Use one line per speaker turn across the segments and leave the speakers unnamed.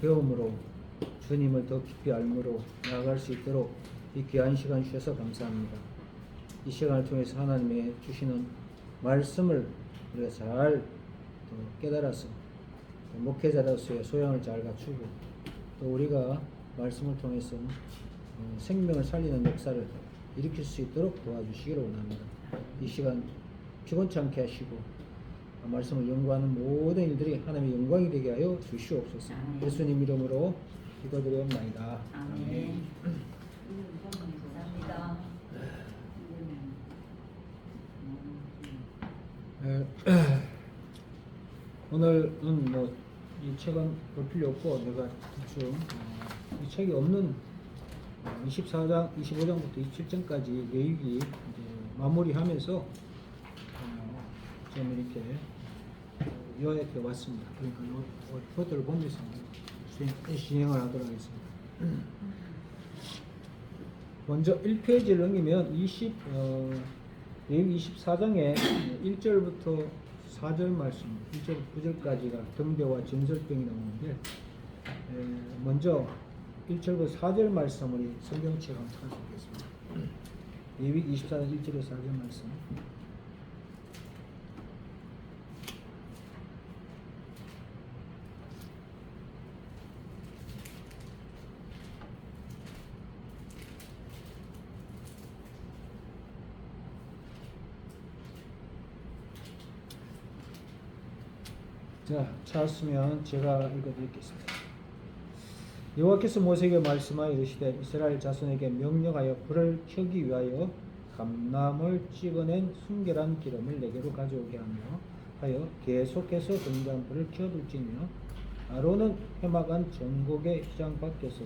배움으로 주님을 더 깊이 알므로 나아갈 수 있도록 이 귀한 시간 주셔서 감사합니다. 이 시간을 통해서 하나님의 주시는 말씀을 우리가 잘 깨달아서 목회자로서의 소양을 잘 갖추고 또 우리가 말씀을 통해서 생명을 살리는 역사를 일으킬 수 있도록 도와주시기를 원합니다. 이 시간 피곤치 않게 하시고 말씀을 연구하는 모든 일들이 하나님의 영광이 되게 하여 주시옵소서. 예수님 이름으로 기도드리옵나이다.
아멘. 감사합니다.
오늘은 뭐 이 책은 볼 필요 없고 내가 대충 이 책이 없는 24장, 25장부터 27장까지 레위기 마무리하면서 좀 이렇게 요약해 왔습니다. 그러니까 이것들을 보면서 진행을 하도록 하겠습니다. 먼저 1페이지를 넘기면 레위기 24장에 1절부터 4절 말씀, 1절 9절까지가 등대와 진설병이 나오는데 먼저 1절부터 4절 말씀 우리 성경책 한번 찾아보겠습니다. 레위기 24장 1절에서 4절 말씀. 자, 찾았으면 제가 읽어드리겠습니다. 여호와께서 모세에게 말씀하여 이르시되 이스라엘 자손에게 명령하여 불을 켜기 위하여 감람을 찍어낸 순결한 기름을 내게로 가져오게 하여 계속해서 등잔불을 켜둘지며 아론은 회막안 전곡의 휘장 밖에서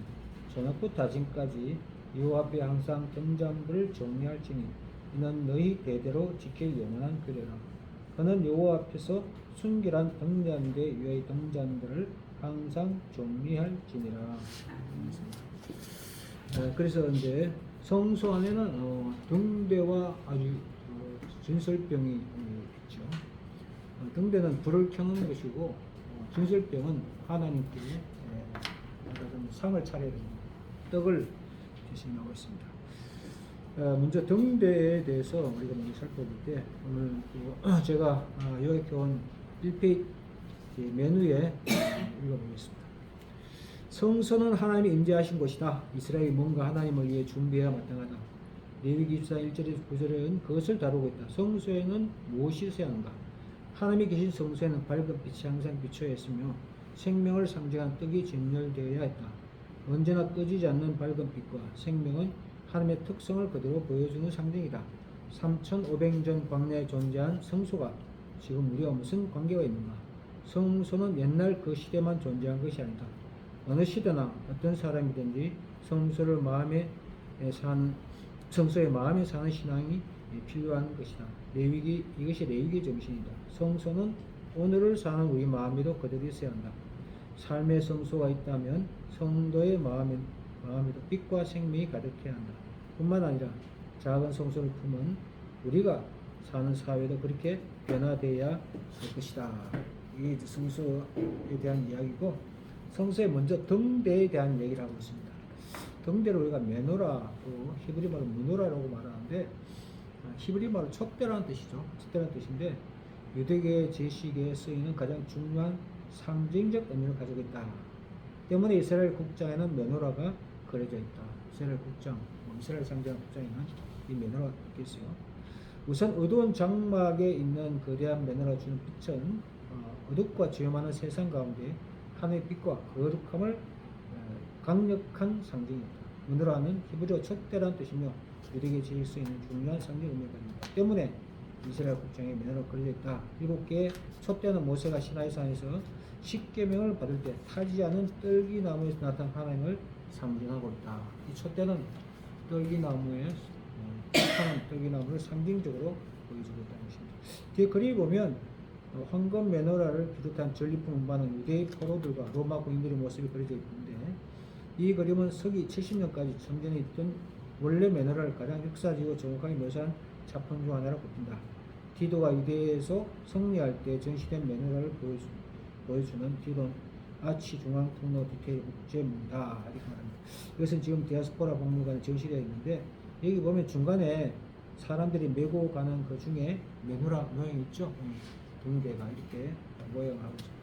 저녁부터 아침까지 여호와 앞에 항상 등잔불을 정리할지니 이는 너희 대대로 지킬 영원한 규례라. 그는 여호와 앞에서 순결한 등잔대 위의 등잔들을 항상 정리할지니라. 그래서 이제 성소 안에는 등대와 아주 진설병이 있죠. 등대는 불을 켜는 것이고 진설병은 하나님께 상을 차려야 됩니다. 떡을 대신하고 있습니다. 먼저 등대에 대해서 우리가 먼저 살펴볼 때 오늘 제가 요약해온 1페이지 메뉴에 읽어보겠습니다. 성소는 하나님이 임재하신 곳이다. 이스라엘이 뭔가 하나님을 위해 준비해야 마땅하다. 레위기 24장 1절에서 9절에는 그것을 다루고 있다. 성소에는 무엇이 있어야 하는가? 하나님이 계신 성소에는 밝은 빛이 항상 비춰야 했으며 생명을 상징한 떡이 진열되어야 했다. 언제나 꺼지지 않는 밝은 빛과 생명은 하나님의 특성을 그대로 보여주는 상징이다. 3500년 광야에 존재한 성소가 지금 우리와 무슨 관계가 있는가? 성소는 옛날 그 시대만 존재한 것이 아니다. 어느 시대나 어떤 사람이든지 성소에 마음에 사는 신앙이 필요한 것이다. 이것이 레위기의 정신이다. 성소는 오늘을 사는 우리 마음에도 그대로 있어야 한다. 삶의 성소가 있다면 성도의 마음에도 빛과 생명이 가득해야 한다. 뿐만 아니라 작은 성소를 품은 우리가 사는 사회도 그렇게 변화되어야 할 것이다. 이게 성소에 대한 이야기고, 성소에 먼저 등대에 대한 얘기를 하고 있습니다. 등대를 우리가 메노라, 또 히브리 말로 무노라라고 말하는데, 히브리 말로 촛대라는 뜻이죠. 촛대라는 뜻인데 유대계 제식에 쓰이는 가장 중요한 상징적 의미를 가지고 있다. 때문에 이스라엘 국장에는 메노라가 그려져 있다. 이스라엘 국장, 이스라엘 상징하는 국장에는 이 메노라가 있겠어요. 우선 어두운 장막에 있는 거대한 메노라가 주는 빛은 어둡고 지엄하는 세상 가운데 하나님의 빛과 거룩함을 강력한 상징이다. 메노라는 히브리어 촛대라는 뜻이며 유대계 제식에 쓰이는 중요한 상징 의미가 있다. 때문에 이스라엘 국장에 메노라가 그려져 있다. 7개의 촛대는 모세가 시나이산에서 십계명을 받을 때 타지 않은 떨기나무에서 나타난 하나님을 상징하고 있다. 이 촛대는 떨기나무에 타는 떨기나무를 상징적으로 보여주고 있다는 것입니다. 뒤에 그림을 보면 황금 메노라를 비롯한 전리품 운반하는 유대의 포로들과 로마 군인들의 모습이 그려져 있는데, 이 그림은 서기 70년까지 정전에 있던 원래 메노라를 가장 역사적이고 정확하게 묘사한 작품 중 하나라고 봅니다. 디도가 유대에서 승리할 때 전시된 메노라를 보여주는 디도 아치 중앙 통로 디테일 국제문다 이렇게 말합니다. 이것은 지금 디아스포라 박물관에 전시되어 있는데 여기 보면 중간에 사람들이 메고 가는 그 중에 메노라 모양이 있죠. 등대가 이렇게 모양을 하고 있습니다.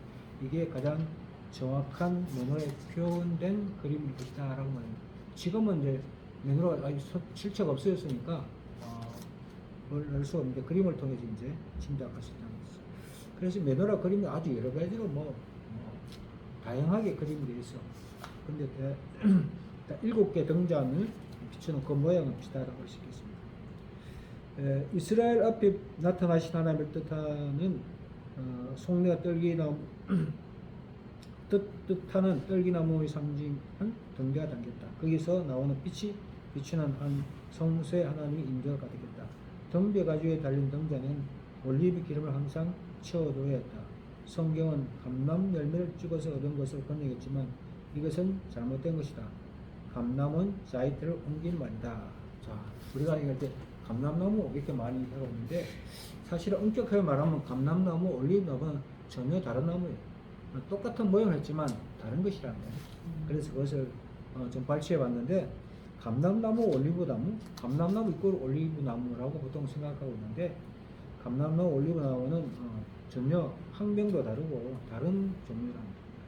이게 가장 정확한 메노라에 표현된 그림일 것이다 라고 말합니다. 지금은 이제 메노라가 실체가 없어졌으니까 알 수가 없는데 그림을 통해서 이제 짐작할 수 있다는 거죠. 그래서 메노라 그림이 아주 여러 가지로 다양하게 그림이 되어 있어. 근데 7개 등잔을 비추는 그 모양은 비슷하다고 할 수 있겠습니다. 이스라엘 앞에 나타나신 하나님을 뜻하는 속내가 떨기나무 뜻하는 떨기나무의 상징한 등대가 담겼다. 거기서 나오는 빛이 비추는 한 성소의 하나님의 인도가 가득했다. 등대 가지에 달린 등잔에는 올리브 기름을 항상 채워둬야 했다. 성경은 감람 열매를 찍어서 얻은 것을 번역했지만 이것은 잘못된 것이다. 감람은 자이트를 옮긴 말이다. 자, 우리가 얘기할 때 감람나무 이렇게 많이 하고 있는데 사실은 엄격하게 말하면 감람나무, 올리브나무는 전혀 다른 나무예요. 똑같은 모양을 했지만 다른 것이라는 거예요. 그래서 그것을 좀 발췌해 봤는데 감람나무, 올리브나무, 감람나무 이꼴 올리브나무라고 보통 생각하고 있는데 감람나무, 올리브나무는 전혀 학명도 다르고 다른 종류랍니다.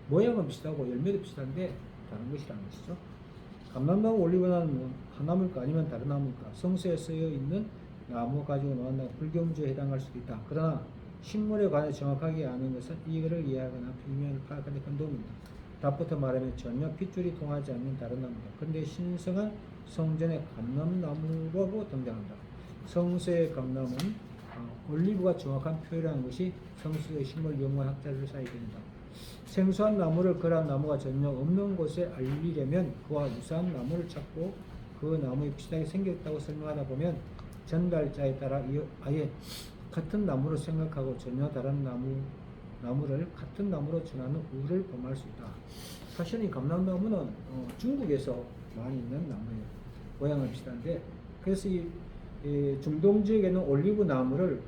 모양은 비슷하고 열매도 비슷한데 다른 것이라는 것이죠. 감람나무, 올리브나무는 한 나무일까 아니면 다른 나무일까? 성서에 쓰여 있는 나무 가지고 나온다 불경주에 해당할 수도 있다. 그러나 식물에 관해 정확하게 아는 것은 이거를 이해하거나 표면을 파악하는 데 큰 도움입니다. 답부터 말하면 전혀 핏줄이 통하지 않는 다른 나무다. 그런데 신성한 성전의 감람나무라고 등장한다. 성서의 감람은 올리브가 정확한 표현이라는 것이 성서의 식물 연구한 학자들 사이에 된다. 생소한 나무를 그러한 나무가 전혀 없는 곳에 알리려면 그와 유사한 나무를 찾고 그 나무에 비슷하게 생겼다고 설명하다 보면 전달자에 따라 아예 같은 나무로 생각하고 전혀 다른 나무를 같은 나무로 전하는 우를 범할 수 있다. 사실 이 감람나무는 중국에서 많이 있는 나무예요. 모양은 비슷한데 그래서 이 중동 지역에는 올리브 나무를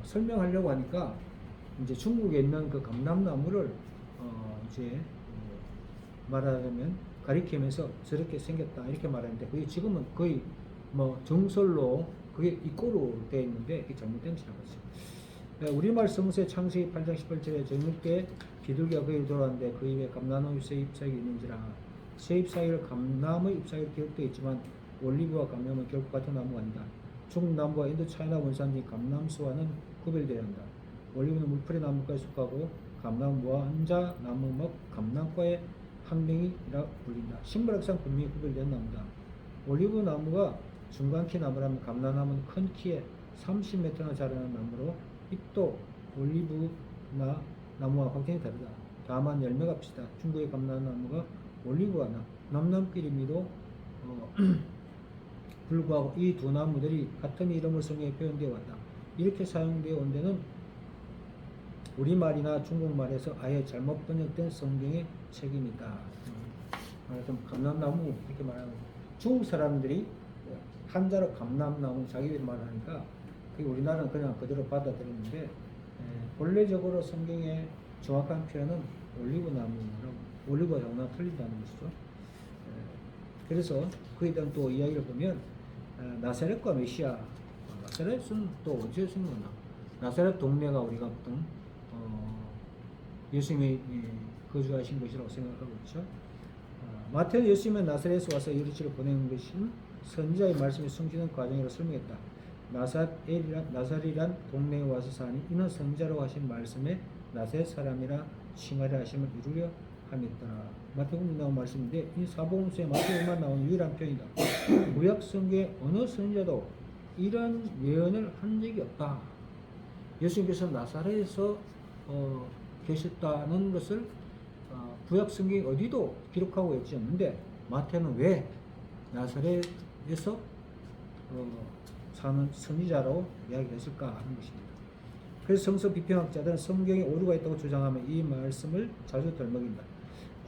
설명하려고 하니까 이제 중국에 있는 그 감람나무를 이제 말하자면 가리키면서 저렇게 생겼다 이렇게 말하는데 그게 지금은 거의 정설로 그게 이꼬로 되어 있는데 이게 잘못된 것이라고 하죠. 우리말 성서의 창세기 8장 18절에 저녁 때 비둘기가 그에게 돌아왔는데 그 입에 감람나무 새 잎사귀가 있는지라. 새 잎사귀를 감람의 잎사귀로 기록되어 있지만 올리브와 감람은 결코 같은 나무가 아니다. 중국 남부와 인도 차이나 원산지 감람수와는 구별되어야 한다. 올리브는 물풀의 나무과에 속하고 감람과 한자 나무목 감람과의 학명이라 불린다. 식물학상 분명히 구별된 나무다. 올리브 나무가 중간키 나무라면 감람나무는 큰 키에 30m나 자라는 나무로 잎도 올리브나 나무와 확연히 다르다. 다만 열매가 비슷하다. 중국의 감람나무가 올리브와 남남끼리미도 불구하고 이 두 나무들이 같은 이름을 성경에 표현되어 왔다. 이렇게 사용되어 온 데는 우리말이나 중국말에서 아예 잘못 번역된 성경의 책임이다. 말하자면 감람나무 이렇게 말하는 중국 사람들이 한자로 감람나무 자기들 말하니까 그게 우리나라는 그냥 그대로 받아들였는데 본래적으로 성경의 정확한 표현은 올리브나무라고 올리브와 영나 틀린다는 것이죠. 그래서 그에 대한 또 이야기를 보면 나사렛과 메시아 나사렛은 또 어디에 숨었나? 나사렛 동네가 우리가 보통 예수님이 거주하신 곳이라고 생각하고 있죠. 마태는 예수님은 나사렛에서 와서 여리고를 보내는 것은 선지자의 말씀이 숨기는 과정이라고 설명했다. 나사렛이란 동네에 와서 사니 이는 선지자라고 하신 말씀에 나사렛 사람이라 칭하려 하심을 이루려 함이었더라. 마태복음에 나온 말씀인데 이 사복음서에 마태복음만 나오는 유일한 표현이다. 구약 성경의 어느 선지자도 이런 예언을 한 적이 없다. 예수님께서 나사렛에서 계셨다는 것을 구약 성경이 어디도 기록하고 있지 않는데 마태는 왜 나사렛에서 사는 선지자로 이야기했을까 하는 것입니다. 그래서 성서 비평학자들은 성경에 오류가 있다고 주장하면 이 말씀을 자주 덜먹인다.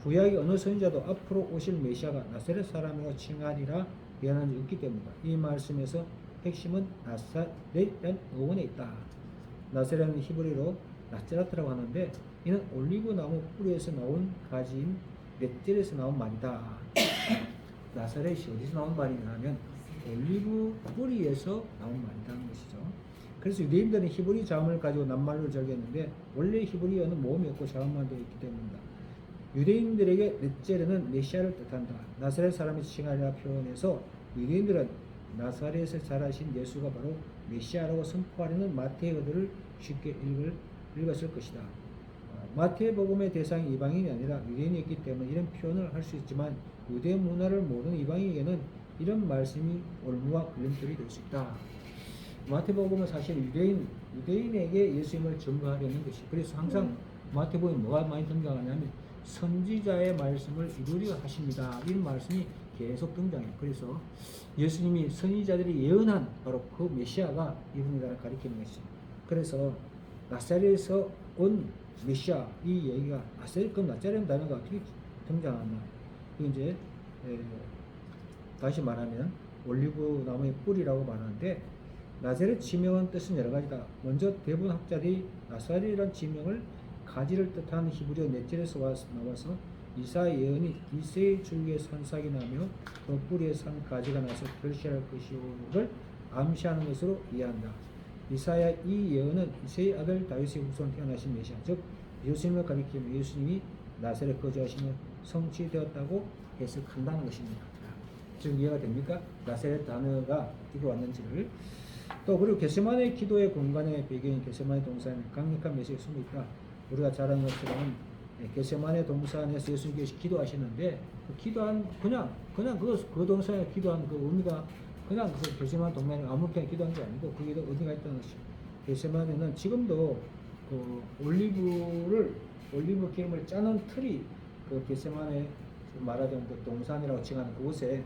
구약의 어느 선지자도 앞으로 오실 메시아가 나사렛 사람이라고 칭하리라 예언한 적이 없기 때문이다. 이 말씀에서 핵심은 나사렛이라는 어원에 있다. 나사렛은 히브리로 나자라트라고 하는데 이는 올리브 나무 뿌리에서 나온 가지인 넷젤에서 나온 말이다. 나사렛이 어디서 나온 말이냐 하면 올리브 뿌리에서 나온 말이라는 것이죠. 그래서 유대인들은 히브리 자음을 가지고 낱말로 절개했는데 원래 히브리어는 모음이 없고 자음만 되어 있기 때문이다. 유대인들에게 넷제르는 메시아를 뜻한다. 나사렛 사람이 칭하리라 표현해서 유대인들은 나사렛에 자라신 예수가 바로 메시아라고 선포하려는 마태어들을 쉽게 읽었을 것이다. 마태복음의 대상이 이방인이 아니라 유대인이었기 때문에 이런 표현을 할 수 있지만 유대 문화를 모르는 이방인에게는 이런 말씀이 올무와 걸림돌이 될 수 있다. 마태복음은 사실 유대인에게 예수님을 증거하려는 것이, 그래서 항상 마태복음에 뭐가 많이 등장하냐면 선지자의 말씀을 이루려 하십니다. 이런 말씀이 계속 등장해요. 그래서 예수님이 선지자들이 예언한 바로 그 메시아가 이분이라를 가리키는 것이죠. 그래서 나사렛에서 온 메시아, 이 얘기가 나사렛 단어가 어떻게 등장하나? 이제 다시 말하면 올리브 나무의 뿌리라고 말하는데, 나사렛 지명은 뜻은 여러 가지다. 먼저 대부분 학자들이 나사렛이라는 지명을 가지를 뜻하는 히브리어 넷젤에서 나와서 이사야 예언이 이새의 줄기에 산삭이 나며 그 뿌리에 산 가지가 나서 결실할 것이오를 암시하는 것으로 이해한다. 이사야 이 예언은 이새의 아들 다윗의 후손 태어나신 메시아, 즉 예수님을 가리키며 예수님이 나사렛 거주하시며 성취되었다고 해석한다는 것입니다. 지금 이해가 됩니까? 나사렛 단어가 어떻게 왔는지를. 또 그리고 겟세마네 기도의 공간의 배경인 겟세마네 동산에 강력한 메시지가 숨어 있다. 우리가 잘 아는 것처럼 겟세마네 동산에서 예수님께서 기도하시는데 그 기도한 그냥 그 동산에 기도한 그 의미가 그냥 그 겟세마네 동산에 아무 때나 기도한 게 아니고 그게 의미가 있다는 것이죠. 겟세마네는 지금도 그 올리브 기름을 짜는 틀이 그 겟세마네 말하자면 그 동산이라고 칭하는 그곳에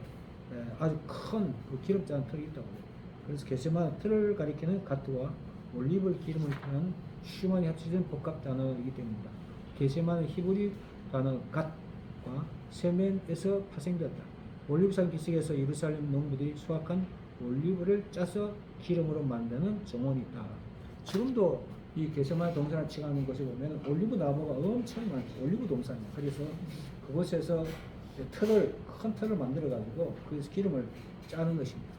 아주 큰 그 기름 짜는 틀이 있다고 해요. 그래서 겟세마네 틀을 가리키는 갓과 올리브 기름을 표현한 슈만이 합쳐진 복합 단어이기 때문이다. 겟세마네 히브리 단어 갓과 세멘에서 파생되었다. 올리브산 기슭에서 예루살렘 농부들이 수확한 올리브를 짜서 기름으로 만드는 정원이 있다. 지금도 이 겟세마네 동산을 칭하는 곳에 보면 올리브 나무가 엄청 많죠. 올리브 동산이에요. 그래서 그곳에서 큰 틀을 만들어 가지고 거기서 기름을 짜는 것입니다.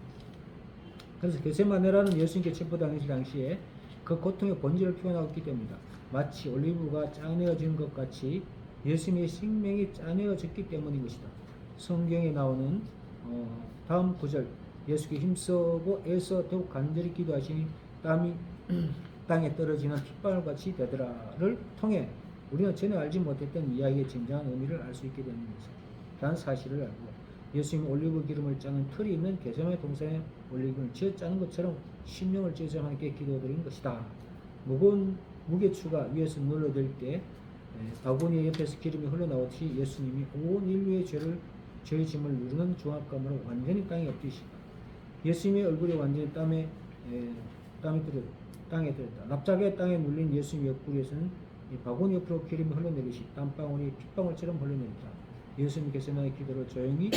그래서 겟세마네라는 예수님께 체포당하실 당시에 그 고통의 본질을 표현하고 있기 때문이다. 마치 올리브가 짜내어진 것 같이 예수님의 생명이 짜내어졌기 때문인 것이다. 성경에 나오는 다음 구절, 예수께 힘쓰고 애써 더욱 간절히 기도하시니 땀이 땅에 떨어지는 핏방울 같이 되더라를 통해 우리는 전에 알지 못했던 이야기의 진정한 의미를 알 수 있게 되는 것이다. 라는 사실을 알고 예수님이 올리브 기름을 짜는 틀이 있는 겟세마네 동산에 올리브 기름을 쥐어 짜는 것처럼 심령을 쥐어서 하나님께 기도드린 것이다. 무거운 무게추가 위에서 눌러들 때 바구니 옆에서 기름이 흘러나오듯이 예수님이 온 인류의 죄의 짐을 누르는 중압감으로 완전히 땅에 엎드리시다. 예수님의 얼굴이 완전히 땅에 들었다. 납작의 땅에 눌린 예수님 옆구리에서는 이 바구니 옆으로 기름이 흘러내리시 땀방울이 핏방울처럼 흘러내렸다. 예수님 겟세마네 기도를 조용히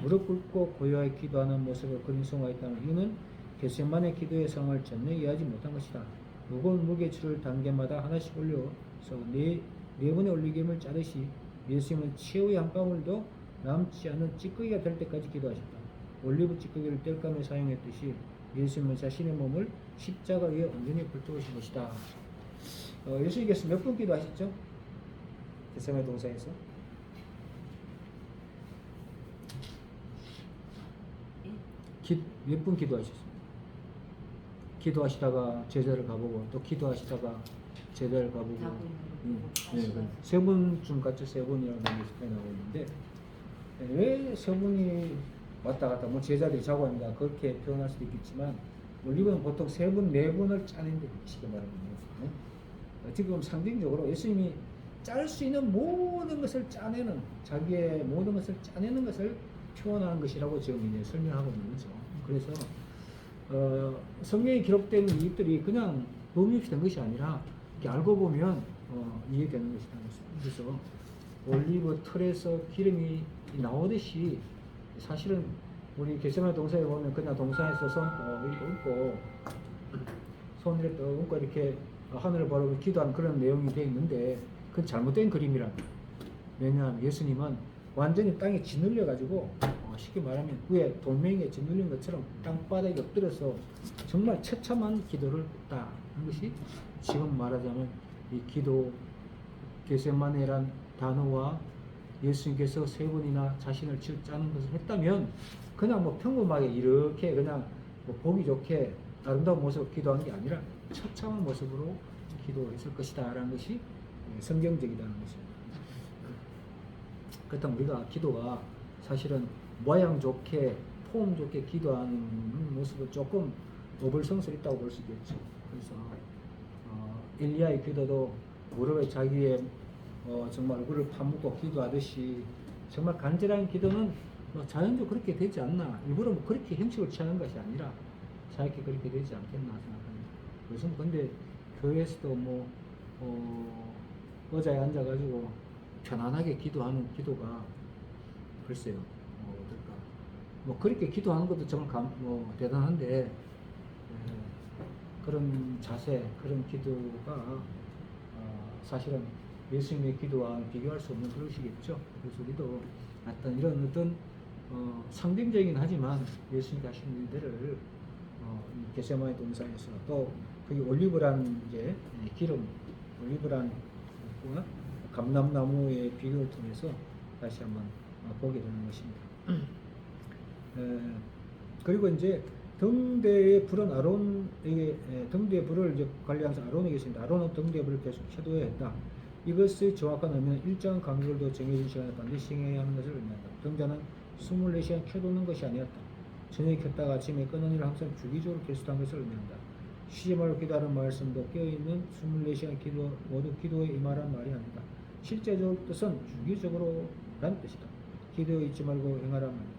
무릎 꿇고 고요하게 기도하는 모습을 그린 성화가 있다는 이유는 겟세마네 기도의 상황을 전혀 이해하지 못한 것이다. 무거운 무게추를 단계마다 하나씩 올려서 네 번의 올리기름을 짜듯이 예수님은 최후의 한 방울도 남지 않는 찌꺼기가 될 때까지 기도하셨다. 올리브 찌꺼기를 뗄감에 사용했듯이 예수님은 자신의 몸을 십자가 위에 온전히 불태우신 것이다. 예수님께서 몇 분 기도하셨죠? 겟세마네 동산에서 몇 분 기도하셨습니다. 기도하시다가 제자를 가보고 또 기도하시다가 제자를 가보고 세 분쯤 같이 세 분이라고 나오고 있는데 왜 세 분이 왔다 갔다 뭐 제자들이 자고 한다 그렇게 표현할 수도 있겠지만 올리브는 보통 세 분, 네 분을 짜낸다 쉽게 말하면 어떻게 보면 상징적으로 예수님이 짤 수 있는 모든 것을 짜내는 자기의 모든 것을 짜내는 것을 표현하는 것이라고 지금 이제 설명하고 있는 거죠. 그래서 성경에 기록된 이들이 그냥 의미 없이 된 것이 아니라 이렇게 알고 보면 이해되는 것이다. 그래서 올리브 틀에서 기름이 나오듯이 사실은 우리 겟세마네 동산에 보면 그냥 동산에서 손 이렇게 얹고 손 이렇게 얹고 이렇게 하늘을 바라보고 기도하는 그런 내용이 되어 있는데 그건 잘못된 그림이란다. 왜냐하면 예수님은 완전히 땅에 짓눌려 가지고 쉽게 말하면 위에 돌멩이에 짓눌린 것처럼 땅바닥에 엎드려서 정말 처참한 기도를 했다 하는 것이 지금 말하자면 이 기도 겟세마네란 단어와 예수님께서 세 번이나 자신을 짜는 것을 했다면 그냥 뭐 평범하게 이렇게 그냥 뭐 보기 좋게 아름다운 모습으로 기도한 게 아니라 처참한 모습으로 기도했을 것이다 라는 것이 성경적이라는 것입니다. 그렇다면 우리가 기도가 사실은 모양 좋게 폼 좋게 기도하는 모습은 조금 어불성설이 있다고 볼 수 있겠죠. 그래서 엘리야의 기도도 무릎에 자기의 정말 얼굴을 파묻고 기도하듯이 정말 간절한 기도는 뭐 자연적으로 그렇게 되지 않나, 일부러 뭐 그렇게 형식을 취하는 것이 아니라 자유롭게 그렇게 되지 않겠나 생각합니다. 요즘 근데 교회에서도 뭐 의자에 앉아가지고 편안하게 기도하는 기도가 글쎄요, 어떨까, 뭐 그렇게 기도하는 것도 정말 대단한데 그런 자세, 그런 기도가 사실은 예수님의 기도와 비교할 수 없는 그릇이겠죠. 그래서 우리도 어떤 상징적이긴 하지만 예수님이 하신 일들을 겟세마네 동산에서 또 거기 올리브란 이제 기름, 올리브란 감람나무의 비교를 통해서 다시 한번 보게 되는 것입니다. 그리고 이제 등대의 불은 아론에게, 등대의 불을 이제 관리하면서 아론에게 있습니다. 아론은 등대의 불을 계속 켜둬야 했다. 이것의 정확한 의미는 일정한 간격으로 정해진 시간에 반드시 행해야 하는 것을 의미한다. 등자는 24시간 켜두는 것이 아니었다. 저녁에 켰다가 아침에 끄는 일을 항상 주기적으로 계속한 것을 의미한다. 쉬지 말고 기도하는 말씀도 깨어있는 24시간 기도, 모두 기도에 임하라는 말이 아니다. 실제적 뜻은 주기적으로 라는 뜻이다. 기도에 잊지 말고 행하라는 말이다.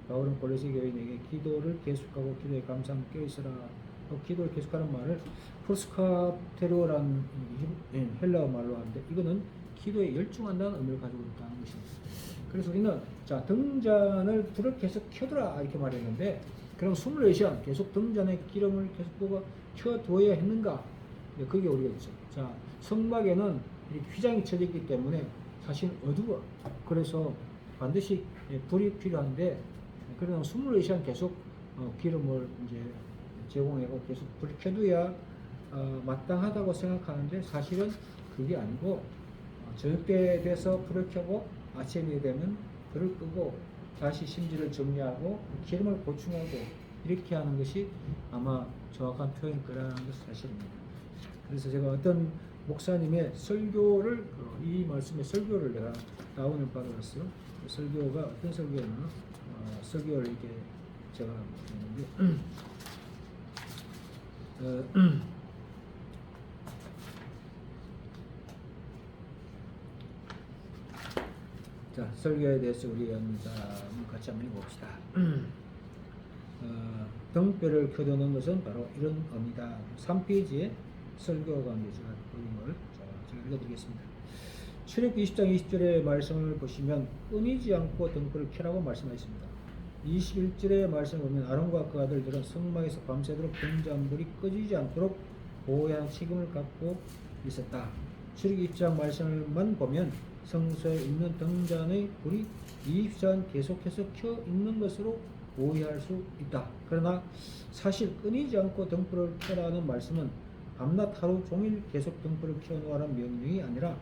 바울은 골로새 교인에게 기도를 계속하고 기도에 감사함 깨어있으라. 기도를 계속하는 말을 프로스카테로라는 헬라어 말로 하는데 이거는 기도에 열중한다는 의미를 가지고 있다는 것입니다. 그래서 우리는 자 등잔을 불을 계속 켜두라 이렇게 말했는데 그럼 24시간 계속 등잔에 기름을 계속 켜둬야 했는가? 그게 우리가 있죠. 자 성막에는 이렇게 휘장이 쳐져 있기 때문에 사실 어두워. 그래서 반드시 불이 필요한데 그러면 24시간 계속 기름을 이제 제공하고 계속 불을 켜둬야 마땅하다고 생각하는데 사실은 그게 아니고 저녁 때 돼서 불을 켜고 아침이 되면 불을 끄고 다시 심지를 정리하고 기름을 보충하고 이렇게 하는 것이 아마 정확한 표현일 거라는 것이 사실입니다. 그래서 제가 어떤 목사님의 설교를 이 말씀의 설교를 내가 다운을 받아봤어요. 그 설교가 어떤 설교였나? 설교를 이렇게 제가 했는데 자 설교에 대해서 우리 같이 한번 읽어봅시다. 등뼈를 켜두는 것은 바로 이런 의미다. 3페이지에 설교 가운데 제가 올린 걸 제가 읽어드리겠습니다. 출애굽기 20장 20절의 말씀을 보시면 끊이지 않고 등불을 켜라고 말씀하셨습니다. 21절의 말씀을 보면 아론과 그 아들들은 성막에서 밤새도록 등잔불이 꺼지지 않도록 보호해야 하는 책임을 갖고 있었다. 출애굽기 20장 말씀을만 보면 성소에 있는 등잔의 불이 24시간 계속해서 켜 있는 것으로 오해할 수 있다. 그러나 사실 끊이지 않고 등불을 켜라는 말씀은 밤낮 하루 종일 계속 등불을 켜놓으라는 명령이 아니라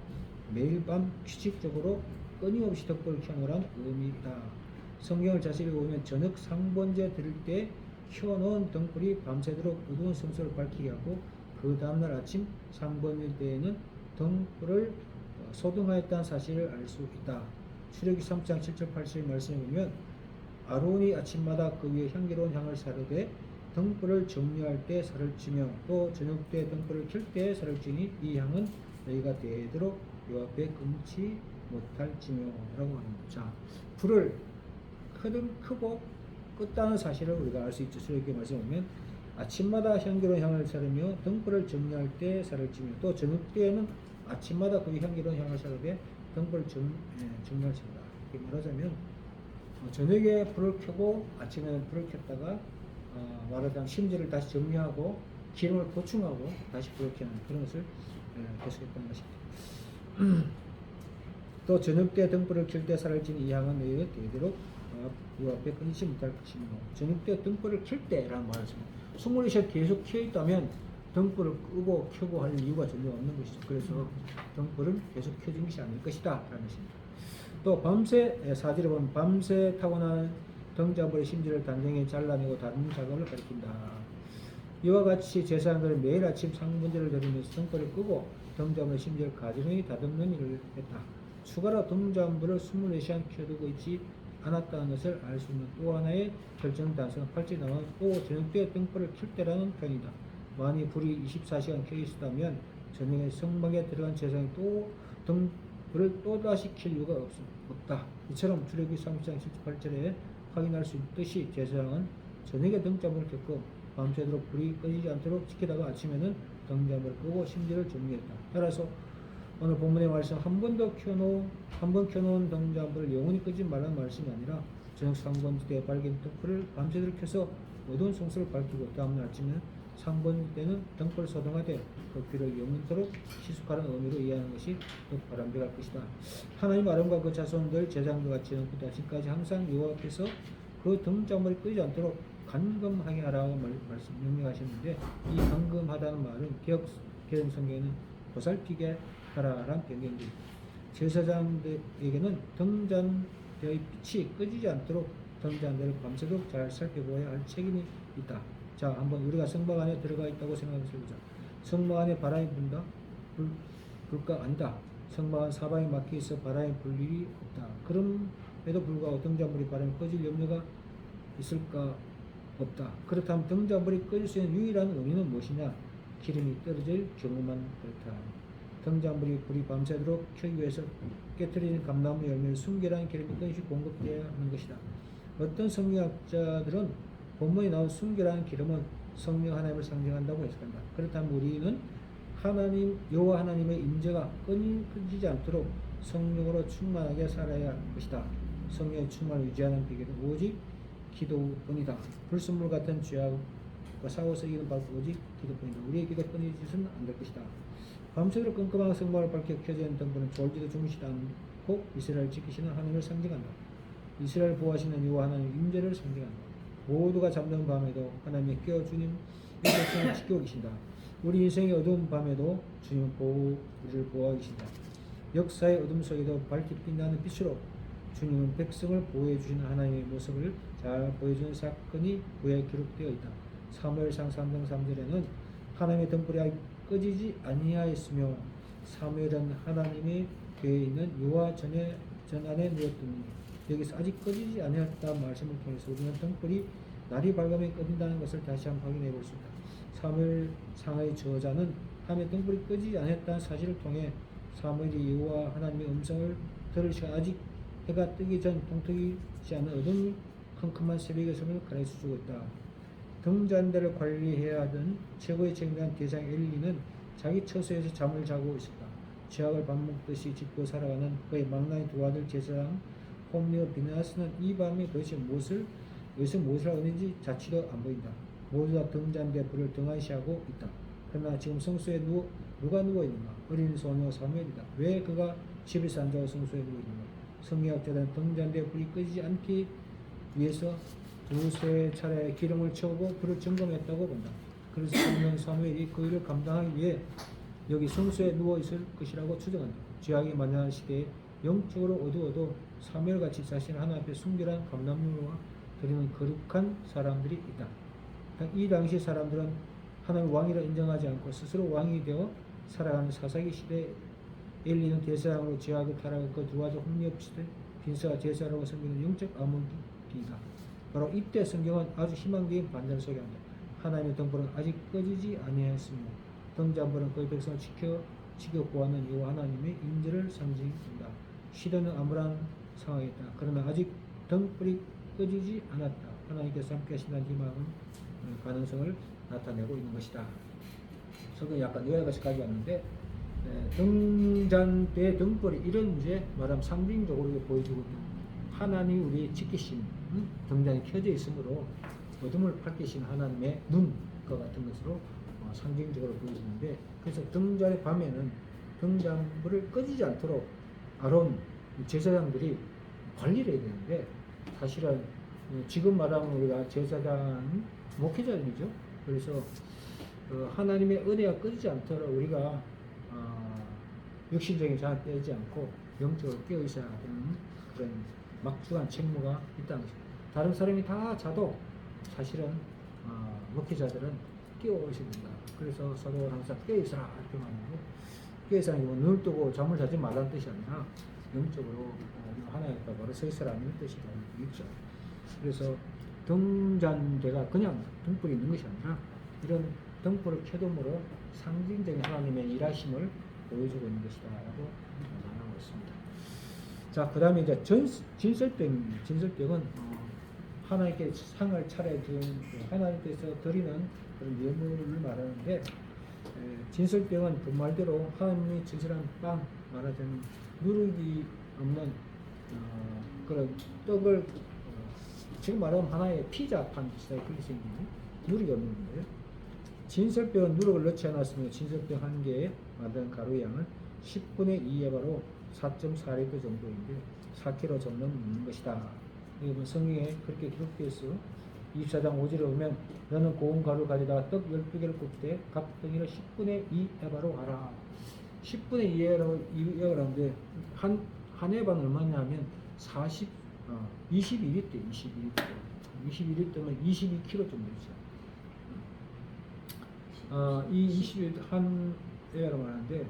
매일 밤 규칙적으로 끊임없이 등불을 켜놓으라는 의미이다. 성경을 자세히 보면 저녁 상번제 드릴 때 켜놓은 등불이 밤새도록 어두운 성소를 밝히게 하고 그 다음날 아침 상번제 때에는 등불을 소등하였다는 사실을 알 수 있다. 출애굽기 3장 7절 8절 말씀에 보면 아론이 아침마다 그 위에 향기로운 향을 사르되 등불을 정리할 때 살을 찌며 또 저녁 때 등불을 켤 때 살을 찌니 이 향은 너희가 되도록 여 앞에 끊지 못할지며 라고 합니다. 자, 불을 크고 껐다는 사실을 우리가 알 수 있죠. 출애굽기 말씀에 보면 아침마다 향기로운 향을 사르며 등불을 정리할 때 살을 찌며 또 저녁 때에는 아침마다 그 향기로운 향을 사르되 등불을 정리할 때다. 이렇게 말하자면 저녁에 불을 켜고 아침에는 불을 켰다가 말하자면 심지를 다시 정리하고 기름을 보충하고 다시 불을 켜는 그런 것을 계속했던 것입니다. 또 저녁 때 등불을 켤 때 사라지는 이 향은 너희의 대대로 그 앞에 끊이지 못할 것이며 저녁 때 등불을 켤 때라는 말씀입니다. 스물이 계속 켜 있다면 등불을 끄고 켜고 할 이유가 전혀 없는 것이죠. 그래서 등불은 계속 켜진 것이 아닐 것이다 라는 것입니다. 또 밤새 사지를 보면 밤새 타고난 등잔불의 심지를 단정히 잘라내고 다른 작업을 가리킨다. 이와 같이 제사장들은 매일 아침 상분제를 드리면서 등불을 끄고 등잔불의 심지를 가지런히 다듬는 일을 했다. 추가로 등잔불을 24시간 켜두고 있지 않았다는 것을 알 수 있는 또 하나의 결정 단서는 8절에 나온 또 저녁 때 등불을 켤 때라는 표현이다. 만일 불이 24시간 켜 있었다면 저녁에 성막에 들어간 제사장이 또 등불을 또다시 켤 이유가 없다. 이처럼 출애굽기 30장 78절에 확인할 수 있듯이 제사장은 저녁에 등잔불을 켰고 밤새도록 불이 꺼지지 않도록 지키다가 아침에는 등잔불을 끄고 심지를 정리했다. 따라서 오늘 본문의 말씀 한 번 켜놓은 등잔불을 영원히 끄지 말라는 말씀이 아니라 저녁 상번 때 밝은 등불을 밤새도록 켜서 어두운 성소를 밝히고 다음날 아침에는 상번 때는 등불을 소등하되 그 귀를 영원토록 시숙하는 의미로 이해하는 것이 더 바람직할 것이다. 하나님 아론과 그 자손들 제사장들 같이 전부터 지금까지 항상 여호와 앞에서 그 등잔불이 끄지 않도록 간금하게 하라고 말씀 명령하셨는데 이 간금하다는 말은 개혁 성경에는 보살피게 하라라는 변경입니다. 제사장들에게는 등잔대의 빛이 꺼지지 않도록 등잔대를 밤새도록 잘 살펴보아야 할 책임이 있다. 자, 한번 우리가 성막 안에 들어가 있다고 생각해 보자. 성막 안에 바람이 분다? 불까? 아니다. 성막 안 사방에 막혀 있어 바람이 불 일이 없다. 그럼에도 불구하고 등잔불이 바람이 꺼질 염려가 있을까? 없다. 그렇다면 등잔불이 꺼질 수 있는 유일한 원인은 무엇이냐? 기름이 떨어질 경우만 그렇다. 등잔불이 불이 밤새도록 켜기 위해서 깨트리는 감나무 열매를 순결한 기름이 끊임없이 공급되어야 하는 것이다. 어떤 성경학자들은 본문에 나온 순결한 기름은 성령 하나님을 상징한다고 해석한다. 그렇다면 우리는 여호와 하나님의 임재가 끊이지 않도록 성령으로 충만하게 살아야 할 것이다. 성령의 충만을 유지하는 비결은 오직 기도뿐이다. 불순물 같은 죄악과 싸워서 이기는 바로 오직 기도뿐이다. 우리의 기도 끊이지는 안 될 것이다. 밤새도록 끔끔한 성막을 밝혀 켜져 있는 등불은 졸지도 주무시지 않고 이스라엘을 지키시는 하나님을 상징한다. 이스라엘 보호하시는 여호와 하나님의 임재를 상징한다. 모두가 잠든 밤에도 하나님이 깨어 주님 백성을 지키고 계신다. 우리 인생의 어두운 밤에도 주님은 우리를 보호하고 계신다. 역사의 어둠 속에도 밝게 빛나는 빛으로 주님은 백성을 보호해 주시는 하나님의 모습을 잘 보여주는 사건이 구에 기록되어 있다. 사무엘상 3장 3절에는 하나님의 등불이 꺼지지 아니하였으며 사무엘은 하나님의 궤에 있는 여호와 전안에 누웠더니 여기서 아직 꺼지지 아니하였다는 말씀을 통해서 우리는 등불이 날이 밝으면 꺼진다는 것을 다시 한번 확인해 볼 수 있다. 사무엘상의 저자는 하나님의 등불이 꺼지지 아니하였다는 사실을 통해 사무엘이 여호와 하나님의 음성을 들을 시간 아직 해가 뜨기 전 동트이지 않은 어둠 컴컴한 새벽의 섬을 가르쳐주고 있다. 등잔대를 관리해야 하던 최고의 책임자인 대장 엘리는 자기 처소에서 잠을 자고 있었다. 죄악을 밥 먹듯이 짚고 살아가는 그의 망나니 두 아들 제사장 홈리와 비느하스는 이 밤에 도대체 어디서 무엇을 하고 있는지 자취도 안 보인다. 모두 다 등잔대 불을 등한시하고 있다. 그러나 지금 성소에 누가 누워 있는가? 어린 소녀 사무엘이다. 왜 그가 집에서 안 자고 성소에 누워 있는가? 성경학자들은 등잔대 불이 꺼지지 않기 위해서 두세 차례 기름을 채우고 불을 점검했다고 본다. 그래서 성령 사무엘이 그 일을 감당하기 위해 여기 성소에 누워 있을 것이라고 추정한다. 죄악이 만연한 시대에 영적으로 어두워도 사무엘같이 자신을 하나님 앞에 순결한 감람유와 드리는 거룩한 사람들이 있다. 이 당시 사람들은 하나님 왕이라 인정하지 않고 스스로 왕이 되어 살아가는 사사기 시대에 엘리는 대사장으로 죄악을 타락한 그 두 아들 홈리 없이되 빈사가 제사라고 섬기는 영적 암흑기이다. 바로 이때 성경은 아주 희망적인 반전을 소개한다. 하나님의 등불은 아직 꺼지지 아니하였으며 등잔불은 그의 백성을 지켜 구하는 여호와 하나님의 임재를 상징한다. 시대는 암울한 상황이었다. 그러나 아직 등불이 꺼지지 않았다. 하나님께서 함께 하신다는 희망은 가능성을 나타내고 있는 것이다. 성경이 약간 여기까지 왔는데 등잔대 등불이 이런 이제 말하면 상징적으로 보여주고 있다. 하나님이 우리 지키신 등잔이 켜져 있으므로 어둠을 밝히신 하나님의 눈과 같은 것으로 상징적으로 보여지는데 그래서 등잔의 밤에는 등잔불을 꺼지지 않도록 아론 제사장들이 관리를 해야 되는데, 사실은 지금 말하면 우리가 제사장 목회자들이죠. 그래서 하나님의 은혜가 꺼지지 않도록 우리가 육신적인 자를 빼지 않고 영적으로 깨어 있어야 하는 그런 막중한 책무가 있다는 것입니다. 다른 사람이 다 자도 사실은 목회자들은 깨어 있어야 된다. 그래서 사도가 항상 깨어 있어라 이렇게 말하는데, 깨어 있어라는 게 눈을 뜨고 잠을 자지 말라는 뜻이 아니라 영적으로 하나님 앞에 바로 서 있어라는 뜻이라는 얘기죠. 그래서 등잔대가 그냥 등불이 있는 것이 아니라 이런 등불을 켜둠으로 상징적인 하나님의 일하심을 보여주고 있는 것이다 라고 말하고 있습니다. 자, 그 다음에 이제 진설병은 하나님께 상을 차려준 하나님께서 드리는 그런 예물을 말하는데, 진설병은 그 말대로 하나님이 진설한 빵, 말하자면 누룩이 없는 그런 떡을 지금 말하면 하나의 피자판 비슷하게 그렇게 생긴 누룩이 없는 거예요. 진설병은 누룩을 넣지 않았으며 진설병 한 개에 만든 가루의 양은 10분의 2에 바로 4.4리터 정도인데 4kg 정도 넣는 것이다. 이건 성경에 그렇게 기록되어 있어요. 24장 5절에 보면 너는 고운 가루 가져다가 떡 12개를 굽되 각 덩이를 10분의 2에바로 하라. 10분의 2에바로 하는데 한 에바는 얼마냐면 22리터. 22리터면 22kg 정도죠. 이 22리터 한 에바로 말하는데,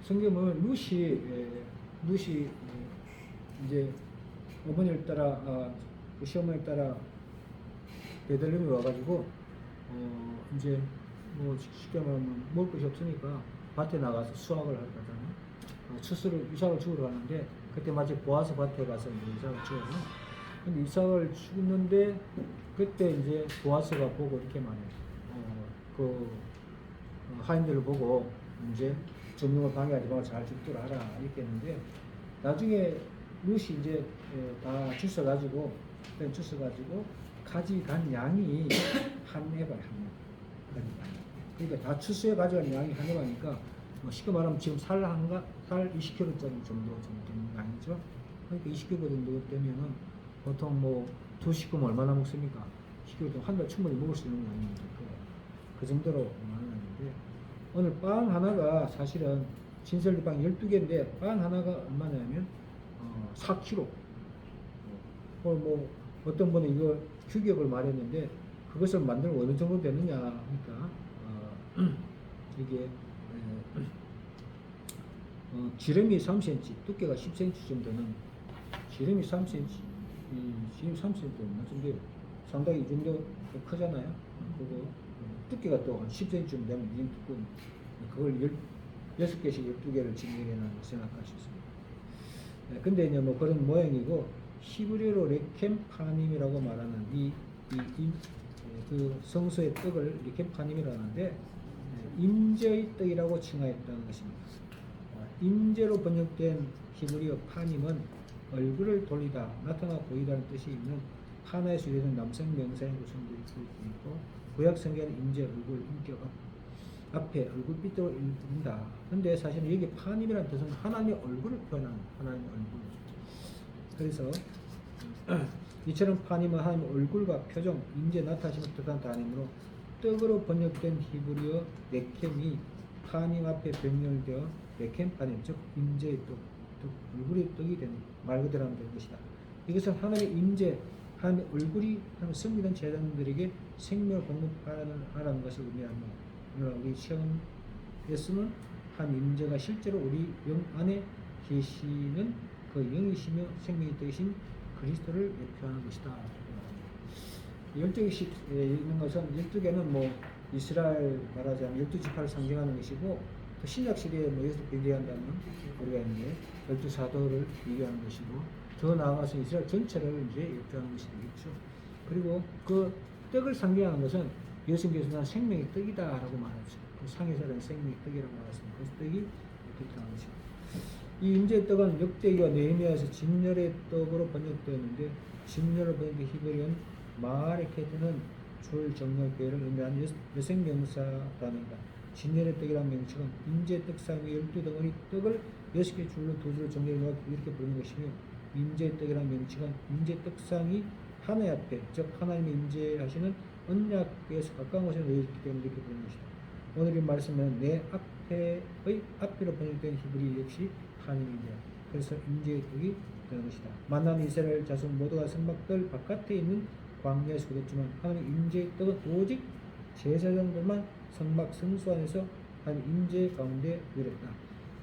성경에 보면 루시 이제 어머니를 따라 시어머니를 따라 베들레헴에 와가지고 이제 뭐 쉽게 말하면 먹을 것이 없으니까 밭에 나가서 수확을 하러 가잖아요. 이삭을 죽으러 가는데 그때 마치 보아스 밭에 가서 이제 이삭을 죽어요. 근데 이삭을 죽는데 그때 이제 보아스가 보고 이렇게 말해요. 하인들을 보고 이제 점령을 방해하지 말고 잘 죽도록 하라 이렇게 했는데, 나중에 룻이 이제 다 주워가지고 가져간 양이 한 에바야. 그러니까 다 추수해 가져간 양이 한 에바니까 쉽게 말하면 지금 살 20kg짜리 정도 되는 양이죠. 그러니까 20kg 정도 되면은 보통 뭐 두 식구면 얼마나 먹습니까? 10kg 한 달 충분히 먹을 수 있는 양입니다. 그 정도로 많은 양인데, 오늘 빵 하나가 사실은 진설빵 12개인데 빵 하나가 얼마냐면 4kg. 뭐 어떤 분은 이거 규격을 말했는데 그것을 만들면 어느 정도 되느냐 하니까 이게 지름이 3cm, 두께가 10cm 정도는, 지름이 3cm, 지름 3cm 맞은데 상당히 이 정도 크잖아요. 그리고 두께가 또 10cm 정도 되면 이 두꺼운, 그걸 6개씩 12개를 진행해라고 생각할 수 있습니다. 근데 이제 뭐 그런 모양이고, 히브리어로 레켐파님이라고 말하는 그 성소의 떡을 레켐파님이라고 하는데, 임재의 떡이라고 칭하였다는 것입니다. 임재로 번역된 히브리어 파님은 얼굴을 돌리다, 나타나 보이다는 뜻이 있는 하나의 수리된 남성 명사인 구성도 있고, 구약 성경은 임재, 얼굴, 인격 앞에 얼굴빛으로 읽는다. 근데 사실은 여기 파님이라는 뜻은 하나님의 얼굴을 표현하는 하나님의 얼굴. 그래서 이처럼 파님은 하나님의 얼굴과 표정, 임재, 나타나심을 뜻하는 단어이므로 떡으로 번역된 히브리어 레켐이 파님 앞에 변형되어 레켐 파님, 즉 임재의 떡, 얼굴의 떡이 되는, 말 그대로 하면 되는 것이다. 이것은 하나님의 임재, 하나님의 얼굴이 섬기던 제자들에게 생명을 공급하라는 것을 의미합니다. 우리 시험에서는 한 임재가 실제로 우리 영 안에 계시는 그 영이시며 생명이 되신 그리스도를 예표하는 것이다. 12개씩 있는 것은, 12개는 뭐 이스라엘 말하자면 12지파를 상징하는 것이고, 또 신약시대에 뭐 예수 비교한다면 우리가 이제 12사도를 비교하는 것이고, 더 나아가서 이스라엘 전체를 이제 예표하는 것이 되겠죠. 그리고 그 떡을 상징하는 것은 예수님께서는 생명의 떡이다라고 말하죠. 그 상에서는 생명의 떡이라고 말했습니다. 그 떡이 뜻하는 것이죠. 이 임재의 떡은 역대기와 느헤미야에서 진열의 떡으로 번역되었는데, 진열을 번역된 히브리어는 마아레케트는 줄 정렬교회를 의미하는 여생명사 단어입니다. 진열의 떡이라는 명칭은 인재 떡상의 12덩어리 떡을 6개 줄로 두 줄로 정리해 놓아 이렇게 부르는 것이며, 인재 떡이라는 명칭은 인재 떡상이 하나님 앞에, 즉 하나님의 인재하시는 언약에서 가까운 곳에 놓여 있기 때문에 이렇게 부르는 것이다. 오늘 이 말씀은 내 앞에의 앞뒤로 번역된 히브리 역시 하나님인데요. 그래서 인재의 떡이 되는 것이다. 만난 이스라엘 자손 모두가 성막들 바깥에 있는 광야에서 거뒀지만 하나님 인재의 떡은 오직 제사장들만 성막 성소 안에서 하나님 인재 가운데 누렸다.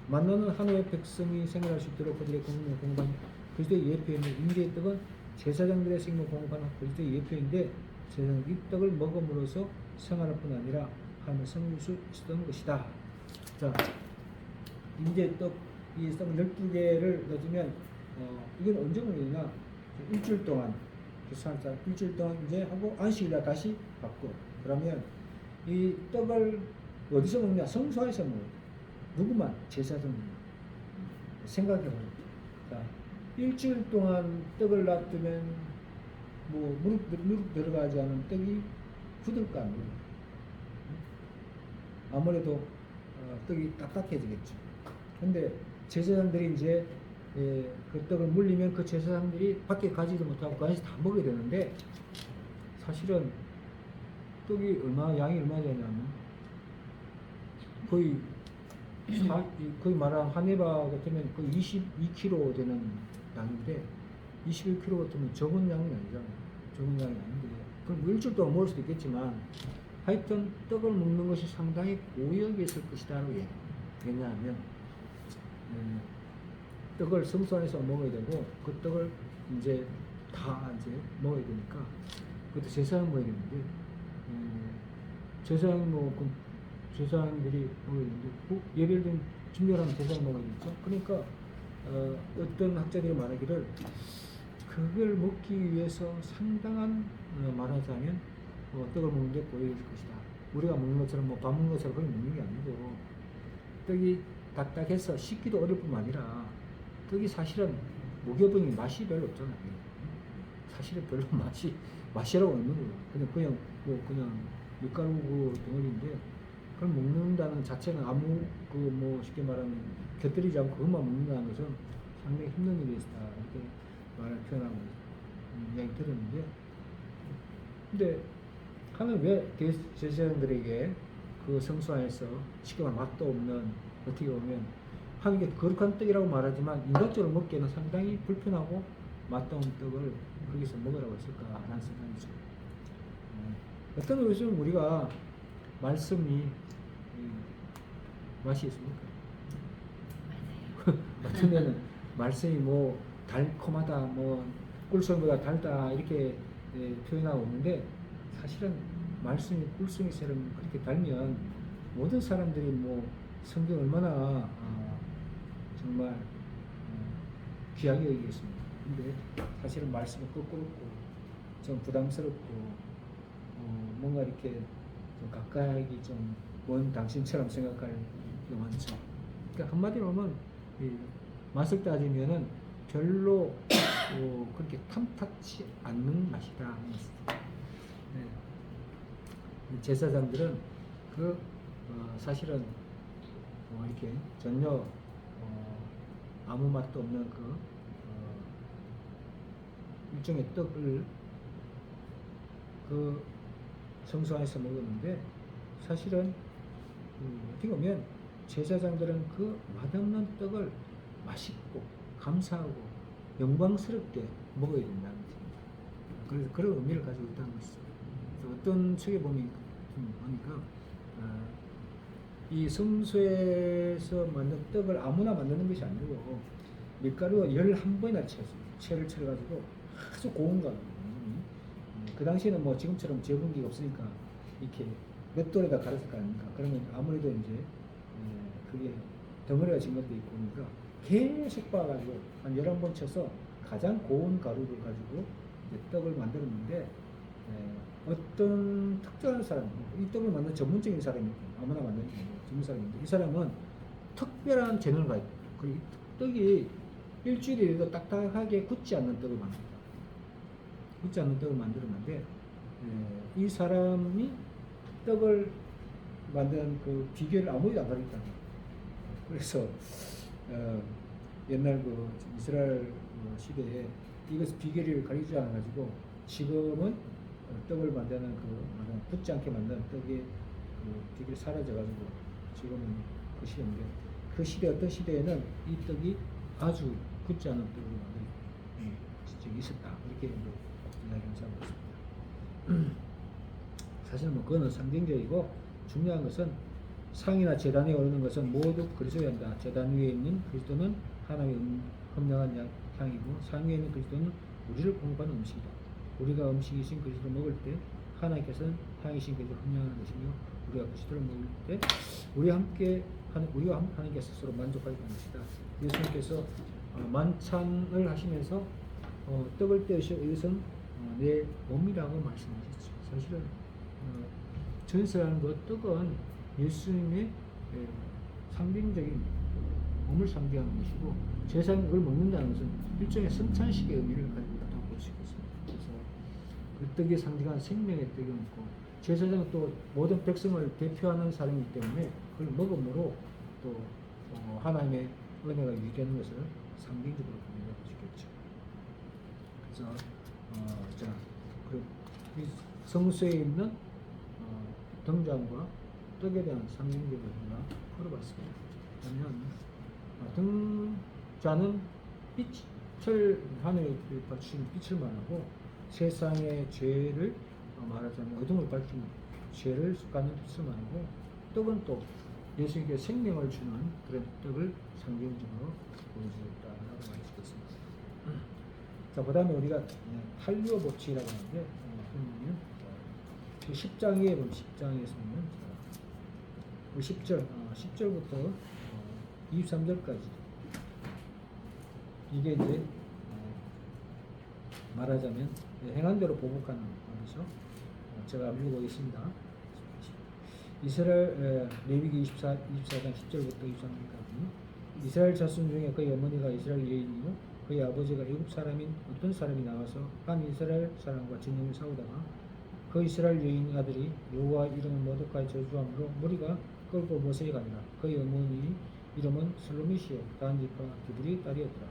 만나는 하나님의 백성이 생활할 수 있도록 그들의 공동 공간 그리스도의 예표인데, 인재의 떡은 제사장들의 생명 공간은 그리스도의 예표인데, 제사장이 이 떡을 먹음으로써 생활할 뿐 아니라 하나님을 섬길 수 있었던 것이다. 자, 인재의 떡, 이 떡 12개를 넣어주면 이건 언제 먹느냐? 일주일 동안, 일주일 동안 이제 하고 안식일날 다시 받고, 그러면 이 떡을 어디서 먹냐? 성소 안에서 먹어요. 누구만? 제사장. 생각해보세요. 자, 일주일 동안 떡을 놔두면 뭐 무릎 들어가지 않은 떡이 굳을까 안 굳을까? 아무래도 떡이 딱딱해지겠죠. 근데 제사장들이 이제 그 떡을 물리면 그 제사장들이 밖에 가지도 못하고 그 안에서 다 먹어야 되는데, 사실은 떡이 양이 얼마 되냐면 거의 말하는 한 에바 같으면 거의 22kg 되는 양인데, 21kg 같으면 적은 양이 아니잖아요. 적은 양이 아닌데, 그럼 뭐 일주일 동안 먹을 수도 있겠지만, 하여튼 떡을 먹는 것이 상당히 고역이 있을 것이다라고 얘기해요. 왜냐하면 떡을 성소 안에서 먹어야 되고, 그 떡을 이제 다 이제 먹어야 되니까, 그것도 제사장 먹어야 되는데, 제사장들이 먹어야 되는데, 예배를 준비하면 제사장 먹어야겠죠. 그러니까 어떤 학자들이 말하기를, 그걸 먹기 위해서 상당한 말하자면 떡을 먹는데 고역이 있을 것이다. 우리가 먹는 것처럼 밥 먹는 것처럼 그렇게 먹는 게 아니고, 떡이 딱딱해서 씻기도 어려울 뿐만 아니라, 떡이 사실은 무교병이 맛이 별로 없잖아요. 사실은 별로 맛이라고 없는 거예요. 그냥 밀가루 그 덩어리인데, 그걸 먹는다는 자체는 아무 쉽게 말하면 곁들이지 않고 그것만 먹는다는 것은 상당히 힘든 일이었다, 이렇게 말을 표현하고 이야기 들었는데, 근데 하나는 왜 제사장들에게 그 성소 안에서 쉽게 말하면 맛도 없는, 어떻게 보면 하나님께 거룩한 떡이라고 말하지만 인간적으로 먹기에는 상당히 불편하고 맛도 없는 떡을 거기서 먹으라고 했을까라는 생각이죠. 어떤 의미에서는 우리가 말씀이 맛이 있습니까? 어떤 데는 말씀이 뭐 달콤하다, 뭐 꿀송이보다 달다 이렇게 표현하고 있는데, 사실은 말씀이 꿀송이처럼 그렇게 달면 모든 사람들이 뭐 성경 얼마나 정말 귀하게 여기겠습니다. 근데 사실은 말씀이 껄끄럽고 좀 부담스럽고 뭔가 이렇게 좀 가까이 좀 먼 당신처럼 생각할 게 많죠. 그러니까 한마디로 하면 맛을 따지면은 별로 그렇게 탐탁치 않는 맛이다. 네. 제사장들은 사실은 이렇게 전혀 아무 맛도 없는 일종의 떡을 성소 안에서 먹었는데, 사실은 어떻게 보면 제사장들은 그 맛없는 떡을 맛있고 감사하고 영광스럽게 먹어야 된다는 것입니다. 그래서 그런 의미를 가지고 있다는 것이죠. 어떤 책에 보니까 이 성소에서 만든 떡을 아무나 만드는 것이 아니고 밀가루가 11번이나 채를 쳐가지고 아주 고운 가루. 그 당시에는 뭐 지금처럼 제분기가 없으니까 이렇게 몇 돌에다 갈았을 거 아닙니까? 그러면 아무래도 이제 그게 덩어리가 지금 것도 있고, 그러니까 계속 빻아가지고 한 11번 쳐서 가장 고운 가루를 가지고 이제 떡을 만들었는데, 어떤 특정한 사람, 이 떡을 만드는 전문적인 사람이 아무나 만드는 게 아니고 전문 사람인데, 이 사람은 특별한 재능을 가지고, 그 떡이 일주일이라도 딱딱하게 굳지 않는 떡을 만듭니다. 굳지 않는 떡을 만들었는데, 이 사람이 떡을 만든 그 비결을 아무도 안 가르쳤다. 그래서 옛날 그 이스라엘 시대에 이것을 비결을 가르치지 않아 가지고 지금은 떡을 만드는 붙지 않게 만든 떡의 그 비결이 사라져 가지고 지금은 그 시대인데, 그 시대 어떤 시대에는 이 떡이 아주 굳지 않은 떡으로 만든 적이 있었다, 이렇게 이야기하는 사람도 있습니다. 사실 뭐 그거는 상징적이고, 중요한 것은 상이나 제단에 오르는 것은 모두 그리스도야 한다. 제단 위에 있는 그리스도는 하나님의 헌명한 향이고, 상 위에 있는 그리스도는 우리를 공급하는 음식이다. 우리가 음식이신 그리스도를 먹을 때 하나님께서는 향이신 그리스도를 헌명하는 것이며, 우리가 그리스도를 먹을 때 우리와 하나님께서 스스로 만족하게 하는 것이다. 예수님께서 만찬을 하시면서 떡을 떼으시고 이것은 내 몸이라고 말씀하셨죠. 사실은 전설하는 그 떡은 예수님의 상징적인 몸을 상징하는 것이고, 제사장이 그걸 먹는다는 것은 일종의 성찬식의 의미를 가지고 있다고 볼 수 있겠습니다. 그래서 그 떡이 상징하는 생명의 떡이 있고, 제사장은 또 모든 백성을 대표하는 사람이기 때문에 그걸 먹음으로 또 하나님의 은혜가 유지되는 것을 상징적으로 볼 수 있겠죠. 그래서 이 성수에 있는 등잔과 떡에 대한 상징적인 의미가 풀어봤습니다. 그러면 등잔은 하늘에 비추는 빛을 말하고, 세상의 죄를 말하자면 어둠을 밝히는 죄를 깎는 빛을 말하고, 떡은 또 예수님께 생명을 주는 그런 떡을 상징적으로 보여주었다라고 할 수 있습니다. 자, 그 다음에 우리가 할리오 법칙이라고 하는데, 그러면 10장에 보면 10장에서는 10절부터 23절까지 이게 이제 말하자면 행한 대로 보복하는 말이죠. 제가 읽어보겠습니다. 이스라엘 레위기 24장 10절부터 23절까지. 이스라엘 자손 중에 그의 어머니가 이스라엘 여인이요 그의 아버지가 애굽 사람인 어떤 사람이 나와서 한 이스라엘 사람과 진영을 싸우다가 그 이스라엘 여인 아들이 여호와 이름을 모독하여 저주함으로 무리가 끌고 모세에 가니라. 그의 어머니 이름은 슬로미시요 단지파 디브리 딸이었더라.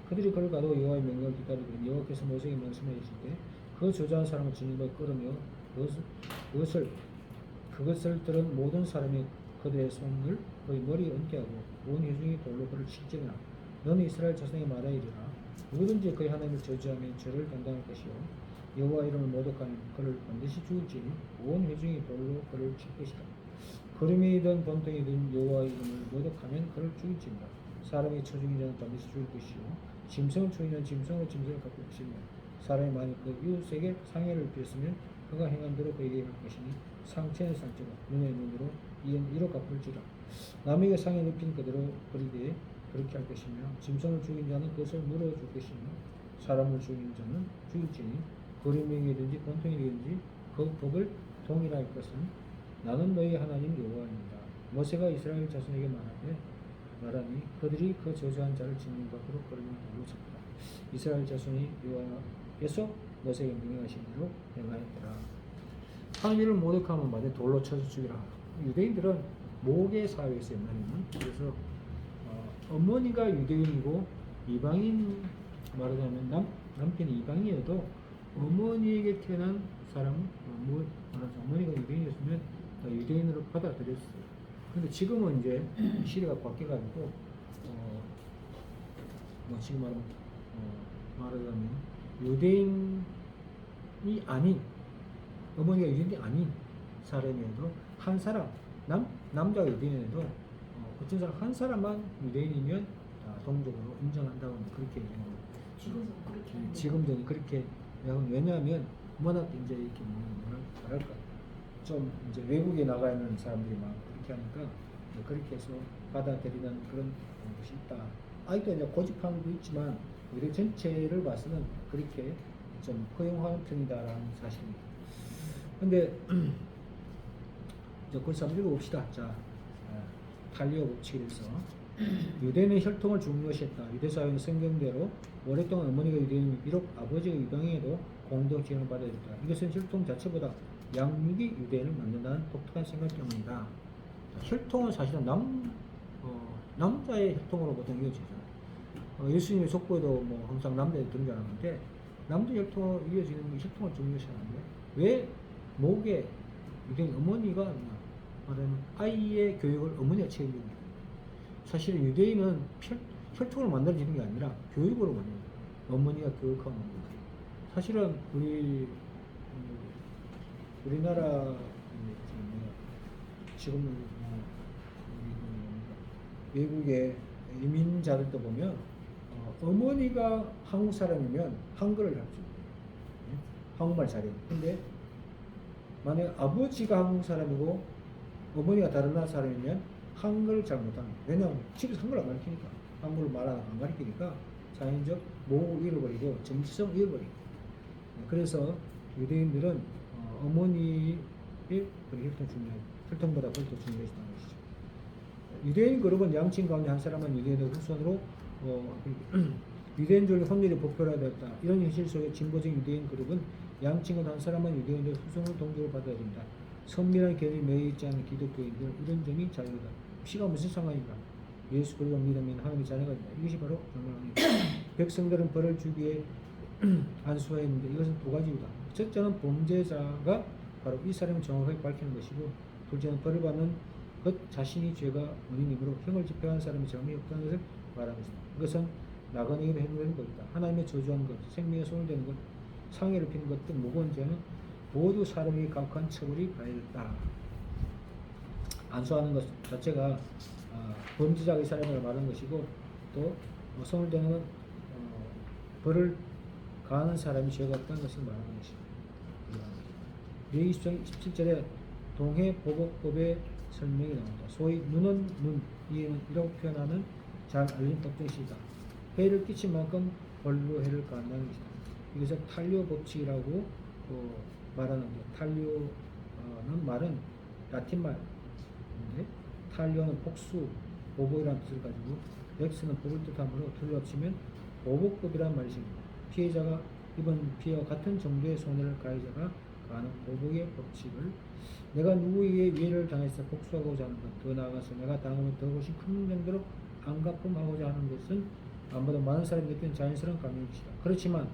그들이 그를 가도 여호와의 명령을 기다리고 여호와께서 모세에게 말씀하시되 그 저주한 사람을 진영에 끌으며 그것을 들은 모든 사람이 그들의 손을 그의 머리에 얹게 하고 온 회중이 돌로 그를 칠지니라. 너는 이스라엘 자손에게 말하이리라. 누구든지 그의 하나님을 저주하면 죄를 담당할 것이요 여호와 이름을 모독하면 그를 반드시 죽을지니 온 회중이 돌로 그를 칠 것이다. 거름이든 번덩이든 여호와 이름을 모독하면 그를 죽일지니라. 사람이 쳐죽인 자는 반드시 죽을 것이요 짐승을 죽인 자는 짐승으로 짐승을 갚을 것이며, 사람이 만일 그 이웃에게 상해를 입혔으면 그가 행한 대로 그에게 할 것이니 상체는 상처가 눈의 눈으로 이는 이로 갚을지라. 남에게 상해를 입힌 그대로 그리되 그렇게 할 것이며, 짐승을 죽인 자는 그것을 물어줄 것이며, 사람을 죽인 자는 죽일지니 거름이든지 번통이든지 그 법을 동일할 것은 나는 너희 하나님 여호와입니다. 모세가 이스라엘 자손에게 말하니 그들이 그 저주한 자를 진영 밖으로 걸으며 돌로 쳤다. 이스라엘 자손이 여호와께서 모세에게 명령하신 대로 행하였더라. 하나님을 모독하면 만약 돌로 쳐서 죽이라. 유대인들은 모계 사회였어요, 옛날에는. 그래서 어머니가 유대인이고 이방인, 말하자면 남편이 이방인이어도 어머니에게 태어난 사람은 어머니가 유대인이었으면 유대인으로 받아들였어요. 근데 지금은 이제 시대가 바뀌어가지고 지금 말하자면 유대인이 아닌, 어머니가 유대인이 아닌 사람이어도 한 사람, 남자가 유대인이어도 어떤 사람 한 사람만 유대인이면 동족으로 인정한다고 그렇게 지금도 그렇게. 왜냐하면 워낙 이제 이렇게 뭐랄까 좀 이제 외국에 나가 있는 사람들이 막 그렇게 하니까 그렇게 해서 받아들이는 그런 것이 있다. 아직도 이제 고집하는 것도 있지만 우리 전체를 봐서는 그렇게 좀 허용하는 편이다라는 사실입니다. 근데 이제 그래서 한번 읽어봅시다. 자, 탈리오 법칙에서 유대인의 혈통을 중요시했다. 유대사회는 성경대로 오랫동안 어머니가 유대인이면 비록 아버지가 이방인에도 공동 지원을 받아야 했다. 이것은 혈통 자체보다 양육이 유대인을 만든다는 독특한 생각 때문이다. 혈통은 사실은 남자의 혈통으로 보통 이어지잖아요. 예수님의 족보에도 뭐 항상 남자에 등장하는데 남자 혈통으로 이어지는 혈통을 중요시하는데 왜 목에 유대인 어머니가 말하는 아이의 교육을 어머니가 책임집니다. 사실 유대인은 혈통을 만들어지는 게 아니라 교육으로 만들어요. 어머니가 교육하고 만들어요. 사실은 우리나라 지금 외국의 이민자들도 보면 어머니가 한국 사람이면 한글을 할 줄, 한국말 잘해요. 근데 만약 아버지가 한국 사람이고 어머니가 다른 나라 사람이면 한글을 잘 못합니다. 왜냐하면 집에서 한글 안 가르치니까, 한국을 안 가르치니까 자연적 모국을 잃어버리고 정치성을 잃어버리고. 그래서 유대인들은 어머니의 혈통 중요해요. 혈통보다 그걸 더 중요시하는 것이죠. 유대인 그룹은 양친 가운데 한 사람은 유대인의 후손으로 유대인족의 확률이 복표화되었다. 이런 현실 속에 진보적 유대인 그룹은 양친은 한 사람은 유대인의 후손으로 동조를 받아야 된다. 선밀한 개념이 매여 있지 않은 기독교인들 이런 점이 자유다. 피가 무슨 상관인가? 예수 그리스도를 믿으면 하나님의 자녀가 된다. 이것이 바로 정말입니다. 백성들은 벌을 주기에 안수하였는데 이것은 두 가지이다. 첫째는 범죄자가 바로 이 사람을 정확하게 밝히는 것이고, 둘째는 벌을 받는 것 자신이 죄가 원인이므로 형을 집행한 사람이 정이 없다는 것을 말하는 것이다. 이것은 나그네에게 해당되는 것이다. 하나님의 저주한 것, 생명에 손을 대는 것, 상해를 입히는 것 등 무거운 죄는 모두 사람에게 각한 처벌이 가해졌다. 안수하는 것 자체가 범죄자가 이 사람을 말하는 것이고, 또 손을 대는 건 벌을 가하는 사람이 죄가 없다는 것을 말하는 것입니다. 레위기 17절에 동해보복법의 설명이 나옵니다. 소위 눈은 눈, 이에는 이라고 표현하는 잘 알린 법정시이다. 해를 끼친 만큼 벌로 해를 가한다는 것이다. 이것을 탈리오 법칙이라고 말하는데, 탈리오는 말은 라틴 말인데, 탈리오는 복수, 보복이라는 뜻을 가지고 렉스는 복을 뜻하므로 둘로 합치면 보복법이라는 말이십니다. 피해자가 입은 피해와 같은 정도의 손해를 가해자가 가하는 보복의 법칙을 내가 누구에게 위해를 당해서 복수하고자 하는 것, 더 나아가서 내가 당하면 더 훨씬 큰 정도로 안갚음하고자 하는 것은 아무도 많은 사람이 느끼는 자연스러운 감정인 것이다. 그렇지만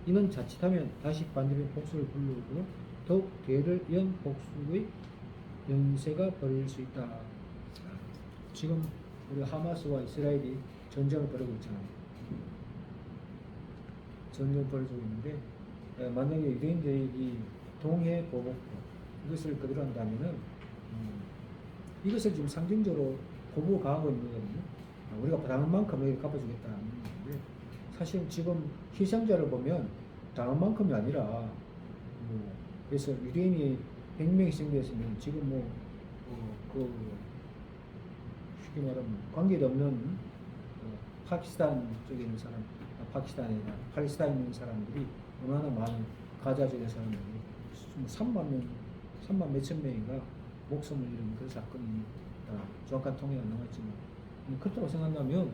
이는 자칫하면 다시 반대로 복수를 불러오고 더욱 대를 이은 복수의 연쇄가 벌어질 수 있다. 지금 우리 하마스와 이스라엘이 전쟁을 벌이고 있잖아요. 전쟁을 벌이고 있는데, 만약에 유대인들이 동해 보복법 이것을 그대로 한다면은 이것을 지금 상징적으로 보복을 가하고 있는 거거든요. 우리가 당한 만큼 우리가 갚아주겠다는 건데, 사실 지금 희생자를 보면 당한 만큼이 아니라 그래서 유대인이 100명 희생되었으면 지금 쉽게 말하면 관계도 없는 파키스탄 쪽에 있는 사람, 파키스탄이나 팔레스타인에 있는 사람들이 얼마나 많은 가자 지역의 사람들이 3만 몇천 명인가 목숨을 잃은 그 사건입니다. 정확한 통계가 안 나왔지만 그렇다고 생각하면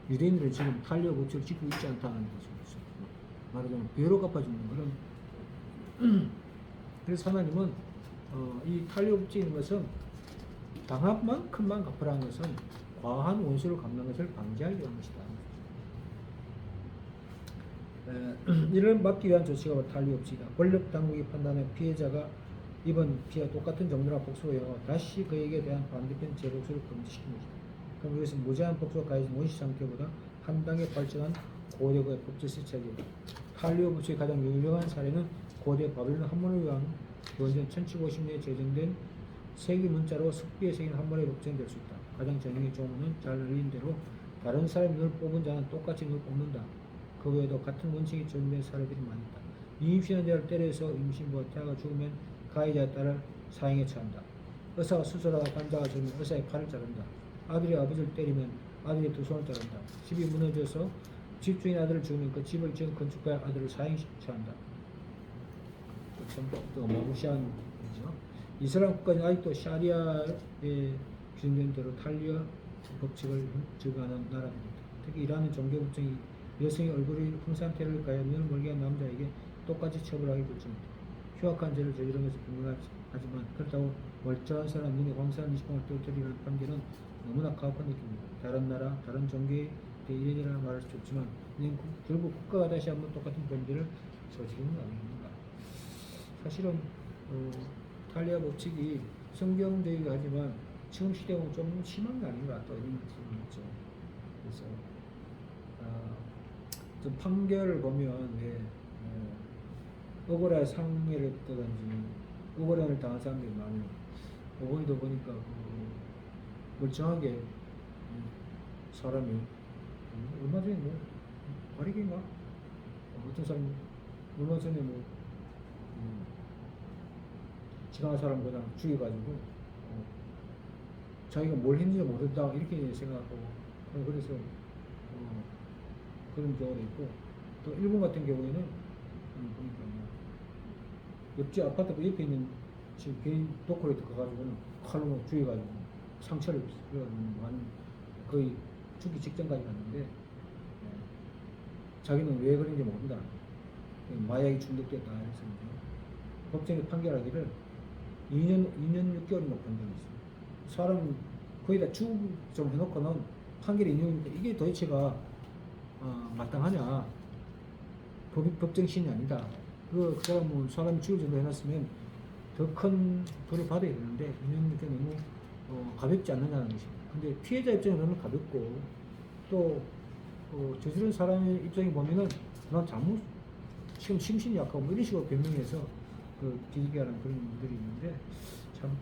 유대인들은 지금 탈리오 법칙을 지키고 있지 않다는 것이죠. 말하자면 배로 갚아주는 그런 그래서 하나님은 이 탈리오 법칙인 것은 당한 만큼만 갚으라는 것은 과한 원수를 갚는 것을 방지하기 위한 것이다. 이를 막기 위한 조치가 바로 탈리오 법칙이다. 권력 당국이 판단해 피해자가 입은 피해와 똑같은 정도나 복수가 영하고 다시 그에게 대한 반대편 재복수를 금지시키는 것이다. 그럼 이것은 무제한 복수가 가해진 원시 상태보다 한 단계 발전한 고대의 법적 시착이다. 탈리오 법칙의 가장 유명한 사례는 고대 바벨론 한문을 위한 기원전 1750년에 제정된 세기 문자로 석비에 새긴 한문의 법정이 될 수 있다. 가장 전형의 조문은 잘 알린 대로 다른 사람이 눈을 뽑은 자는 똑같이 눈을 뽑는다. 그 외에도 같은 원칙이 적용된 사례들이 많다. 임신한 자를 때려서 임신부가 태아가 죽으면 가해자에 따라 사형에 처한다. 의사가 수술하다 환자가 죽으면 의사의 팔을 자른다. 아들이 아버지를 때리면 아들이 두 손을 자른다. 집이 무너져서 집주인 아들을 죽으면 그 집을 지은 건축가의 아들을 사형에 처한다. 참 어마무시한 거죠. 이슬람 국가는 아직도 샤리아에 규정된 대로 탈리오 법칙을 적용하는 나라입니다. 특히 이란은 종교 법정이 여성의 얼굴에 풍산태를 가해 눈을 멀게 한 남자에게 똑같이 처벌하기 결정했다. 흉악한 죄를 저지른 것을 분명하지 하지만 그렇다고 멀쩡한 사람 눈에 광선한 20분을 떨어뜨리는 판결은 너무나 가혹한 느낌입니다. 다른 나라, 다른 종교에 대해 이래저래 말할 수 없지만 결국 국가가 다시 한번 똑같은 범죄를 저지르는 거 아닙니까? 사실은 탈리아 법칙이 성경적이긴 하지만 지금 시대는 좀 심한 거 아닌가 또 이런 느낌이 있죠. 그래서 좀 판결을 보면 억울한 상해를 입다든지 억울함을 당한 사람들이 많아요. 오번에도 보니까 멀쩡하게 사람이 얼마 전에 뭐 과리인가 어떤 사람이 얼마 전에 뭐 지나간 사람 그냥 죽여가지고 자기가 뭘 했는지 모른다 이렇게 생각하고 그래서 그런 경우도 있고 또 일본 같은 경우에는 보니까 뭐 옆집 아파트 그 옆에 있는 지금 개인 도코레이트 가가지고는 칼로 뭐 죽여가지고 상처를 입혀가지고 거의 죽기 직전까지 갔는데 자기는 왜 그런지 모른다. 마약이 중독됐다 해서 법정에 판결하기를 2년 6개월이나 본 적이 있어요. 사람 거의 다 죽 좀 해놓고는 판결이 2년이니까 이게 도대체가 마땅하냐? 법정신이 아니다. 그 사람은 사람이 죽을 정도 해놨으면 더 큰 벌을 받아야 되는데 2년 6개월 너무 가볍지 않느냐는 것입니다. 근데 피해자 입장에서는 가볍고 또 저지른 사람의 입장에 보면은 난 잘못 지금 심신이 약하고 뭐 이런 식으로 변명해서 뒤지게 하는 그런 분들이 있는데 참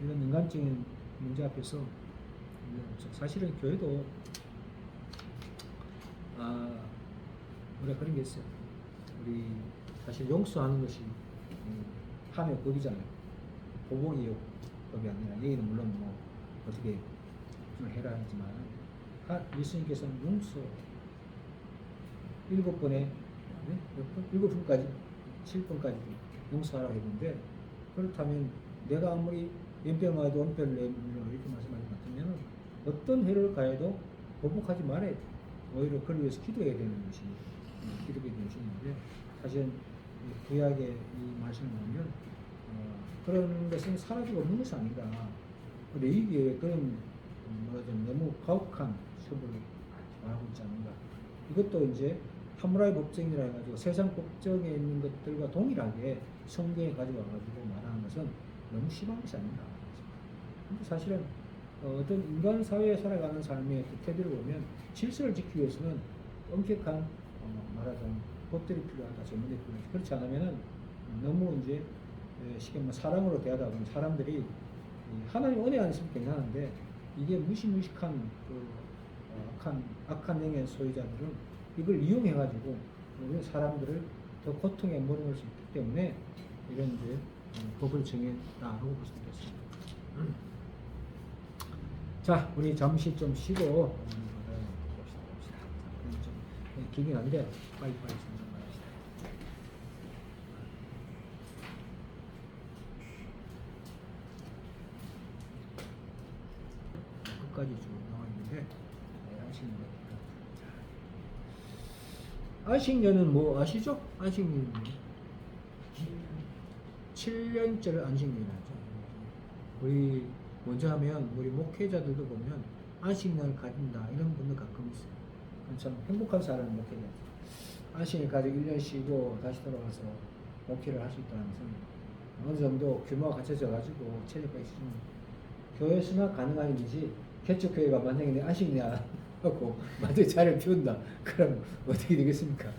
이런 인간적인 문제 앞에서 사실은 교회도 우리가 그런 게 있어요. 우리 사실 용서하는 것이 함의 법이잖아요. 보복이 법이 아니라 얘기는 물론 뭐 어떻게 좀 해라 하지만 예수님께서는 용서 7번에 7번까지 7번까지 용서하라고 했는데 그렇다면 내가 아무리 왼편마도 원편을 내밀어 이렇게 말씀하신 것 같으면 어떤 해를 가해도 보복하지 말아야 돼. 오히려 그를 위해서 기도해야 되는 것이 기독의 정신인데 사실은 구약의 이 말씀을 보면 그런 것은 사라지고 없는 것이 아니다. 레위기에 그런 너무 가혹한 처벌을 말하고 있지 않는가. 이것도 이제 사무라이 법정이라 해가지고 세상 법정에 있는 것들과 동일하게 성경에 가지고 와가지고 말하는 것은 너무 심한 것이 아닌가. 근데 사실은 어떤 인간 사회에 살아가는 삶의 태도를 보면 질서를 지키기 위해서는 엄격한 말하자면 법들이 필요하다, 전문이 필요하다. 그렇지 않으면은 너무 이제 쉽게 뭐 사랑으로 대하다 보면 사람들이 하나님 은혜 안 있으면 괜찮은데 이게 무시무식한 악한 영의 소유자들은 이걸 이용해가지고 사람들을 더 고통에 몰아넣을 수 있기 때문에 이런 이제 법을 정했다라고 볼 수 있겠습니다. 자, 우리 잠시 좀 쉬고 봅시다. 좀 길긴 한데 빨리빨리 진행합시다. 끝까지 쭉 나와 있는데 안식년은 뭐 아시죠? 안식년 7년절 안식년이죠. 우리 먼저 하면 우리 목회자들도 보면 안식년을 가진다 이런 분들 가끔 있어요. 참 행복한 사람은 목회자. 안식을 가지고 1년 쉬고 다시 돌아와서 목회를 할 수 있다는 것은 어느 정도 규모가 갖춰져 가지고 체력과 있으면 교회에서나 가능한 일이지 개척교회가 만약에 내 안식년 하고 만약에 자리를 비운다 그럼 어떻게 되겠습니까?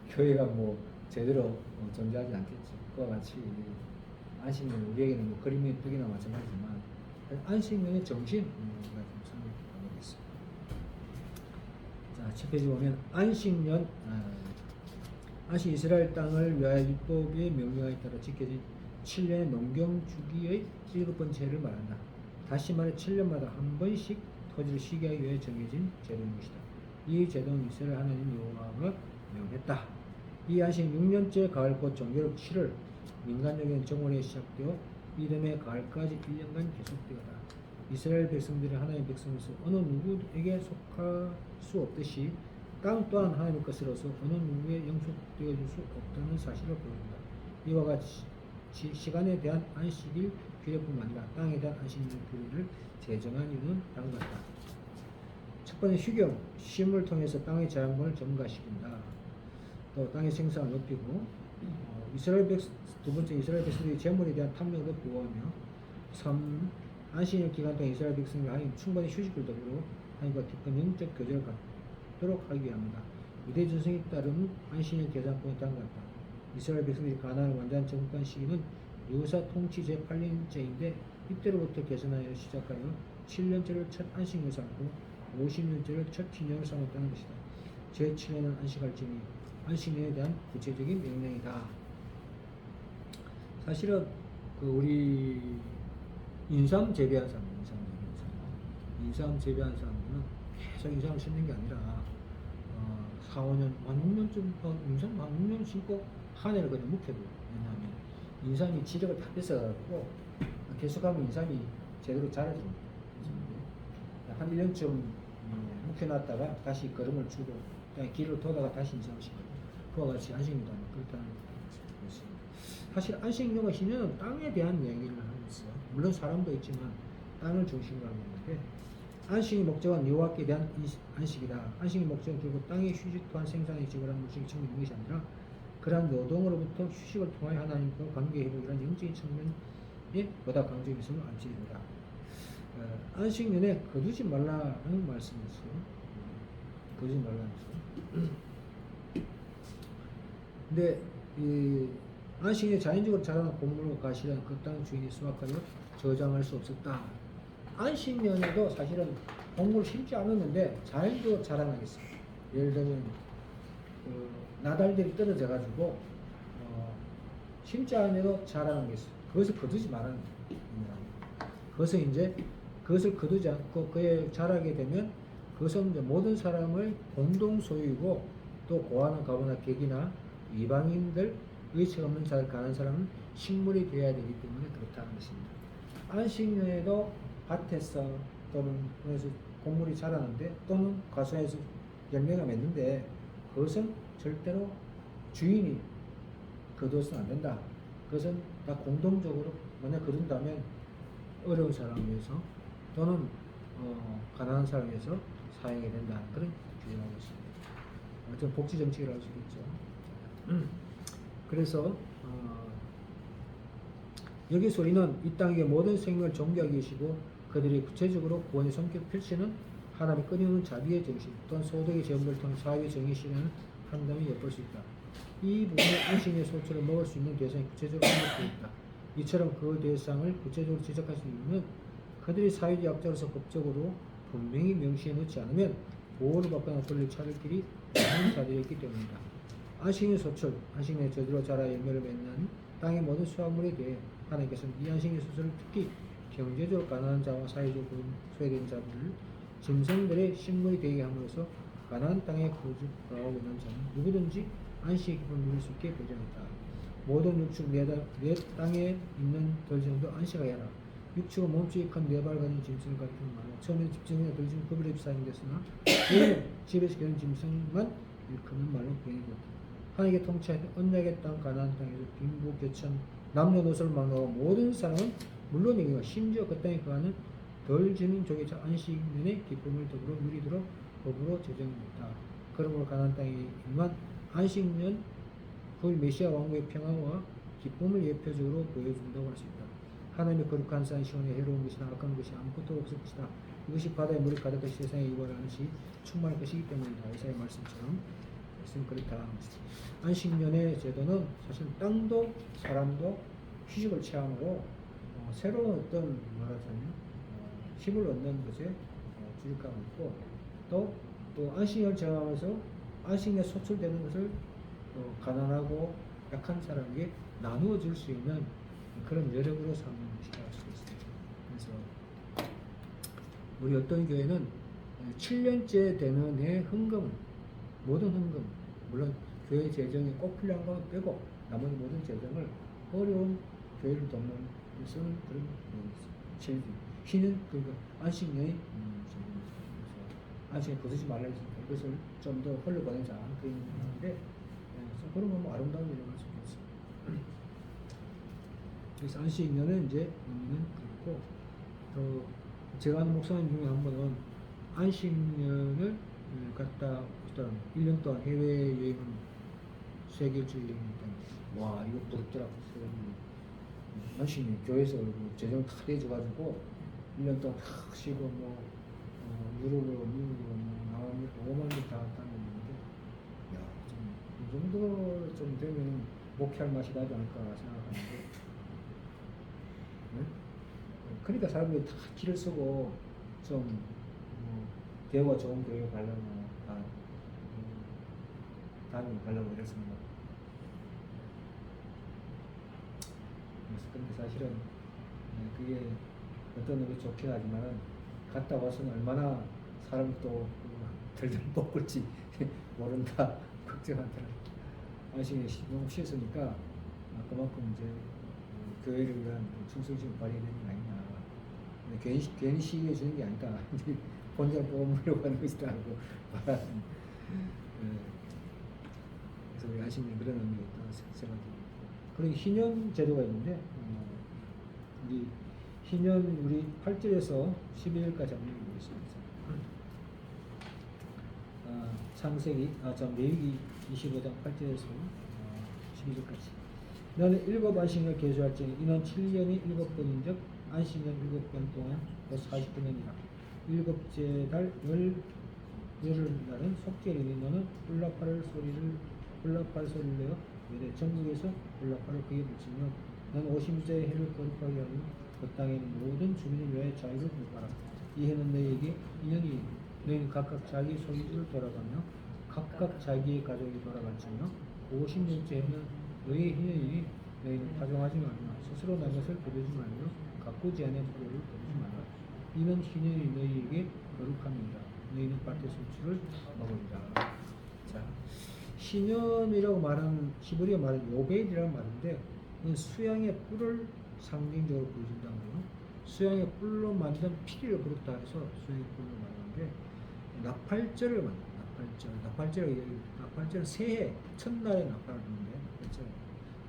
교회가 뭐 제대로 존재하지 않겠지. 그와 같이 안식년 우리에게는 뭐 그림의 떡이나 마찬가지지만 안식년의 정신 우리가 좀 설명해보겠습니다. 자, 7페이지 보면 안식년 안식 이스라엘 땅을 위하여 율법의 명령에 따라 지켜진 7년의 농경 주기의 7번째 해를 말한다. 다시 말해 7년마다 한 번씩 토지를 쉬게 하기 위해 정해진 제도인 것이다. 이 제도는 이스라엘 하나님 여호와가 명했다. 이 안식 6년째 가을꽃 정결 7월 민간적인 정월에 시작되어 이듬해 가을까지 1년간 계속되었다. 이스라엘 백성들이 하나님의 백성으로서 어느 누구에게 속할 수 없듯이 땅 또한 하나님의 것으로서 어느 누구에 영속되어 줄 수 없다는 사실을 보여준다. 이와 같이 시간에 대한 안식일 규례뿐만 아니라 땅에 대한 안식일 규례를 제정한 이유는 다음과 같다. 첫 번째 휴경, 쉼을 통해서 땅의 자연권을 증가시킨다. 또 땅의 생산을 높이고 두 번째 이스라엘 백성들이 재물에 대한 탐욕을 보호하며 3. 안식일 기간 동안 이스라엘 백성들 하나님 충분히 휴식을 더불어 하나님과 깊은 영적 교제를 갖도록 하기 위함이다. 유대 전승에 따른 안식일 계산권이 다음과 같다. 이스라엘 백성들이 가나안을 완전히 정복한 시기는 유사 통치 제8년째인데 이때로부터 계산하여 시작하여 7년째를 첫 안식일을 삼고 50년째를 첫 기념을 삼았다는 것이다. 제7년은 안식할지니 안식년에 대한 구체적인 명령이다. 사실은 우리 인삼 재배한 사람, 인삼 재배한 사람들은 계속 인삼을 심는 게 아니라 4, 5년, 한 6년쯤 인삼 한 6년 심고 한 해를 그냥 묵혀둬요. 왜냐하면 인삼이 지력을 다 뺏어가지고 계속하면 인삼이 제대로 자라지 못해요. 한 1년쯤 묵혀놨다가 다시 걸음을 주고 길을 돌다가 다시 인삼을 심어요. 그와 같이 안식일도 그렇다는 것입니다. 사실 안식일과 신년은 땅에 대한 얘기를 하고 있어요. 물론 사람도 있지만 땅을 중심으로 하고 있는데 안식의 목적은 여호와께 대한 안식이다. 안식의 목적은 결국 땅의 휴식 또한 생산에 지불하는 물질이 챙기는 것이 아니라 그러한 노동으로부터 휴식을 통하여 하나님과 관계 회복이라는 영적인 측면에 보다 강조해 있음을 알지 된다. 안식년에 거두지 말라는 말씀이 있어요. 거두지 말라는 말씀. 근데 이 안식년에 자연적으로 자라는 곡물과 가시는 그 땅 주인이 수확하여 저장할 수 없었다. 안식년에도 사실은 곡물을 심지 않았는데 자연적으로 자라나겠어요. 예를 들면 나달들이 떨어져 가지고 심지 않아도 자라나겠어요. 그것을 거두지 말라는 거예요. 그것을 거두지 않고 그에 자라게 되면 그것은 이제 모든 사람의 공동 소유이고 또 고아나 가보나 객이나 이방인들 의식 없는 가난한 사람은 식물이 되어야 되기 때문에 그렇다는 것입니다. 안식년에도 밭에서 또는 그래서 곡물이 자라는데 또는 과수에서 열매가 맺는데 그것은 절대로 주인이 거두어서는 안 된다. 그것은 다 공동적으로 만약 거둔다면 어려운 사람을 위해서 또는 가난한 사람을 위해서 사용이 된다는 그런 규정하고 있습니다. 어떤 복지 정책이라고 할 수 있겠죠. 그래서 여기서 우리는 이 땅의 모든 생명을 존귀하게 계시고 그들이 구체적으로 구원의 성격을 펼치는 하나님의 끊임없는 자비의 정신 또한 소득의 재원을 통해 사회의 정의 실현을 상담이 엿볼 수 있다. 이 부분에 안식의 소처를 먹을 수 있는 대상이 구체적으로 언급되어 있다. 이처럼 그 대상을 구체적으로 지적할 수 있는 그들이 사회적 약자로서 법적으로 분명히 명시해 놓지 않으면 보호를 받거나 권리를 찾을 길이 많은 자들이었기 때문이다. 안식의 소철, 안식의 저주로 자라 열매를 맺는 땅의 모든 수확물에 대해 하나님께서는 이 안식의 소철을 특히 경제적으로 가난한 자와 사회적으로 소외된 자들을 짐승들의 식물이 되게 함으로써 가난한 땅에 거주하고 있는 자는 누구든지 안식의 기쁨을 누릴 수 있게 보장했다. 모든 육축 내 땅에 있는 돌짐승도 안식하여 하라. 육축은 몸집이 큰 네 발 가진 짐승을 가리키는 말로 처음에는 짐승이나 돌짐승 구별이 사용됐으나 이후에는 집에서 기르는 짐승만 일컫는 말로 변해되었다. 하나님께 통치하여 언약의 땅 가나안 땅에서 빈부 교천 남녀노소를 막론하고 모든 사람은 물론이고 심지어 그 땅에 거하는 덜 지는 족의 안식년의 기쁨을 더불어 누리도록 법으로 제정했다. 그러므로 가나안 땅에 임한 안식년 후 메시아 왕국의 평화와 기쁨을 예표적으로 보여준다고 할 수 있다. 하나님의 거룩한 산 시온에 해로운 것이나 악한 것이 아무것도 없을 것이다. 이것이 바다에 물이 가득한 세상에 이와라는 것이 충만할 것이기 때문이다. 이사의 말씀처럼 그렇다. 안식년의 제도는 사실 땅도 사람도 휴식을 체험으로 새로운 어떤 말하자면 힘을 얻는 것에 주력하고 있고 또 안식년을 체험하면서 안식년에 소출되는 것을 가난하고 약한 사람에게 나누어 줄 수 있는 그런 여력으로 삼는 것이라고 할 수 있습니다. 그래서 우리 어떤 교회는 7년째 되는 해 헌금, 모든 헌금, 물론 교회 재정이 꼭 필요한 거 빼고 나머지 모든 재정을 어려운 교회를 돕는 쓰는 그런 내용이 있어요. 쉬는 그러니까 안식년이 안식년 거두지 말라 했으니까 이것을 좀 더 흘려보내자 그런 건데 그런 건 뭐 아름다운 일이라고 할 수 있겠어요. 그래서 안식년은 이제 의미는 그렇고, 또 제가 아는 목사님 중에 한 분은 안식년을 갖다 1년 동안 해외여행을 세계 일주 여행했다. 와, 이거 부럽더라고. 안식년 교회에서 재정 다 내줘가지고 1년 동안 탁 쉬고 유럽으로 미국으로 남아메리카 5만 개 다 다녔는데, 야, 이 정도 좀 되면 목회할 맛이 나지 않을까 생각하는데, 네? 그러니까 사람들이 다 길을 쓰고 좀 대우가 좋은 교회 가려고 다음에 가려고 이랬습니다. 그래서 근데 사실은 그게 어떤 의미 좋긴 하지만 갔다 와서는 얼마나 사람이 또 들들 볶을지 모른다 걱정하더라고요. 안식에 너무 쉬었으니까 그만큼 이제 교회를 위한 충성심을 발휘되는 게 아니냐. 괜히 시기해 주는 게 아니다. 본전 뽑으려고 하는 것이다 하고 말하는. 그래서 우리 안식에 그런 의미가 있다고 생각합니다. 그리고 희년 제도가 있는데, 우리 희년 우리 8절에서 11절까지 한번 읽어보겠습니다. 창세기, 레위기 25장 8절에서 12절까지. 너는 7 안식년을 계수할지니 이는 7년이 7번인즉 안식년 7번 동안 곧 49년이라. 7째 달 열흘날은 속죄일이니 너는 훌라팔 소리를 내어 외래 전국에서 훌라팔을 그에 붙이며 너는 오심째 해를 거룩하게 하니 그 땅의 모든 주민을 위하여 자유를 공포하라. 이 해는 너희에게 인연이 너희는 각각 자기 소유지를 돌아가며 각각 자기의 가족이 돌아갈지며 50년째 해는 너희의 희년이니 너희는 파종하지 말며 스스로 난 것을 거두지 말며 가꾸지 않은 포도를 거두지 말라. 이는 희년이 너희에게 거룩함이다. 너희는 밭의 수출을 먹으리라. 자, 희년이라고 말하는 히브리어 말은 요벨이라는 말인데, 이건 수양의 뿔을 상징적으로 보여준다고요. 수양의 뿔로 만든 피리를 그렇다 해서 수양의 뿔로 말하는데, 나팔절을 만든다. 나팔절은 새해 첫날에 나팔을 부는데,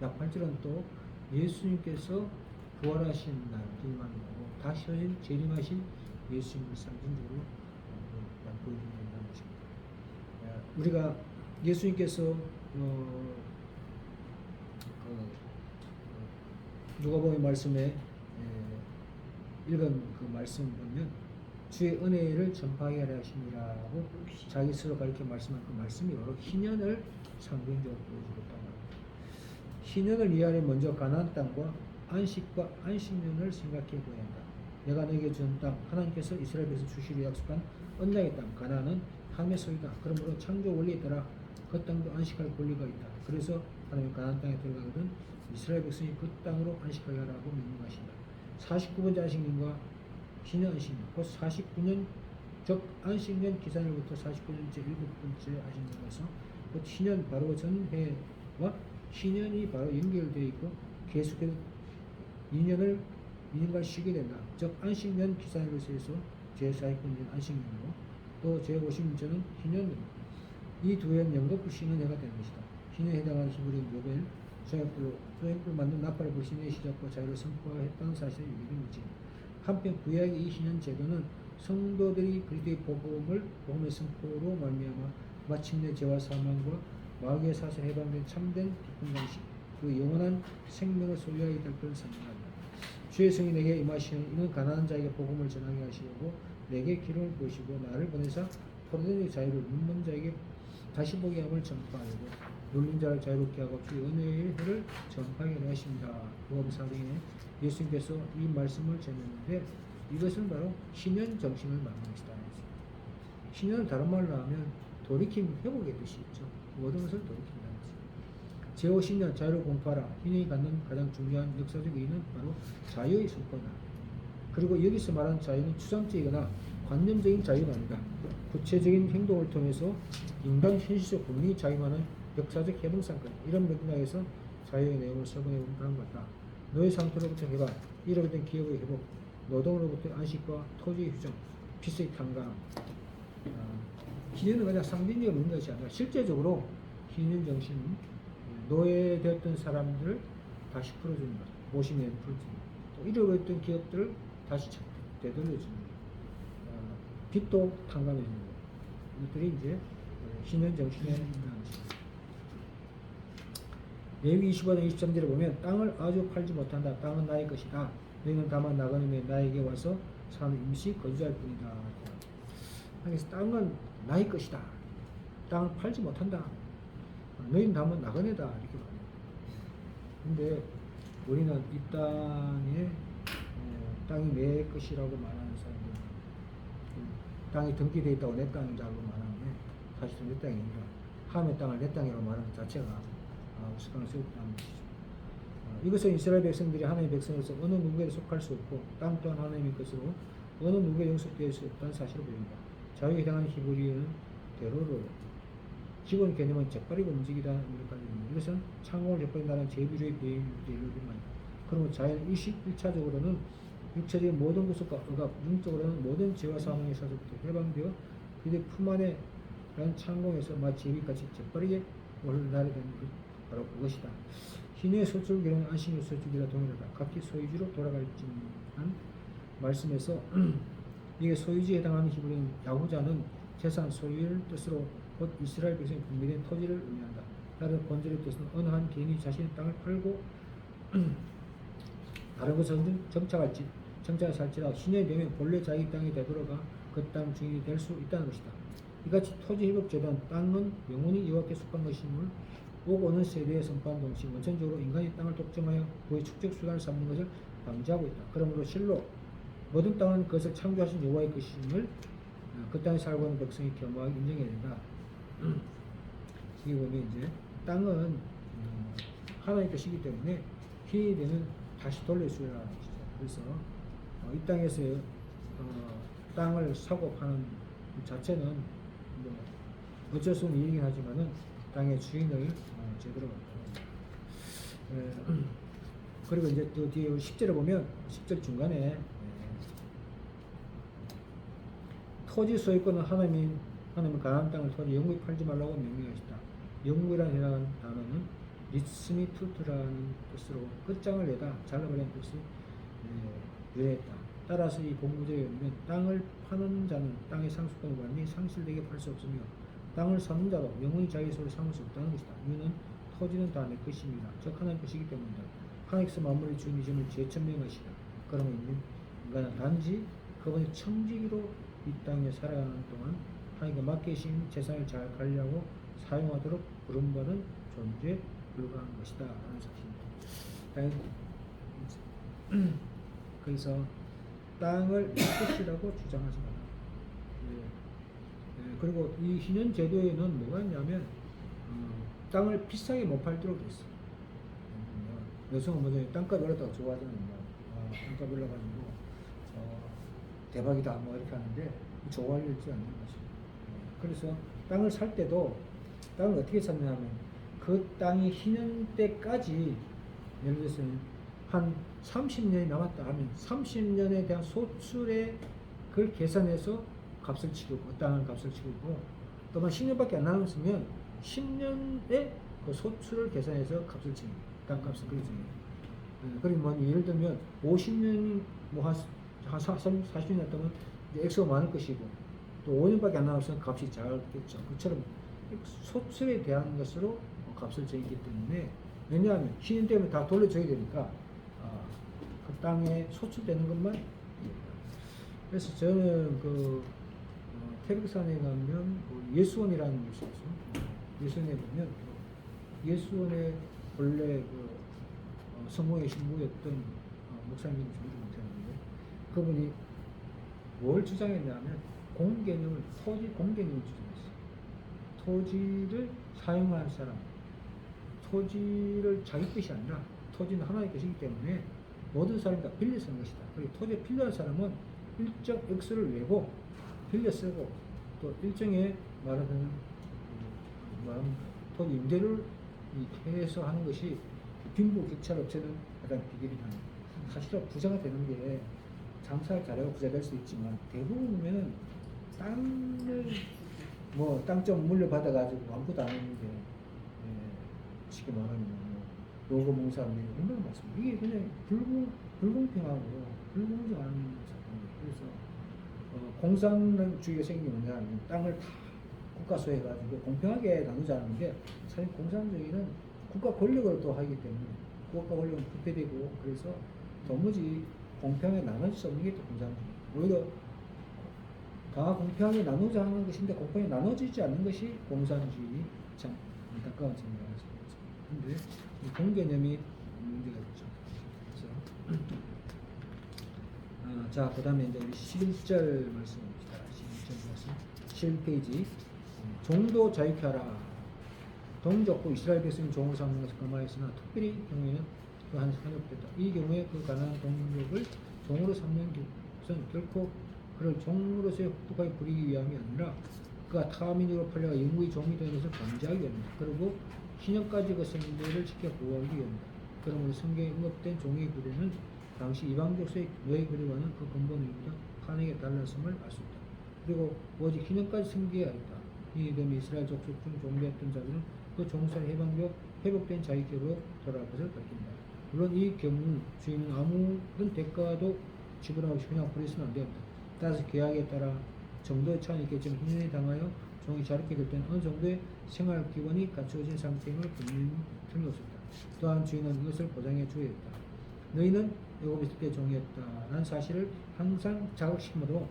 나팔절은 또 예수님께서 부활하신 날을 말하고 다시 재림하신 예수님을 상징적으로 보여준다는 것입니다. 우리가 예수님께서 누가복음 말씀에 읽은 그 말씀 보면 주의 은혜를 전파하게 하려 하심이라고 자기 스스로 가르쳐 말씀한 그 말씀이 바로 희년을 상징적으로 보여주겠다고 합니다. 희년을 이해하려 먼저 가나안 땅과 안식과 안식년을 생각해 보아야 한다. 내가 너에게 준 땅, 하나님께서 이스라엘에서 주시려 약속한 언약의 땅, 가나안은 하나님의 소유다. 그러므로 창조 원리에 따라 그 땅도 안식할 권리가 있다. 그래서 하나님이 가나안 땅에 들어가거든 이스라엘 백성이 그 땅으로 안식하게 하라고 명령하신다. 49번째 안식년과 희년 안식년, 곧 49년, 즉 안식년 기산일부터 49년째 7번째 안식년에서 곧 희년 바로 전해와 희년이 바로 연결되어 있고 계속해서 2년간 쉬게 된다. 즉 안식년 기산일로서 제49년 안식년으로 또 제50년째는 희년입니다. 이 두 해는 연거푸 쉬는 해가 되는 것이다. 희년에 해당하는 히브리어 요벨, 소액불 만든 나팔을 불신의 시작과 자유를 선포했다는 사실을 유리된 거지. 한편 구약의 이 희년 제도는 성도들이 그리스도의 복음의 선포로 말미암아 마침내 죄와 사망과 마귀의 사슬에 해방된 참된 기쁜 방식, 그 영원한 생명을 소유하게 될 것을 선언한다. 주의 성이 내게 임하시니 이는 가난한 자에게 복음을 전하게 하시려고 내게 기름을 부으시고 나를 보내사 포로된 자유를 눈먼 자에게 다시 보게 함을 전파하려고 눌린 자를 자유롭게 하고 주의 은혜의 해를 전파하게 하십니다. 누가복음 4장에 예수님께서 이 말씀을 전했는데 이것은 바로 희년 정신을 말하는 것이다. 희년은 다른 말로 하면 돌이킴, 회복의 뜻이 있죠. 모든 것을 돌이킨다는 것입니다. 제50년 자유를 공포하라. 희년이 갖는 가장 중요한 역사적 의의는 바로 자유의 선포다. 그리고 여기서 말하는 자유는 추상적이거나 관념적인 자유가 아니다. 구체적인 행동을 통해서 인간 현실적 분명히 자유하는 역사적 해방상권, 이런 맥락에서 자유의 내용을 설명해본 다음 같다. 노예 상태로부터 해방, 잃어버린 기업의 회복, 노동으로부터 안식과 토지의 휴정, 빚의 탕감. 희년은 그냥 상징적으로 있는 것이 아니라 실제적으로 희년 정신은 노예되었던 사람들을 다시 풀어주는 것. 50년 풀지. 또 잃어버렸던 기업들을 다시 되돌려주는 거예요. 빚도 탕감해주는 거예요. 이것들이 이제 신현 정신의 것입니다. 레위기 25장 23절에 보면 땅을 아주 팔지 못한다. 땅은 나의 것이다. 너희는 다만 나그네며 나에게 와서 사는 임시 거주자일 뿐이다. 그래서 땅은 나의 것이다. 땅을 팔지 못한다. 너희는 다만 나그네다. 이렇게 말해요. 근데 우리는 이 땅이 내 것이라고 말하는 사람들, 땅이 등기되어 있다고 내 땅이라고 말하는데 사실은 내 땅이 아니라 하나님의 땅을 내 땅이라고 말하는 자체가 우스꽝을 세웠다는 것이죠. 이것은 이스라엘 백성들이 하나님의 백성으로서 어느 누구에도 속할 수 없고 땅 또한 하나님의 것으로 어느 누구에 영속되어 수 없다는 사실을 보입니다. 자유에 해당하는 히브리어는 대로로 기본 개념은 재빠르게 움직이다 이것까지입니다. 이것은 창공을 재빠른다는 제비류의 비유를 말입니다. 그러면 자연은 1차적으로는 육체적인 모든 구속과 억압, 영적으로는 모든 죄와 사망의 사슬부터 해방되어 그들의 품 안에 라는 창공에서 마치 제비같이 재빠르게 올라가게 되는 것 바로 그것이다. 희뇌의 소출기는 안식의 소출기라 동일하다. 각기 소유주로 돌아갈지만 말씀에서 이게 소유주에 해당하는 히브리인 야후자는 재산 소유의 뜻으로 곧 이스라엘 백성이 분배된 토지를 의미한다. 다른 본절의 뜻은 어느 한 개인이 자신의 땅을 팔고 다른 것을 정착을 살지라도 신의 되면 본래 자기 땅에 되돌아가 그 땅 주인이 될 수 있다는 것이다. 이같이 토지회복제도는 땅은 영원히 여호와께 속한 것임을 오고 오는 세대에 선포한 동시에 원천적으로 인간이 땅을 독점하여 그의 축적 수단을 삼는 것을 방지하고 있다. 그러므로 실로 모든 땅은 그것을 창조하신 여호와의 것임을 그 땅에 살고 있는 백성이 겸허하게 인정해야 된다. 여기 보면 이제 땅은 하나님의 것이기 때문에 힘이 되면 다시 돌려줘야 하는 것이죠. 그래서 이 땅에서 땅을 사고 파는 그 자체는 뭐 어쩔 수 없는 일이긴 하지만은 땅의 주인을 제대로 그리고 이제 또 뒤에 10절에 보면 10절 중간에 토지 소유권은 하나님이 가나안 땅을 토지 영구히 팔지 말라고 명령하셨다. 영구이라는 해당하는 단어는 리스미투트라는 뜻으로 끝장을 내다 잘라버리는 뜻이 유래했다. 따라서 이 본구절에 보면 땅을 파는 자는 땅의 상속권을 완전히 상실되게 팔 수 없으며 땅을 사는 자도 영원히 자기 소를 삼을 수 없다는 것이다. 이유는 토지는 다 내 것입니다. 즉 하나님 것이기 때문이다. 하나님께서 만물의 주인이심을 재천명하시다. 그러면 인간은 단지 그분의 청지기로 이 땅에 살아가는 동안 하나님께 맡기신 재산을 잘 관리하고 사용하도록 부름받은 존재에 불과한 것이다 라는 사실입니다. 그래서 땅을 내 것이라고 주장하십니다. 그리고 이 희년 제도에는 뭐가 있냐면 땅을 비싸게 못 팔도록 돼 있어요. 여성은 먼저 땅값이 올랐다고 좋아하잖아요. 땅값이 올라가지고 대박이다 뭐 이렇게 하는데 좋아하지 않는 것이죠. 그래서 땅을 살 때도 땅을 어떻게 샀냐면 그 땅이 희년 때까지 예를 들어서 한 30년이 남았다 하면 30년에 대한 소출에 그걸 계산해서 값을 치르고 땅을 값을 치르고 또만 10년밖에 안 남았으면 10년에 그 소출을 계산해서 값을 치는 땅값을 그리죠. 그리고 뭐 예를 들면 50년 뭐 한 40년 했다면 액수가 많을 것이고 또 5년밖에 안 남았으면 값이 작겠죠. 그처럼 소출에 대한 것으로 값을 정했기 때문에 왜냐하면 10년 때문에 다 돌려줘야 되니까 그 땅에 소출되는 것만. 그래서 저는 그 태백산에 가면 예수원이라는 곳이 있어요. 예수원에 보면 예수원에 본래 그 성공의 신부였던 목사님이 존재 못했는데 그분이 뭘 주장했냐면 공개념을 토지 공개념을 주장했어요. 토지를 사용하는 사람, 토지를 자기 것이 아니라 토지는 하나의 것이기 때문에 모든 사람이 다 빌려 쓰는 것이다. 그리고 토지에 필요한 사람은 일정 액수를 내고 빌려 쓰고 또 일정의 말하자면 토지 임대를 해서 하는 것이 빈부격차업체는 가장 비결이다. 사실은 부자가 되는 게 장사를 잘하고 부자 될 수 있지만 대부분은 땅을 뭐 땅 좀 물려받아 가지고 아무것도 안 했는데 쉽게 말하면 노고 봉사하는 게 얼마나 많습니다. 이게 그냥 불공평하고 불공정한 사건이에요. 그래서 공산주의가 생긴 게 뭐냐, 땅을 다 국가 소유해가지고 공평하게 나누자는 게, 사실 공산주의는 국가 권력으로 또 하기 때문에 국가 권력은 부패되고, 그래서 도무지 공평하게 나눠질 수 없는 게 또 공산주의. 오히려 다 공평하게 나누자 하는 것인데 공평하게 나눠지지 않는 것이 공산주의. 참 안타까운 점이라고 할 수 있죠. 근데 이 공개념이 문제가 있죠. 그래서 자, 그 다음에 이제 우리 11절 말씀입니다. 11절 말씀. 11페이지. 종도 자유케 하라. 동족고 이스라엘 백성이 종으로 삼는 것을 금하였으나 특별히 경우에는 그한 산업됐다. 이 경우에 그 가난한 동족을 종으로 삼는 것은 결코 그를 종으로서의 혹독하게 부리기 위함이 아니라 그가 타민으로 팔려가 영구히 종이 되는 것을 방지하기 위함이다. 그리고 신형까지 그 성도를 지켜 보호하기 위함이다. 그러므로 성경에 언급된 종의 부류는 당시 이방족의 노예 부류와는 그 근본 의미보다 한에게 달랐음을 알 수 있다. 그리고 오직 신형까지 섬기게 하였다. 이 이름이 이스라엘 족속 중 종되었던 자들은 그 종살 해방되어 회복된 자유계로 돌아갈 것을 밝힌다. 물론 이 경우 주인은 아무런 대가도 지불하고 그냥 버리서는 안 됩니다. 따라서 계약에 따라 정도의 차이는 있겠지만 hin연에 당하여 종이 자유롭게 될 때는 어느 정도의 생활 기본이 갖추어진 상태임을 분명히 틀림없었다. 또한 주인은 이것을 보장해 주어야 했다. 너희는 애굽에 있을 때 종이었다 라는 사실을 항상 자극시키므로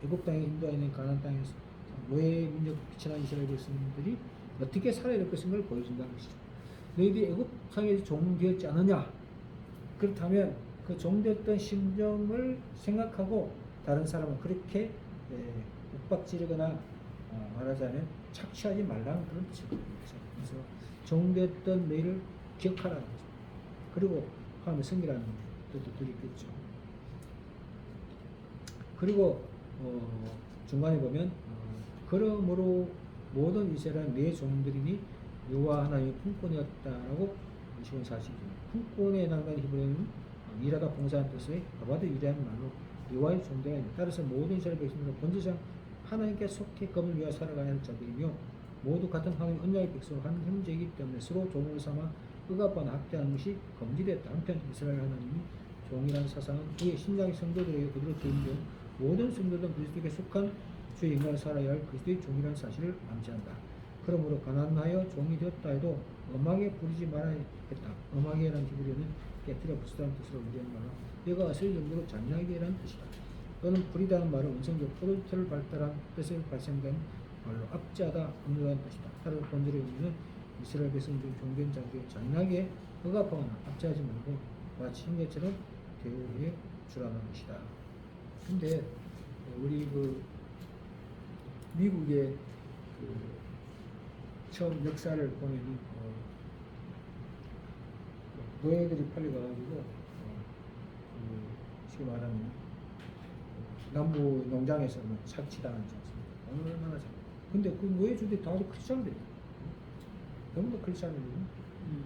애굽 땅에 인도하여 있는 가나안 땅에서 노예 민족 비천한 이스라엘 백성들이 어떻게 살아야 될 것인가를 보여준다는 것이죠. 너희들이 애굽 땅에서 종되었지 않느냐? 그렇다면 그 종되었던 심정을 생각하고 다른 사람은 그렇게 윽박지르거나 말하자면 착취하지 말라는 그런 뜻이거든요. 그래서 종되었던 너희를 기억하라는 거죠. 그리고 하나님의 성기라는 뜻도 들있겠죠. 그리고 중간에 보면 그러므로 모든 이스라엘은 내 종들이니 여호와 하나님의 품꾼이었다라고 24시죠. 품꾼에 해당하는 히브리어는 일하다 봉사한 뜻의 아바드 유리한 말로 여호와의 종되어야 합니다. 따라서 모든 이스라엘 백성들은 본질상 하나님께 속했건을 위하여 살아가야 할 자들이며 모두 같은 하나님 언약의 백성으로 한 형제이기 때문에 서로 종을 삼아 억압하거나 학대하는 것이 금지되었다. 한편 이스라엘 하나님이 종이라는 사상은 그의 신장의 성도들에게 그대로 드리며 모든 성도들은 그리스도에게 속한 주의 인간을 살아야 할 그리스도의 종이라는 사실을 암시한다. 그러므로 가난하여 종이 되었다 해도 엄하게 부리지 말아야 했다. 엄하게라는 히브리어는 깨뜨려 부수다는 뜻으로 의미하는 말로 여가 어슬 정도로 잔인하게라는 뜻이다. 또는 부리다는 말은 원성적 포르테를 발달한 뜻에서 발생된 말로 압제하다, 억누르다는 뜻이다. 따라서 본절의 의미는 이스라엘 백성 중 종된 자들에게 잔인하게 억압하거나 압제하지 말고 마치 흉내처럼 대우해 주라는 것이다. 근데 우리 미국의 처음 역사를 보면은 노예들이 팔려가지고 지금 말하는 남부 농장에서 착취당하지 않습니까? 얼마나 잘. 근데 그 노예주들이 다들 크리스천들이에요. 너무나 크리스천들이에요.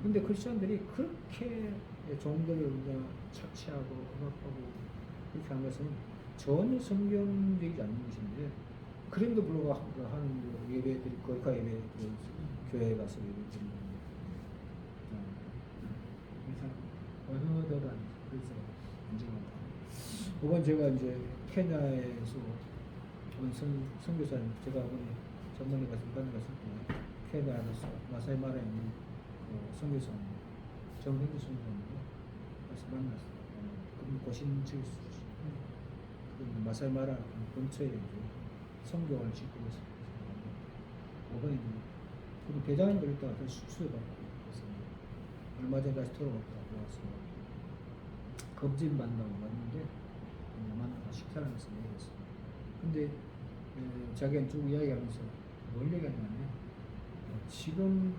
근데 크리스천들이 그렇게 종들을 착취하고 억압하고 그렇게 한 것은 전혀 성경적이지 않는 것인데, 그럼에도 불구하고 하는 예배들이 거기가 예배 교회에 가서 예배 드리는 어느덧한 그래서 문제가 많다. 이번 제가 이제 케냐에서 온 선교사님, 제가 이번에 전번에 갔을 때 케냐에서 마사이마라에 있는 선교사님 정hen주 선교사님과 가서 만났어요. 그분 고신지였어요. 마사이마라 근처에 성경을 짓고 있어요. 이번에 그리고 대장인 걸 있다가 수술을 받고 그래서 얼마 전에 다시 돌아왔다고 와서 검진 받는다고 왔는데 만나서 식사를 하면서 얘기했어요. 근데 자기가 쭉 이야기하면서 뭘 얘기하냐면 지금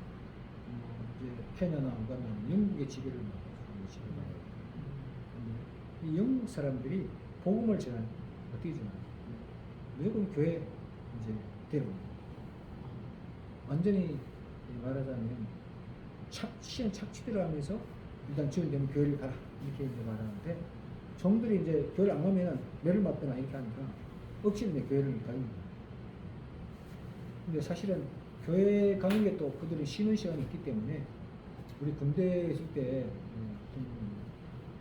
이제 케냐나 우간다는 영국의 지배를 받고 지배를 근데 이 영국 사람들이 복음을 전하는 어떻게 전하냐? 외국 교회 이제 데려옵니다. 완전히 말하자면 착취를 하면서 일단 주일 되면 교회를 가라 이렇게 이제 말하는데, 종들이 이제 교회를 안 가면 매를 맞거나 이렇게 하니까 억지로 이제 교회를 다닙니다. 근데 사실은 교회 가는 게 또 그들이 쉬는 시간이 있기 때문에 우리 군대에 있을 때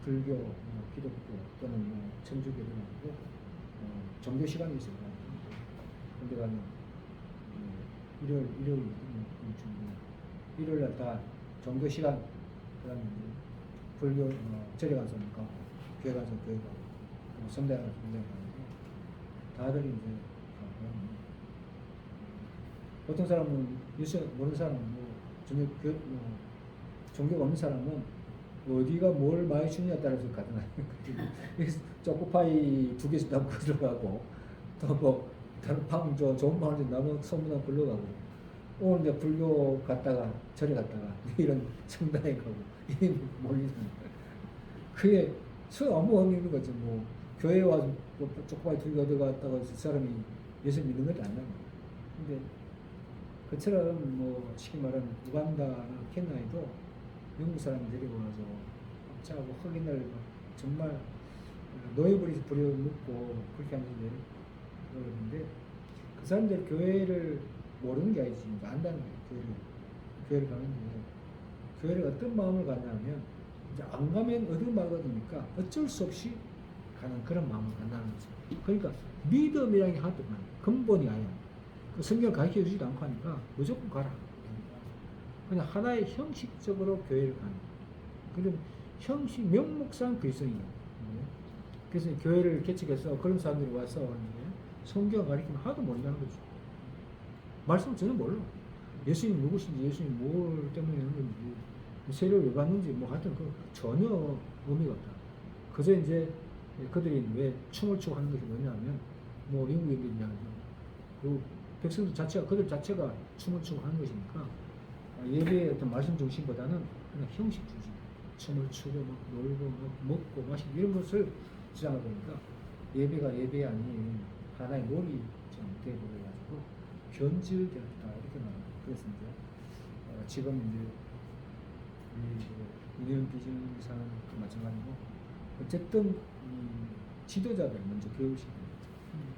불교, 기독교 또는 천주교 이런 거 종교 시간이 있어요. 군대 가면 일요일 날 다 종교 시간, 그다음에 불교 절에 가서 가고, 교회 가서 교회 가고, 성당에 가서 성당에 가는데 다들 이제 보통 사람은 예수 모르는 사람은 종교가 없는 사람은 어디가 뭘 많이 주느냐에 따라서 가잖아요. 초코파이 2개씩 담고 들어가고, 또 다른 좋은 방을 좀 나눠 소문난 불러가고, 오늘 이제 불교 갔다가 절에 갔다가 이런 성당에 가고 이게 몰리는 그게 서로 아무 의미 없는 거죠. 교회에 와서 초코파이 2개 얻어갔다가 그 사람이 예수 믿는 것도 아니라고. 근데 그처럼 쉽게 말하면 우간다나 케냐에도 영국 사람 데리고 와서 합차하고 흑인을 정말 노예부리에서 부려먹고 그렇게 하면서 그러는데, 그 사람들 교회를 모르는 게 아니지, 안다는 거예요. 교회를 가는데, 교회를 어떤 마음을 갖냐면 이제 안 가면 어디 말거든니까 어쩔 수 없이 가는 그런 마음을 갖는다는 거죠. 그러니까 믿음이라는 게 하나도 없는 근본이 아니야. 그 성경을 가르쳐 주지도 않고 하니까 무조건 가라. 그냥 하나의 형식적으로 교회를 가는 거예요. 그런 명목상 그리스도인이에요. 그래서 교회를 개척해서 그런 사람들이 와서 성경 가르치면 하나도 모른다는 거죠. 말씀을 전혀 몰라. 예수님 누구신지, 예수님 뭘 때문에 하는 건지, 세례를 왜 받는지, 하여튼 전혀 의미가 없다. 그저 이제 그들이 왜 춤을 추고 하는 것이 뭐냐면, 영국인들이 그 백성들 자체가, 그들 자체가 춤을 추고 하는 것이니까, 예배의 어떤 말씀 중심보다는 그냥 형식 중심. 춤을 추고, 놀고, 먹고, 마시고, 이런 것을 주장하다 보니까, 예배가 예배 아닌 하나의 놀이처럼 되어버려가지고, 변질되었다. 이렇게 말합니다. 그래서 이제, 지금 이제, 유년 비전사는 마찬가지고, 어쨌든, 지도자들 먼저 배우시고,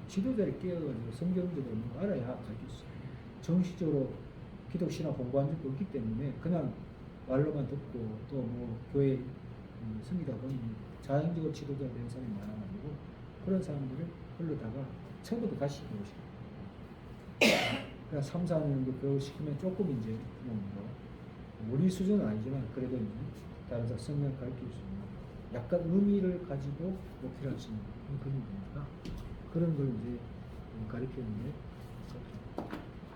지도자를 깨워가지고 성경적으로 뭔가 알아야 가르칠 수 있어요. 정식적으로 기독신앙 공부한 적도 없기 때문에 그냥 말로만 듣고 또 교회 섬기다 보니 자연적으로 지도자 된 사람이 많아가지고 그런 사람들을 흘러다가 처음부터 다시 배우시고, 그냥 3, 4년 정도 배우시키면 조금 이제 우리 수준은 아니지만 그래도 이제 다른 사람 성경 가르칠 수 있는 약간 의미를 가지고 목표를 할 수 있는 그런 거니까 그런 걸 이제 가르치는데,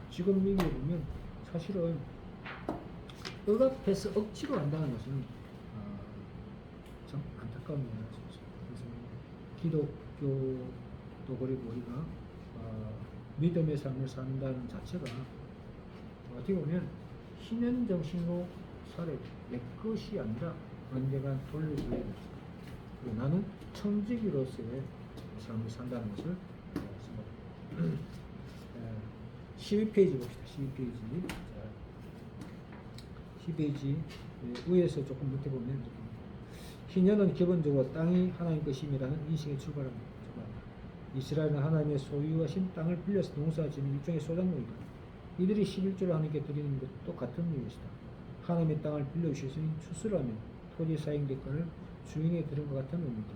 지금 얘기해 보면 사실은 억압해서 억지로 한다는 것은 참 안타까운 일이라고 그래서 기독교도 그리고 우리가 믿음의 삶을 산다는 자체가 어떻게 보면 신현 정신으로 살아야 돼. 내 것이 아니라 언젠가 돌려줘야 돼. 그리고 나는 청지기로서의 삶을 산다는 것을 생각합니다. 12페이지 봅시다. 12페이지. 12페이지 위에서 조금 밑에 보면 희년은 기본적으로 땅이 하나님 것임이라는 인식에 출발합니다. 이스라엘은 하나님의 소유하신 땅을 빌려서 농사지는 일종의 소작농이다. 이들이 11조를 하나님께 드리는 것도 같은 이유이다. 하나님의 땅을 빌려주셨으니 추수를 하면 토지 사용 대가를 주인에 들은 것 같은 의미다.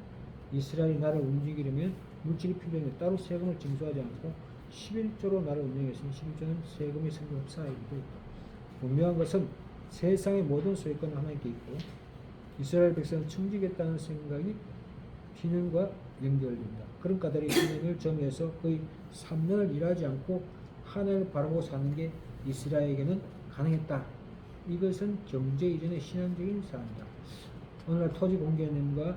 이스라엘이 나를 움직이려면 물질이 필요해 따로 세금을 징수하지 않고 11조로 나를 운영했으니 11조는 세금의 성금 흡사하기도 했다. 분명한 것은 세상의 모든 소유권은 하나님께 있고 이스라엘 백성은 청지겠다는 생각이 희년과 연결된다. 그런 까닭에 희년을 정해서 거의 3년을 일하지 않고 하늘을 바라보고 사는 게 이스라엘에게는 가능했다. 이것은 경제 이전의 신앙적인 사안이다. 오늘날 토지 공개념과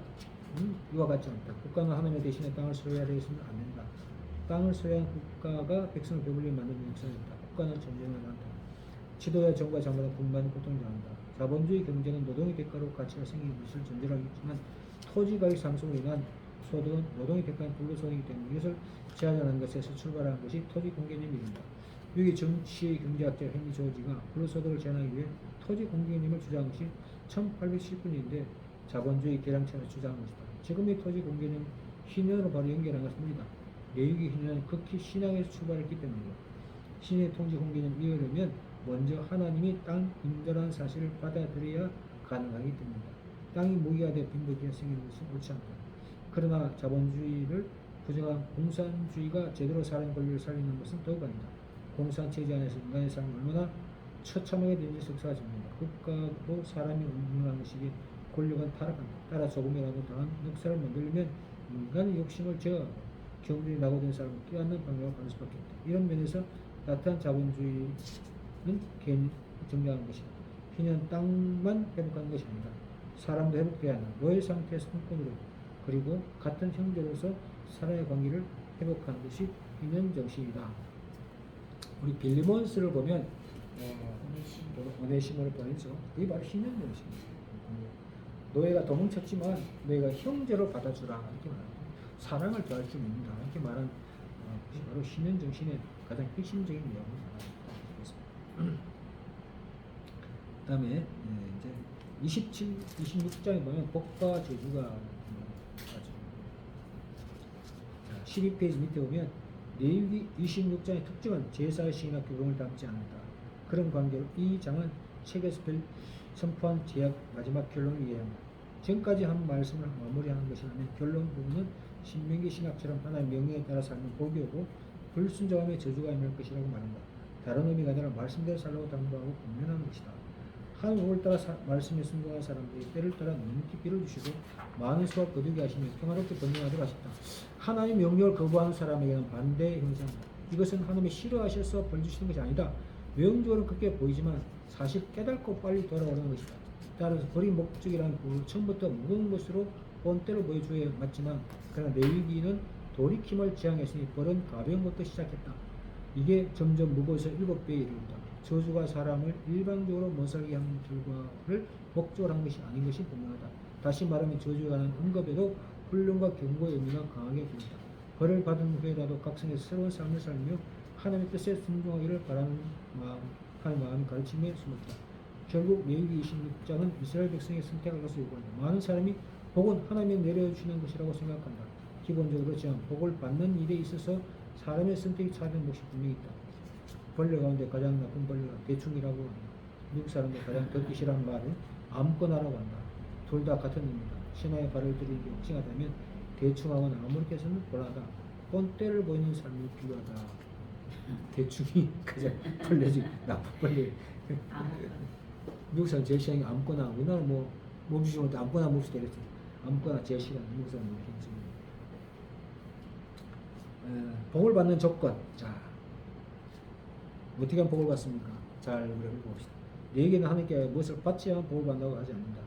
이와 같지 않다. 국가는 하나님의 대신에 땅을 소유하려 해서는 안 된다. 땅을 소유한 국가가 백성을 배불리게 만드는 역사가 있다. 국가는 전쟁을 한다. 지도자 정부가 장마다 분반히 고통을 당한다. 자본주의 경제는 노동의 대가로 가치가 생기는 것을 전제로 하겠지만 토지 가격 상승으로 인한 소득은 노동의 대가인 불로소득이기 때문에 이것을 제한하는 것에서 출발하는 것이 토지 공개념입니다. 미국의 정치 경제학자 헨리 조지가 불로소득을 제한하기 위해 토지 공개념을 주장한 것이 1819년인데 자본주의 개량차를 주장한 것이다. 지금의 토지 공개념 신현으로 바로 연결한 것입니다. 레위기 신현은 극히 신앙에서 출발했기 때문이다. 신의 통치 공개념을 이해하려면 먼저 하나님이 땅 인도라는 사실을 받아들여야 가능하게 됩니다. 땅이 모기가 되어 빈부기가 생기는 것은 옳지 않다. 그러나 자본주의를 부정한 공산주의가 제대로 사람의 권리를 살리는 것은 더욱 아니다. 공산체제 안에서 인간의 삶을 얼마나 처참하게 되는지 석사가 증명한다. 국가로 사람이 운영하는 것이기에 권력은 타락한다. 따라 조금이라도 더한 역사를 만들려면 인간의 욕심을 제어하고 경륜이 낙오된 사람을 끼얹는 방향으로 가는 수밖에 없다. 이런 면에서 나타난 자본주의는 개인이 정리하는 것이다. 그냥 땅만 회복하는 것이 아니다. 사람도 회복돼야 한다. 노예 상태에서 흥권으로 그리고 같은 형제로서 사람의 관계를 회복하는 것이 희년 정신이다. 우리 빌리몬스를 보면 오네시모를 보내죠. 그게 바로 희년 정신이에요. 노예가 도망쳤지만 노예가 형제로 받아주라 이렇게 말합니다. 사랑을 더할 줄 믿는다 이렇게 말한 것이 바로 희년 정신의 가장 핵심적인 내용을 말합니다. 그다음에 이제 26장에 보면 복과 저주가 나죠. 12페이지 밑에 보면 레위기 26장의 특징은 제사의 시기나 교동을 담지 않는다. 그런 관계로 이 장은 책에서 선포한 제약 마지막 결론을 이해합니다. 지금까지 한 말씀을 마무리하는 것이라면 결론 부분은 신명기 신학처럼 하나님의 명령에 따라 살면 복이 오고 불순종함에 저주가 임할 것이라고 말합니다. 다른 의미가 아니라 말씀대로 살라고 당부하고 권면하는 것이다. 하나님 복을 따라 말씀에 순종한 사람들이 때를 따라 능히 빌어주시고 많은 수와 거두게 하시며 평화롭게 번영하도록 하셨다. 하나님 명령을 거부하는 사람에게는 반대의 형상이다. 이것은 하나님이 싫어하셔서 벌 주시는 것이 아니다. 외형적으로는 그렇게 보이지만 사실 깨닫고 빨리 돌아오는 것이다. 따라서 벌이 목적이라는 그 처음부터 무거운 것으로 본 때를 보여줘야 맞지만 그러나 레위기는 돌이킴을 지향했으니 벌은 가벼운 것도 시작했다. 이게 점점 무거워서 7배에 이르렀다. 저주가 사람을 일방적으로 못살게 하는 결과를 목적으로 한 것이 아닌 것이 분명하다. 다시 말하면 저주에 관한 언급에도 훈련과 경고의 의미가 강하게 보인다. 벌을 받은 후에라도 각성해서 새로운 삶을 살며 하나님의 뜻에 순종하기를 바라는 마음이 가르침에 숨었다. 결국 레위기 26장은 이스라엘 백성의 선택을 것을 요구한다. 많은 사람이 복은 하나님이 내려주시는 것이라고 생각한다. 기본적으로 그렇지만 복을 받는 일에 있어서 사람의 선택이 차지하는 몫이 분명히 있다. 벌레 가운데 가장 나쁜 벌레가 대충이라고 한다. 미국 사람들 가장 듣기 싫어하는 말은 아무거나라고 한다. 둘 다 같은 의미다. 신화의 발을 들이기 확증하다면 대충하거나 아무렇게 해서는 곤하다. 본때를 보이는 삶이 필요하다. 대충이 가장 벌레지 나쁜 벌레. 미국 사람 제일 싫어하는 게 아무거나. 우리나라 뭐 몸주지 못해 아무거나 몹시 되겠지. 아무거나 제일 싫어하는 미국 사람 이렇게 복을 받는 조건. 자, 어떻게 하면 복을 받습니까? 잘 우리가 읽어봅시다. 너에게는 하나님께 무엇을 받지만 복을 받는다고 하지 않는다.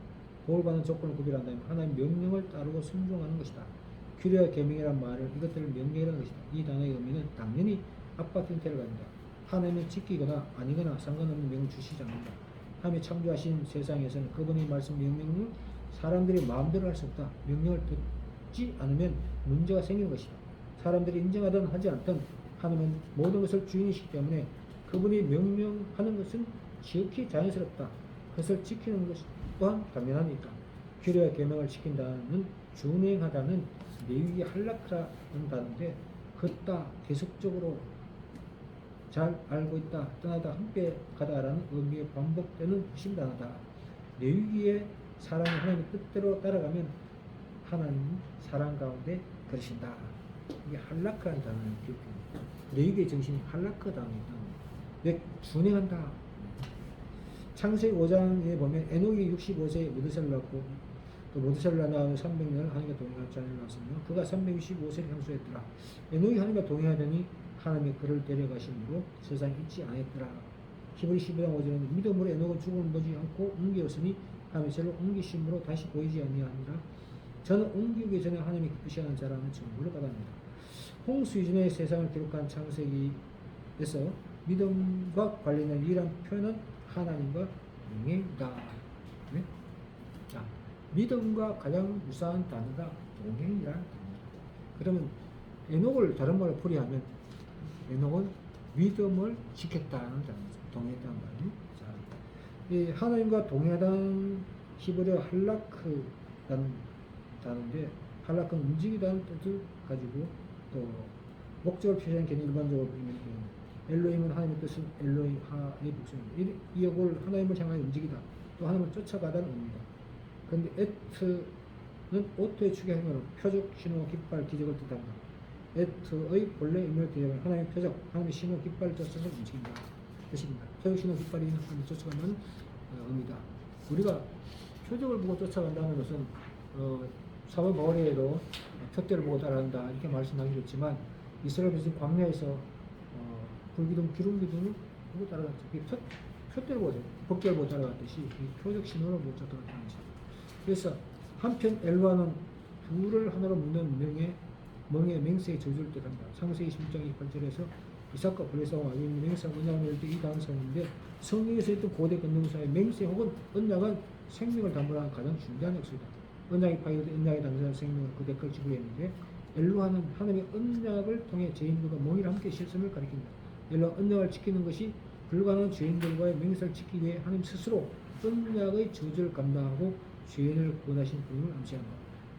복을 받는 조건을 구별한다면 하나님 명령을 따르고 순종하는 것이다. 규례와 계명이란 말을 이것들을 명령이라는 것이다. 이 단어의 의미는 당연히 압박 형태를 가진다. 하나님은 지키거나 아니거나 상관없는 명을 주시지 않는다. 하나님이 창조하신 세상에서는 그분의 말씀 명령을 사람들이 마음대로 할 수 없다. 명령을 듣지 않으면 문제가 생기는 것이다. 사람들이 인정하든 하지 않든 하나님은 모든 것을 주인이시기 때문에 그분이 명령하는 것은 지극히 자연스럽다. 그것을 지키는 것 또한 당연한 일이다. 규례와 계명을 지킨다는 준행하다는 레위기 할라크라는 단어인데 걷다, 계속적으로 잘 알고 있다, 떠나다, 함께 가다라는 의미의 반복되는 핵심 단어다. 레위기의 사랑이 하나님의 뜻대로 따라가면 하나님 사랑 가운데 그러신다. 이게 할라크라는 단어를 기억합니다. 레위기의 정신이 할라크 단어입니다. 왜 준행한다. 창세기 5장에 보면 에녹이 65세에 무드셀을 낳고 또 무드셀을 낳은 300년을 하나님과 동행할 자녀를 낳았으며 그가 365세를 향수했더라. 에녹이 하나님과 동행하더니 하나님이 그를 데려가심으로 세상에 있지 않았더라. 히브리 12장 5절에는 믿음으로 에녹은 죽음을 보지 않고 옮겼으니 하나님이 저를 옮기심으로 다시 보이지 아니하니라. 저는 옮기기 전에 하나님이 기쁘시하는 자라는 증거를 받았습니다. 홍수 이전의 세상을 기록한 창세기에서 믿음과 관련된 유일한 표현은 하나님과 동행이다. 네? 자, 믿음과 가장 유사한 단어가 동행이라는 단어입니다. 그러면 에녹을 다른 말로 풀이하면 에녹은 믿음을 지켰다는 단어죠. 동행했다는 말이에요. 자, 이 하나님과 동행하다는 히브리어 할라크라는 단어인데 할라크는 움직이다는 뜻을 가지고 또 목적을 표시하는 개념 일반적으로 보면 엘로힘은 하나님의 뜻은 엘로이 하의 복수입니다. 이 역을 하나님을 향하여 움직이다. 또 하나님을 쫓아가다는 의미다. 그런데 에트는 오토의 축의 행위로 표적, 신호, 깃발, 기적을 뜻한다. 에트의 본래 의미를 대하면 하나님의 표적, 하나님의 신호, 깃발을 쫓아서 움직인다. 뜻입니다. 표적, 신호, 깃발이 하나님을 쫓아가는 의미다. 우리가 표적을 보고 쫓아간다는 것은 사도 바울에도 표대를 보고 따라간다 이렇게 말씀하기도 했지만 이스라엘 백성 광야에서 불기둥, 기름기둥을 보고 따라갔죠. 표대를 보고 법궤를 보고 따라갔듯이 이 표적 신호를 보고 따라갔다는 거죠. 그래서 한편 엘로하는 둘을 하나로 묶는 멍의 맹세의 저주를 뜻한다. 창세기 16장 28절에서 이삭과 블레사와 아비는 맹세와 언약을 맺을 때 이 다음 사건인데 성경에서 있던 고대 근동사의 맹세 혹은 언약은 생명을 담보하는 가장 중대한 약속이다. 언약이 파괴될 언약의 당사자 생명을 그 대가를 지불했는데 엘로하는 하나님의 언약을 통해 죄인들과 멍이를 함께 실천을 가리킨다. 엘로하 언약을 지키는 것이 불가능한 죄인들과의 맹세를 지키기 위해 하나님 스스로 언약의 저주를 감당하고 죄인을 구원하신 분을 암시한다.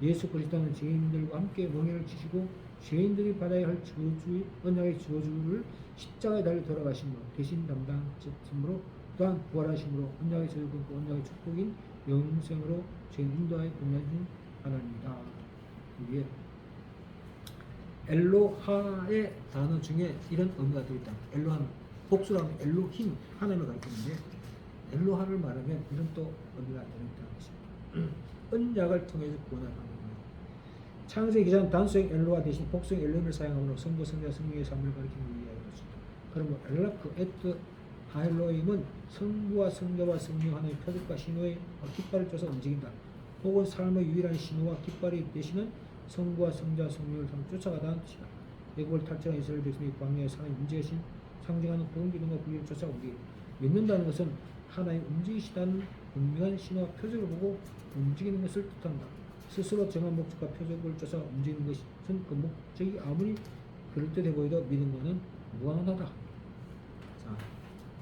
예수 그리스도는 죄인들과 함께 멍에를 지시고 죄인들이 받아야 할 저주의 언약의 저주를 십자가에 달려 돌아가심으로 대신 담당하심으로 또한 부활하심으로 언약의 저주 끊고 언약의 축복인 영생으로 죄인 인도하여 구원하신 하나님이다. 이게 엘로하의 단어 중에 이런 의미가 들어있다. 엘로하는 복수라면 엘로힘 하나님을 가리키는데 엘로하를 말하면 이런 또 의미가 들어있다는 것입니다. 언약을 통해서 구원하는 하나님. 창세기 기자는 단수형 엘로하 대신 복수형 엘로힘을 사용함으로 성부, 성자, 성령의 삶을 가리키는 이야기였습니다. 그러면 엘라크, 에트, 하엘로힘은 성부와 성자와 성령 하나의 표적과 신호의 깃발을 쫓아 움직인다. 혹은 삶의 유일한 신호와 깃발이 되시는 성부와 성자, 성령을 쫓아가다는 뜻이다. 애국을 탈출한 이스라엘 백성이 광야에 하나님 움직이신 상징하는 구원기둥과 불의를 쫓아 움직이 믿는다는 것은 하나님 움직이시다는 분명한 신호와 표적을 보고 움직이는 것을 뜻한다. 스스로 정한 목적과 표적을 쫓아 움직이는 것은 그 목적이 아무리 그럴듯해 보여도 믿는 것은 무한하다. 자,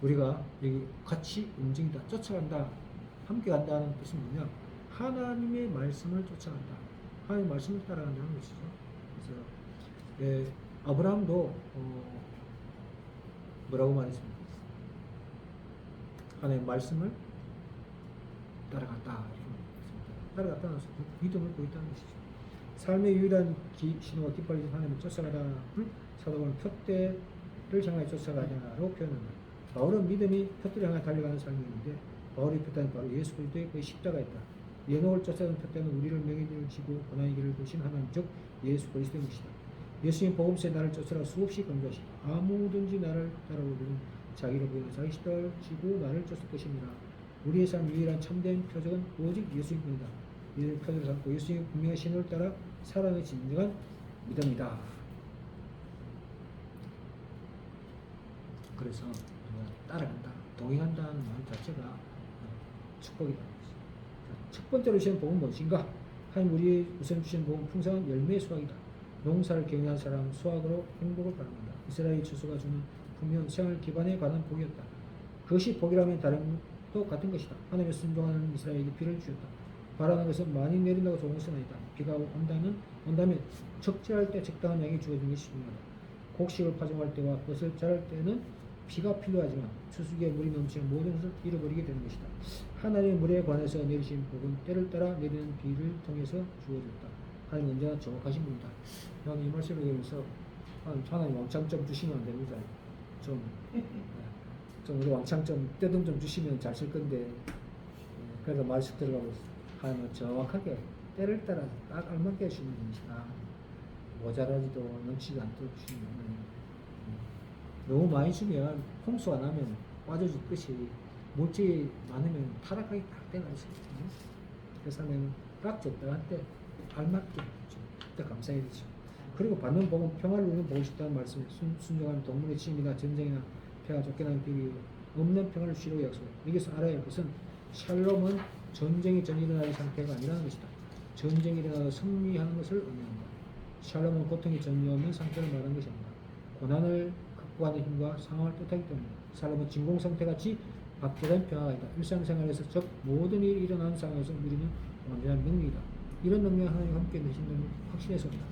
우리가 여기 같이 움직인다, 쫓아간다, 함께 간다는 뜻은 뭐냐? 하나님의 말씀을 쫓아간다. 하나님의 말씀을 따라간다는 것이죠. 그래서 아브라함도 뭐라고 말했습니까? 하나님의 말씀을 따라갔다. 따라갔다는 것은 믿음을 보였다는 것이죠. 삶의 유일한 신호와 깃발이 하나님을 쫓아가다를 사도바울은 표대를 향하여 쫓아가냐로 표현한다. 바울은 믿음이 표대를 향하여 달려가는 삶이었는데 바울의 표대는 바로 예수 그리스도의 그 십자가였다. 연옥을 쫓아가는 표대는 우리를 명예를 지고 고난의 길을 보신 하나님 즉 예수 그리스도의 것이다. 예수님 복음서에 나를 쫓으라 수없이 강조하시다. 아무든지 나를 따라오려는 자기를 보이는 자기 십자가를 지고 나를 쫓을 것입니다. 우리의 삶 유일한 참된 표적은 오직 예수님뿐이다. 이를 표적으로 삼고 예수님의 분명한 신호를 따라 살아가는 진정한 믿음이다. 그래서 따라간다, 동행한다는 말 자체가 축복이다. 첫 번째로 주신 복은 무엇인가? 하나님 우리 우선 주신 복은 풍성한 열매의 수확이다. 농사를 경영한 사람 수확으로 행복을 바랍니다. 이스라엘의 추수가 주는 분명 생활 기반에 관한 복이었다. 그것이 복이라면 다른 또 같은 것이다. 하나님의 순종하는 이스라엘에게 비를 주셨다. 바라는 것은 많이 내린다고 좋은 것은 아니다. 비가 온다면 적절할 때 적당한 양이 주어지는 것이 중요하다. 곡식을 파종할 때와 벼슬 자랄 때는 비가 필요하지만 추수기에 물이 넘치면 모든 것을 잃어버리게 되는 것이다. 하나님의 물에 관해서 내리신 복은 때를 따라 내리는 비를 통해서 주어졌다. 하나님 언제나 정확하신 분이다. 이 말씀을 들으면서 하나님 왕창 좀 주시면 안 됩니다. 좀 우리 왕창 좀 떼돈 좀 주시면 잘 쓸 건데 그래서 말씀 들어가고 하나님은 정확하게 때를 따라 딱 알맞게 주시는 분이시다. 모자라지도 넘치지 않도록 주시는 하나님. 너무 많이 주면 홍수가 나면 빠져줄 것이 물질이 많으면 타락하기 딱 때가 있거든요. 그래서 하나님은 딱 적당한 때 알맞게 좀 그때 감사해야 되죠. 그리고 받는 복은 평화를 누리는 복이 있다는 말씀. 순종하는 동물의 침이나 전쟁이나 폐가 쫓겨나는 비리 없는 평화를 주시려고 약속해. 여기서 알아야 할 것은 샬롬은 전쟁이 전 일어나는 상태가 아니라는 것이다. 전쟁이 일어나서 승리하는 것을 의미한다. 샬롬은 고통이 전혀 없는 상태를 말하는 것이 아니다. 고난을 극복하는 힘과 상황을 뜻하기 때문에 샬롬은 진공 상태같이 박대된 평화가 있다. 일상생활에서 즉 모든 일이 일어나는 상황에서 누리는 완전한 능력이다. 이런 능력을 하나님과 함께 내신다는 확신에서 온다.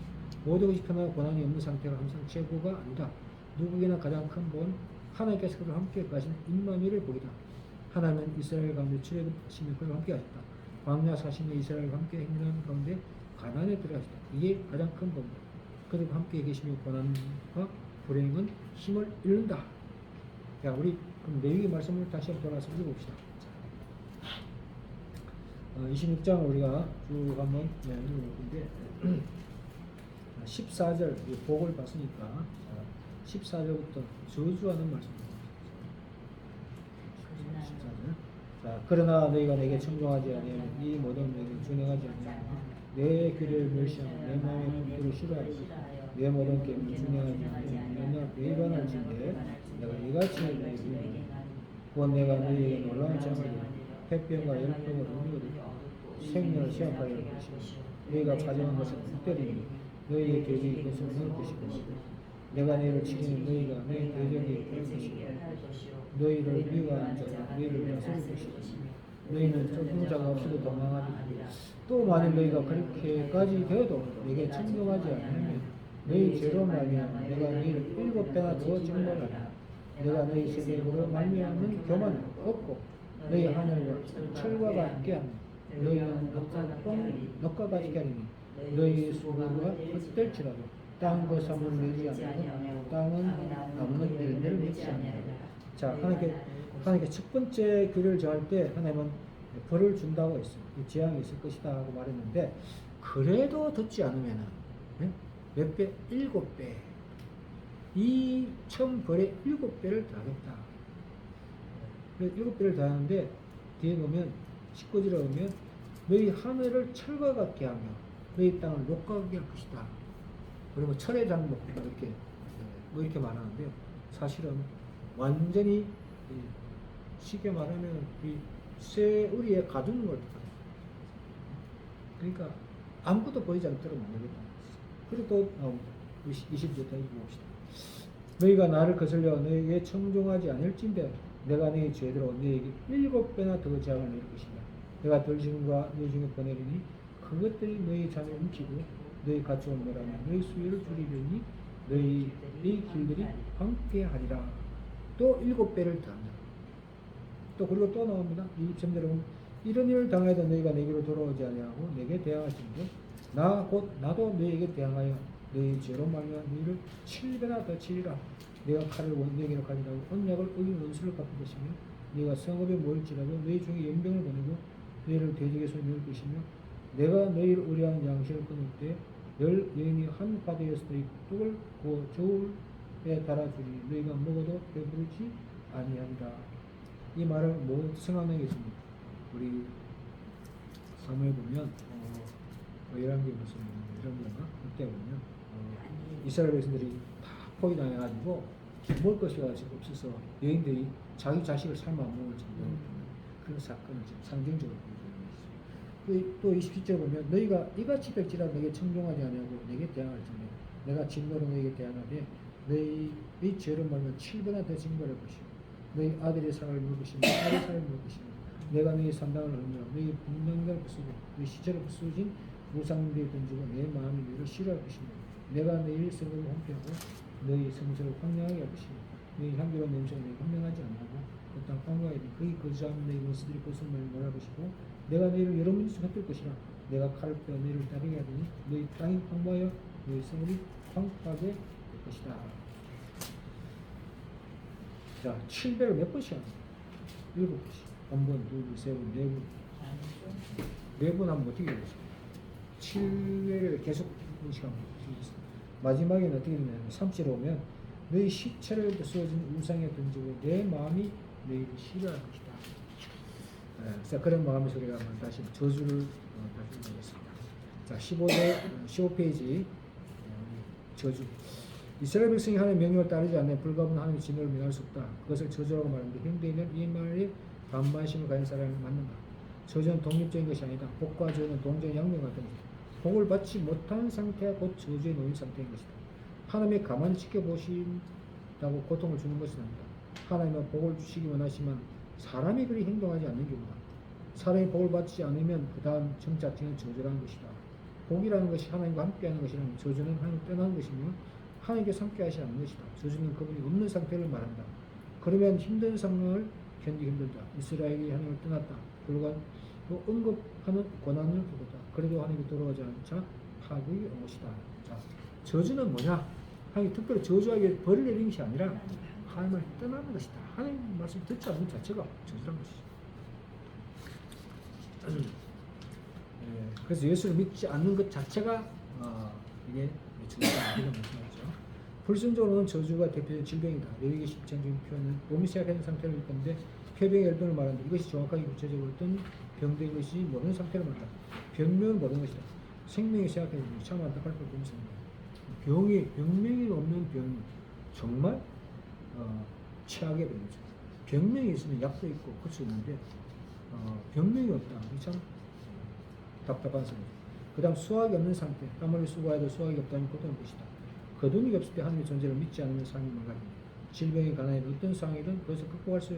모든 것이 편하고 고난이 없는 상태가 항상 최고가 아니다. 누구에게나 가장 큰 본 하나님께서 그를 함께 가신 임마누엘의 복이다. 하나님은 이스라엘 가운데 출애굽하시며 그를 함께 하셨다. 광야 40년 이스라엘과 함께 행진하는 가운데 가나안에 들어가셨다. 이게 가장 큰 복이다. 그들과 함께 계시며 고난과 불행은 힘을 잃는다. 자, 우리 그럼 레위기 말씀을 다시 한번 돌아서 읽어봅시다. 26장을 우리가 쭉 한번 읽어볼 건데 14절 복을 봤으니까 14절부터 저주하는 말씀입니다. 14절. 자, 그러나 너희가 내게 청종하지 아니하면 이 모든 너희를 준행하지 아니하면 내 규례를 멸시하고 내 마음의 분들을 싫어하고 내 모든 계명을 준행하지 아니하면 맨날 배반할진대 내가 이같이 너희를 곧 내가 너희에게 놀라운 장을 햇병과 열병을 우리거든 생명을 시험하여 할 것이고 너희가 가져온 것을 때리니 너희의 대적이 그것을 먹을 것이고 내가 너희를 치기는 너희가 너희 대적이 될 것이고 너희를 미워하는 자가 너희를 다스릴 것이고 너희는 쫓는 자가 없어도 도망하리니 또 만일 너희가 그렇게까지 되어도 내게 청종하지 않으면 너희 죄로 말미암아 내가 너희를 7배나 더 징벌하리라. 내가 너희 세대로 말미암은 교만을 없고 너희 하늘과 철과 같게 하며 너희는 넉과 같게 하리니 너희 수고가 헛될지라도 땅과 삶을 내지 않고 땅은 남는 열매를 맺지 않는다. 자, 하나님께 첫 번째 규례를 정할 때 하나님은 벌을 준다고 했어요. 재앙이 있을 것이다 하고 말했는데 그래도 듣지 않으면은 몇 배? 7배. 이 처음 벌의 7배를 더하겠다. 7배를 더하는데 뒤에 보면 19절에 보면 너희 하늘을 철과 같게 하며 너희 땅을 녹과 같게 할 것이다. 그리고 철의 장목 이렇게 이렇게 말하는데요. 사실은 완전히 쉽게 말하면 쇠 우리에 가두는 걸 그러니까 아무것도 보이지 않도록 만들겠다. 그리고 또 20절까지 봅시다. 너희가 나를 거슬려 너희에게 청종하지 않을진대 내가 너희 죄대로 너희에게 7배나 더 재앙을 내릴 것이다. 내가 돌심과 너희 중에 보내리니 그것들이 너희 잠에 움키고 너희 가져온 거라면 너희 수요를 줄이려니 너희 길들이 황폐하리라. 또 7배를 더한다. 또 그리고 또 나옵니다. 23절은 이런 일을 당하여도 너희가 내게로 돌아오지 아니하고 내게 대항하시는데 나도 너희에게 대항하여 너희 죄로 말미암아 너희를 7배나 더 치리라. 내가 칼을 너희에게로 가지라고 언약을 어긴 원수를 갚을 것이며 네가 성읍에 모일지라도 너희 중에 연병을 보내고 너희를 대적에서 내올 것이며 내가 너희를 의뢰하는 양식을 끊을 때 여인이 한 바다에서 너희 떡을 구워 저울에 달아주리. 너희가 먹어도 배부르지 아니하리라. 이 말을 뭐 생각나겠습니까? 우리 사무엘 보면 열왕기 무슨 열왕기인가 그때 보면 이스라엘 백성들이 다 포위당해가지고 먹을 것이 없어서 여인들이 자기 자식을 삶아 먹을 정도로 그런 사건을 상징적으로 보여주고 있어요. 또 27절 보면 너희가 이같이 될지라 너에게 청종하지 아니하고 내게 대항할지니 내가 진노로 너에게 대항하되 너희 죄로 말하면 7배나 더 징벌할 것이고 너희 아들의 상을 물을 것이며 딸의 상을 물을 것이며 내가 너희 산당을 흘며 너희 분명을 부수고 너희 시체를 부수진 무상대에 던지고 내 마음이 너희를 싫어할 것이며 내가 너희 성을 황폐하고 너희 성소를 황량하게 할 것이며 너희 향기로운 냄새가 너희 황량하지 않고 그 땅 황량하게 거기 거주하는 너희 원수들이 그것을 몰할 것이고 내가 너희를 여러 문지서 흩을 것이라. 내가 칼을 빼어 너희를 따르게 하더니 너희 땅이 황무하여 너희 성을 황폐하게 될 것이다. 자, 7배를 몇 번씩 합니다. 7번씩. 한 번, 두 번, 세 번, 네 번. 네 번 하면 어떻게 되겠습니까? 7배를 계속 번씩 하면 마지막에는 어떻게 되냐면 30에 오면 너희 시체를 부서진 우상에 던지고 내 마음이 너희를 싫어할 것이다. 자, 그런 마음의 소리가 한번 다시 저주를 다시 보겠습니다. 자, 15페이지 저주. 이스라엘 백성이 하나님의 명령을 따르지 않는 불가분 하나님의 진노를 면할 수 없다. 그것을 저주라고 말하는데 현대인은 이 말에 반반심을 가진 사람을 만난다. 저주는 독립적인 것이 아니다. 복과 저주는 동전 양면 같은 것이다. 복을 받지 못한 상태가 곧 저주에 놓인 상태인 것이다. 하나님이 가만히 지켜보신다고 고통을 주는 것은 아니다. 하나님은 복을 주시기 원하지만 사람이 그리 행동하지 않는 경우다. 사람이 복을 받지 않으면 그 다음 정착되는 저주라는 것이다. 복이라는 것이 하나님과 함께하는 것이라면 저주는 하나님을 떠나는 것이며 하나님께서 함께 하시지 않는 것이다. 저주는 그분이 없는 상태를 말한다. 그러면 힘든 상황을 견디기 힘들다. 이스라엘이 하나님을 떠났다. 불과 언급하는 고난을 보고다. 그래도 하나님이 돌아오지 않자 파국이 온 것이다. 자, 저주는 뭐냐? 하나님 특별히 저주하게 벌을 내리는 것이 아니라 하나님을 떠나는 것이다. 하나님 말씀 듣지 않는 자체가 저주라는 것이죠. 그래서 예수를 믿지 않는 것 자체가 이게 저주다 이런 말씀이죠. 불순종으로는 저주가 대표적인 질병이다. 레위기 10장 중 표현은 몸이 쇠약한 상태를 일 건데 폐병의 열병을 말하는데 이것이 정확하게 구체적으로 어떤 병된 것이 모르는 상태를 말한다. 병명은 모르는 것이다. 생명이 쇠약해지는 참 안타까울 뿐입니다. 병명이 없는 병 정말 최악의 병이죠. 병명이 있으면 약도 있고 그럴 수 있는데 병명이 없다. 참 답답한 소리죠. 그 다음 수학이 없는 상태. 아무리 수고해도 수학이 없다면 고통일 것이다. 거둔이 없을 때 하나님의 존재를 믿지 않으면 삶이 망가집니다. 질병이 가난해도 어떤 상황이든 그것을 극복할 수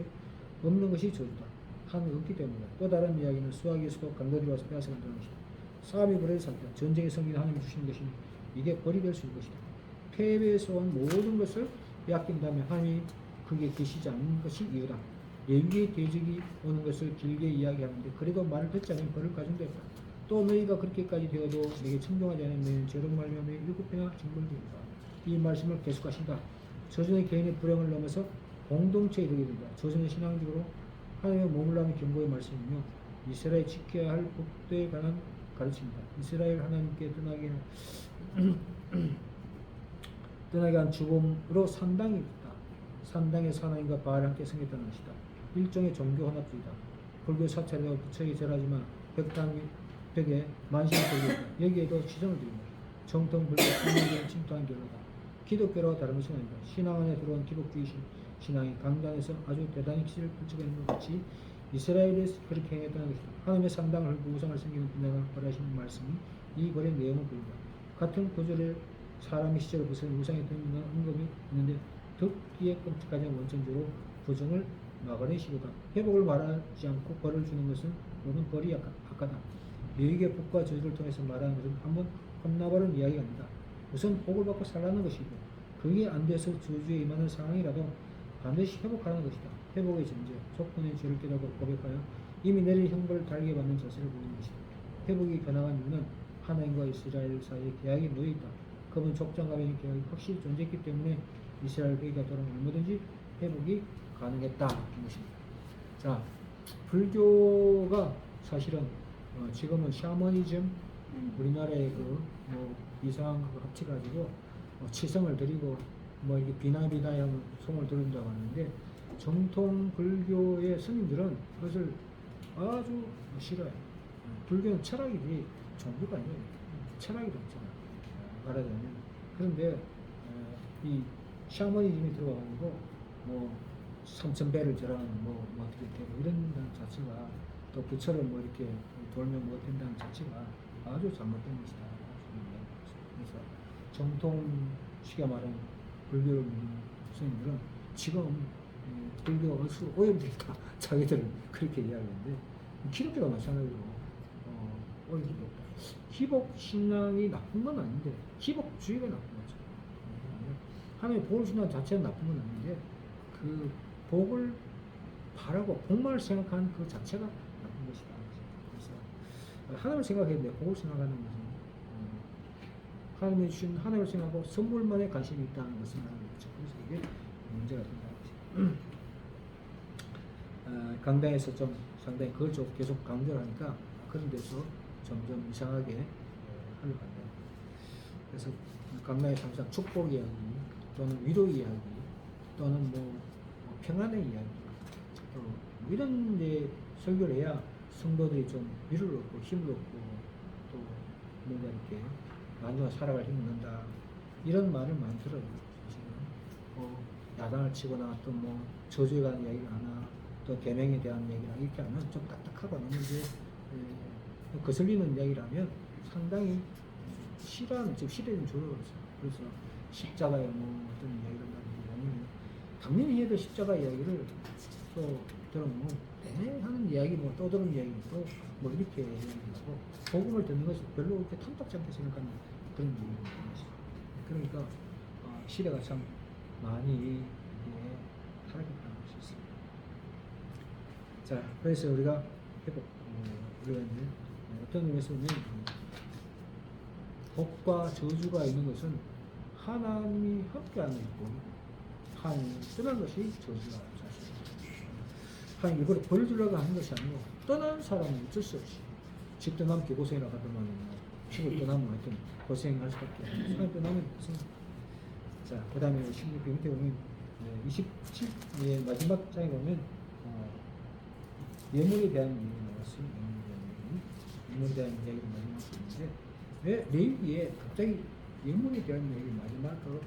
없는 것이 저주다. 하나님이 없기 때문이다. 또 다른 이야기는 수학에서도 강도들이 와서 빼앗아간다는 것이다. 싸움이 벌어진 상태. 전쟁의 성기는 하나님이 주시는 것이니 이게 벌이 될 수 있는 것이다. 패배에서 온 모든 것을 빼앗긴다면 하나님이 그게 계시지 않는 것이 이유다. 레위기의 대적이 오는 것을 길게 이야기하는데 그래도 말을 듣지 않으면 벌을 가진다 했다. 또 너희가 그렇게까지 되어도 내게 청종하지 않으면 죄로 말미암아 7배나 징벌되리라. 이 말씀을 계속하신다. 저주는 개인의 불행을 넘어서 공동체에 이르게 된다. 저주는 신앙적으로 하나님의 머물라는 경고의 말씀이며 이스라엘이 지켜야 할 법도에 관한 가르침입니다. 이스라엘 하나님께 떠나게 한 죽음으로 산당이 있다. 산당에서 하나님과 바알 함께 성했다는 것이다. 일종의 종교 혼합주의다. 불교 사찰이라고 부처에게 절하지만 벽에 만신을 걸고 있다. 여기에도 지정을 드립니다. 정통 불교 신앙계를 침투한 결과다. 기독교라고 다른 것이 아니다. 신앙 안에 들어온 기독주의 신앙이 강단에서 아주 대단히 기질을 펼쳐가는 것 같이 이스라엘에서 그렇게 행했다는 것이다. 하나님의 산당을 헐고 우상을 섬기는 분야가 벌하시는 말씀이 이 벌의 내용을 보인다. 같은 구절에 사람의 시절을 벗어난 우상에 등등한 언급이 있는데 듣기에 끔찍하지 않은 원천적으로 부정을 막아내시고다. 회복을 말하지 않고 벌을 주는 것은 모든 벌이 악하다. 레위기의 복과 저주를 통해서 말하는 것은 한번 혼나버린 이야기가 아니다. 우선 복을 받고 살라는 것이고 그게 안 돼서 저주에 임하는 상황이라도 반드시 회복하는 것이다. 회복의 전제, 조건의 죄를 깨닫고 고백하여 이미 내린 형벌을 달게 받는 자세를 보이는 것이다. 회복이 가능한 이유는 하나님과 이스라엘 사이에 계약이 놓여있다. 그분 족장과 의 계약이 확실히 존재했기 때문에 이스라엘 회개가 돌아오면 얼마든지 회복이 가능했다는 것입니다. 자, 불교가 사실은 지금은 샤머니즘 우리나라의 이상한 거 합쳐가지고 치성을 드리고 이렇게 비나비나형 송을 드린다고 하는데 정통 불교의 스님들은 그것을 아주 싫어요. 불교는 철학이지 종교가 아니에요. 철학이 동잖아 말하자면. 그런데 이 샤머니즘이 들어가가지고 3000배를 절하는 어떻게 되고 이런 자체가 또 부처를 이렇게 돌면 된다는 자체가 아주 잘못된 것이다. 그래서 정통식에 말하는 불교를 믿는 스님들은 지금 불교가 어디서 오염되니까 자기들은 그렇게 이야기하는데 기독교가 마찬가지로 오염되고 있다. 기복신앙이 나쁜 건 아닌데 기복주의가 나쁜 거죠. 하나님의 복을 신앙 자체는 나쁜 건 아닌데 그 복을 바라고 복만을 생각하는 그 자체가 나쁜 것이다. 그래서 하나님을 생각했는데 복을 생각하는 것은 하나님이 주신 하나님을 생각하고 선물만에 관심이 있다는 것은 하나님 거죠. 그래서 이게 문제가 된다는 것이죠. 강당에서 좀 상당히 그걸 좀 계속 강조를 하니까 그런 데서 점점 이상하게 하려고 한다. 그래서 강당에서 항상 축복 이야기 또는 위로 이야기 또는 평안의 이야기 또 이런 데 설교를 해야 성도들이 좀 위로를 얻고 힘을 얻고 또 뭔가 이렇게 안정한 살아갈 힘을 얻는다 이런 말을 많이 들어요. 지금 야단을 치거나 또 저주에 관한 이야기를 하나 또 계명에 대한 얘기를 이렇게 하면 좀 딱딱하고 너무 이제 거슬리는 이야기라면 상당히 싫어하는 즉 시대는 조여서 그래서 십자가에 어떤 이야기를 하면 당연히 해도 십자가 이야기를 또 들으면 하는 이야기 또 들은 이야기 또 이렇게 얘기하고 복음을 듣는 것이 별로 그렇게 탐탁지 않게 생각하는 그런 얘기입니다. 그러니까 시대가 참 많이 타락했다는 것이 있습니다. 자, 그래서 우리가 우리가 이제 어떤 의미에서는 복과 저주가 있는 것은 하나님이 함께하는 있고 하나님이 떠난 것이 저주가 사실입니다. 하나님 이걸 벌 주려고 하는 것이 아니고 떠난 사람은 어쩔 수 없이 집 떠나면 개고생이라 하더만 집을 떠나면 하여튼 고생할 수밖에 없고 사람 떠나면 없습니다. 자, 그 다음에 16편 밑에 보면 27의 마지막 장에 보면 예물에 대한 얘기가 나왔습니다. 예물에 대한 이야기를 마지막에 있는데 왜 레위기에 갑자기 예물에 대한 얘기를 마지막으로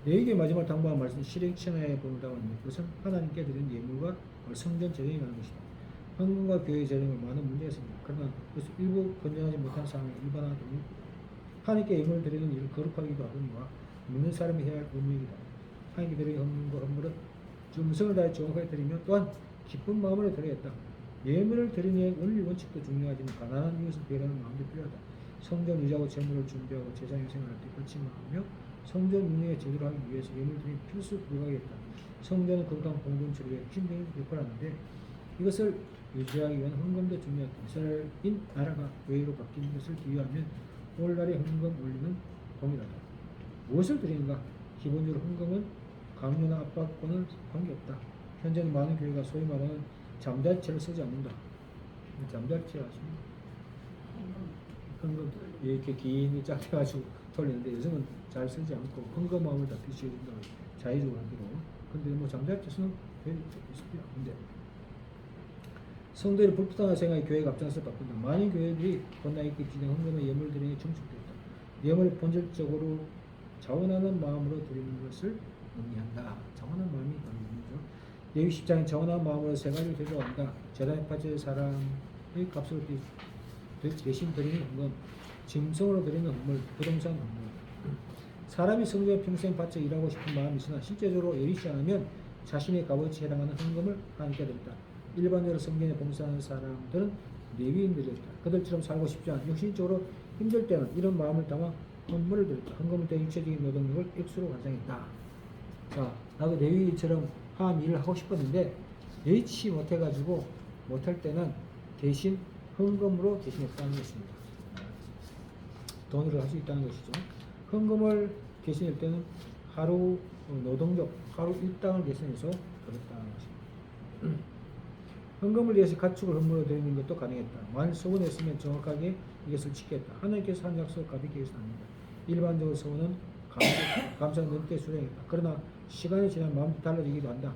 레위기의 마지막 당부한 말씀 실행천하에 보는다고 합니다. 그것은 하나님께 드린 예물과 성전 재정이 하는 것이다. 헌금과 교회 재정에 많은 문제가 있습니다. 그러나 그것을 일부 건전하지 못한 상황에 일반화되니 하나님께 예물을 드리는 일을 거룩하기도 하거니와 믿는 사람이 해야 할 의무이다. 하나님께 드리는 헌금과 헌물은 정성을 다해 정확하게 드리며 또한 기쁜 마음으로 드려야겠다. 예물을 드리는 원리 원칙도 중요하지만 가난한 이웃을 배려하는 마음도 필요하다. 성전 유지하고 재물을 준비하고 제사장 생활할 때 거침하며 성전 운영에 제대로 하기 위해서 예물 드리는 필수 불가하겠다. 성전은 건강 공동체를 위해 힘든 역할을 하는데 이것을 유지하기 위한 헌금도 중요하다. 이스라엘인 나라가 교회로 바뀐 것을 비유하면 오늘날의 헌금 원리는 동일하다. 무엇을 드리는가? 기본적으로 헌금은 강요나 압박과는 관계없다. 현재는 많은 교회가 소위 말하는 잠자리채를 쓰지 않는다. 잠자리채 아십니까? 헌금 이렇게 긴 짝해가지고 돌리는데 요즘은 잘 쓰지 않고 헌금함을 다 비추어준다고 자의적으로 하기로. 근데 뭐 잠자리채 쓰는 교회도 있습니다. 근데 성도의 불편한 생활이 교회가 앞장서 바꾼다. 많은 교회들이 본나이기 진행 헌금의 예물 드리는 게 중축되었다. 예물을 본질적으로 자원하는 마음으로 드리는 것을 의미한다. 자원하는 마음이 바로 의미죠. 레위 10장에 자원하는 마음으로 세 가지를 대조한다. 재단에 빠질 사람의 값으로 대신 드리는 헌금, 짐승으로 드리는 헌물, 부동산 헌물. 사람이 성도의 평생 바쳐 일하고 싶은 마음이 있으나 실제적으로 예리치 않으면 자신의 값어치에 해당하는 헌금을 하나님께 드린다. 일반적으로 성경에 봉사하는 사람들은 레위인들이었다. 그들처럼 살고 싶지 않아 육신적으로 힘들 때는 이런 마음을 담아 헌물을 드렸다. 헌금을 때 육체적인 노동력을 액수로 환상했다. 자, 나도 레위처럼 하나님 일을 하고 싶었는데 예의치 못해가지고 못할 때는 대신 헌금으로 대신했다는 것입니다. 돈으로 할 수 있다는 것이죠. 헌금을 대신할 때는 하루 노동력, 하루 일당을 계산해서 드렸다는 것입니다. 헌금을 위해서 가축을 헌물로 드리는 것도 가능했다. 만일 소원했으면 정확하게 이것을 지켰다. 하나님께서 한 약속 가볍게 해서 합니다. 일반적으로 소원은 감사가 넘게 수행했다. 그러나 시간이 지나면 마음이 달라지기도 한다.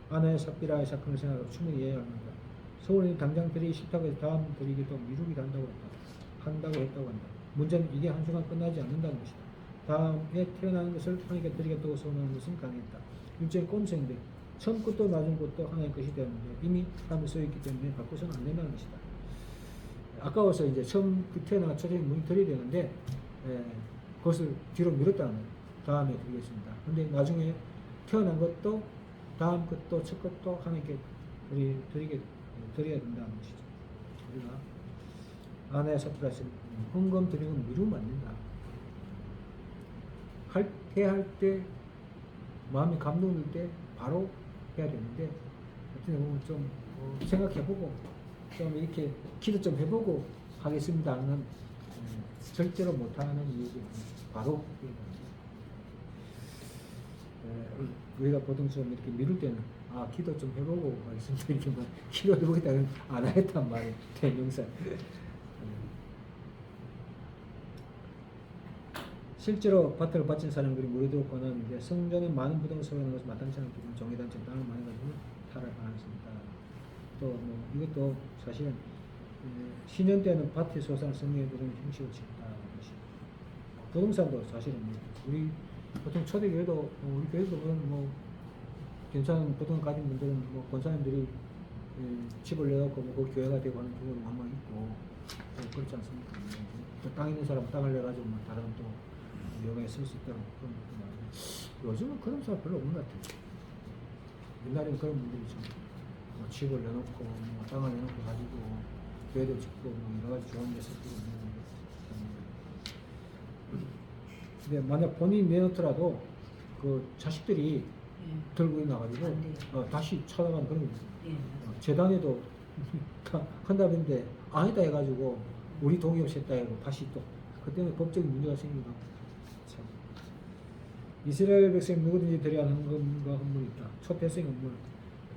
아나의 삽비라의 사건을 생각하고 충분히 이해해야 합니다. 소원이 당장 드리기 싫다고 해서 다음 드리기도 미루기도 한다고 했다고 한다. 문제는 이게 한순간 끝나지 않는다는 것이다. 다음에 태어나는 것을 하나님께 드리겠다고 소원하는 것은 가능했다. 일종의 꼼수인데 처음 것도 나중 것도 하나의 것이 되었는데 이미 하나님이 써있기 때문에 바꾸서는 안 된다는 것이다. 아까워서 이제 처음 태어나 초적인 문이 드려야 되는데 그것을 뒤로 미뤘다는 거예요. 다음에 드리겠습니다. 근데 나중에 태어난 것도 다음 것도 첫 것도 하나님께 드려야 된다는 것이죠. 우리가 아내의 섭라시 헌금 드리는 건 미루면 안 된다. 해야 할 때 마음이 감동될 때 바로 해야 되는데 어떻게 보면 좀 생각해보고 좀 이렇게 기도 좀 해보고 하겠습니다는 절대로 못하는 이유가 바로 우리가 보통 좀 이렇게 미룰 때는 기도 좀 해보고 하겠습니다 이렇게 막 기도 해보겠다는 안 하겠단 말이에요. 대명사. 실제로 밭을 바친 사람들이 무료되고 권하는데 성전에 많은 부동을 소유하는 것은 마땅치 않기 때문에 종교단체 땅을 많이 가지고 타락하는 것입니다. 또 뭐 이것도 사실은 신년 때는 밭의 소산을 성경의 부동의 형식으로 짓다는 것입니다. 부동산도 사실은 우리 보통 초대교회도 우리 교회도 뭐 괜찮은 부동산 가진 분들은 뭐 권사님들이 집을 내놓고 뭐 교회가 되고 하는 경우도 한번 있고 그렇지 않습니까? 또 땅 있는 사람 땅을 내가지고 뭐 다른 또 영에 쓸 수 있다는 그런 분들 요즘은 그런 사람 별로 없는 것 같아요. 옛날에는 그런 분들이 좀 뭐 집을 내놓고 뭐 땅을 내놓고 가지고 교회도 짓고 뭐 여러 가지 좋은 데 쓰고 있는데 근데 만약 본인이 내놓더라도 그 자식들이
예.
들고 나가지고
안 돼요.
다시 찾아가는 그런 게 있어요.
예, 맞아요.
재단에도 한답인데 아니다 해가지고 우리 동의 없이 했다 해고 다시 또 그때는 법적인 문제가 생기고 참. 이스라엘 백성 누구든지 드려야 하는 헌금과 헌물이 있다. 초태생 헌물,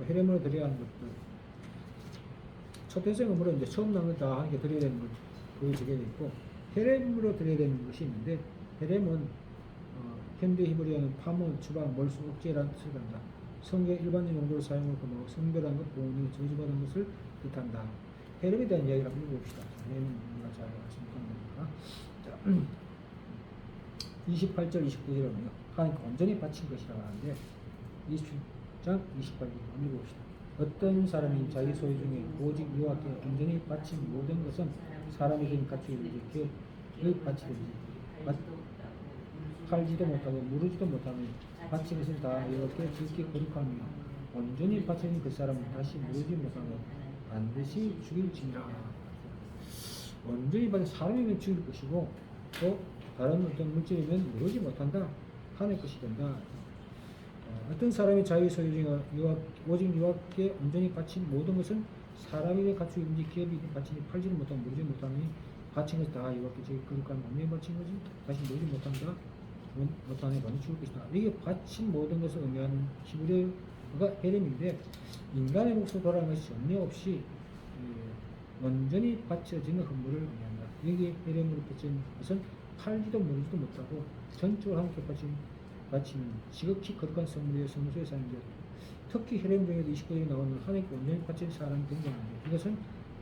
헤레므로 드려야 하는 것들. 초태생 헌물은 이제 처음 나온 거다 하니까 드려야 되는 것 그게 적용돼 있고 헤레므로 드려야 되는 것이 있는데 헤렘은 현대 히브리어는 파문, 추방, 몰수, 억제라는 뜻을 한다. 성경 일반적 용도로 사용을 금하고 성별한 것, 보온이 저주받은 것을 뜻한다. 헤렘에 대한 이야기를 한번 해봅시다. 헤렘은 우리가 잘 아시는 겁니까? 28절, 29절에 보면 하나님께 온전히 바친 것이라고 하는데 27장 28절 한번 읽어봅시다. 어떤 사람이 자기 소유 중에 오직 여호와께 온전히 바친 모든 것은 사람이 갖추기든지 기업의 바치든지 팔지도 못하고 무르지도 못하며 바친 것은 다 여호와께 주께 거룩하며 온전히 바친 그 사람은 다시 무르지 못하며 반드시 죽일지니라. 온전히 바친 사람이면 죽일 것이고 또 다른 어떤 물질이면 무르지 못한다. 하나님의 것이 된다. 어떤 사람이 자기 소유 중에 오직 여호와께 온전히 바친 모든 것은 사람이 갖추기든지 기업이 바치니 팔지도 못하고 무르지 못하니 바친 것이 다 여호와께 주께 거룩하며 온전히 바친 것이 다시 무르지 못한다. 못하니 반드시 죽을 것이다. 이게 바친 모든 것을 의미하는 히브리어가 헤렘인데 인간의 몫으로 돌아가는 것이 전혀 없이 온전히 바쳐지는 헌물을 의미한다. 여기 헤렘으로 바친 것은 팔지도 무르지도 못하고 전적으로 함께 바치는 지극히 거룩한 선물이여 성소에 사는 것. 특히 헤렘 중에도 29절에 나오는 하나님께 온전히 바친 사람이 등장하는데 이것은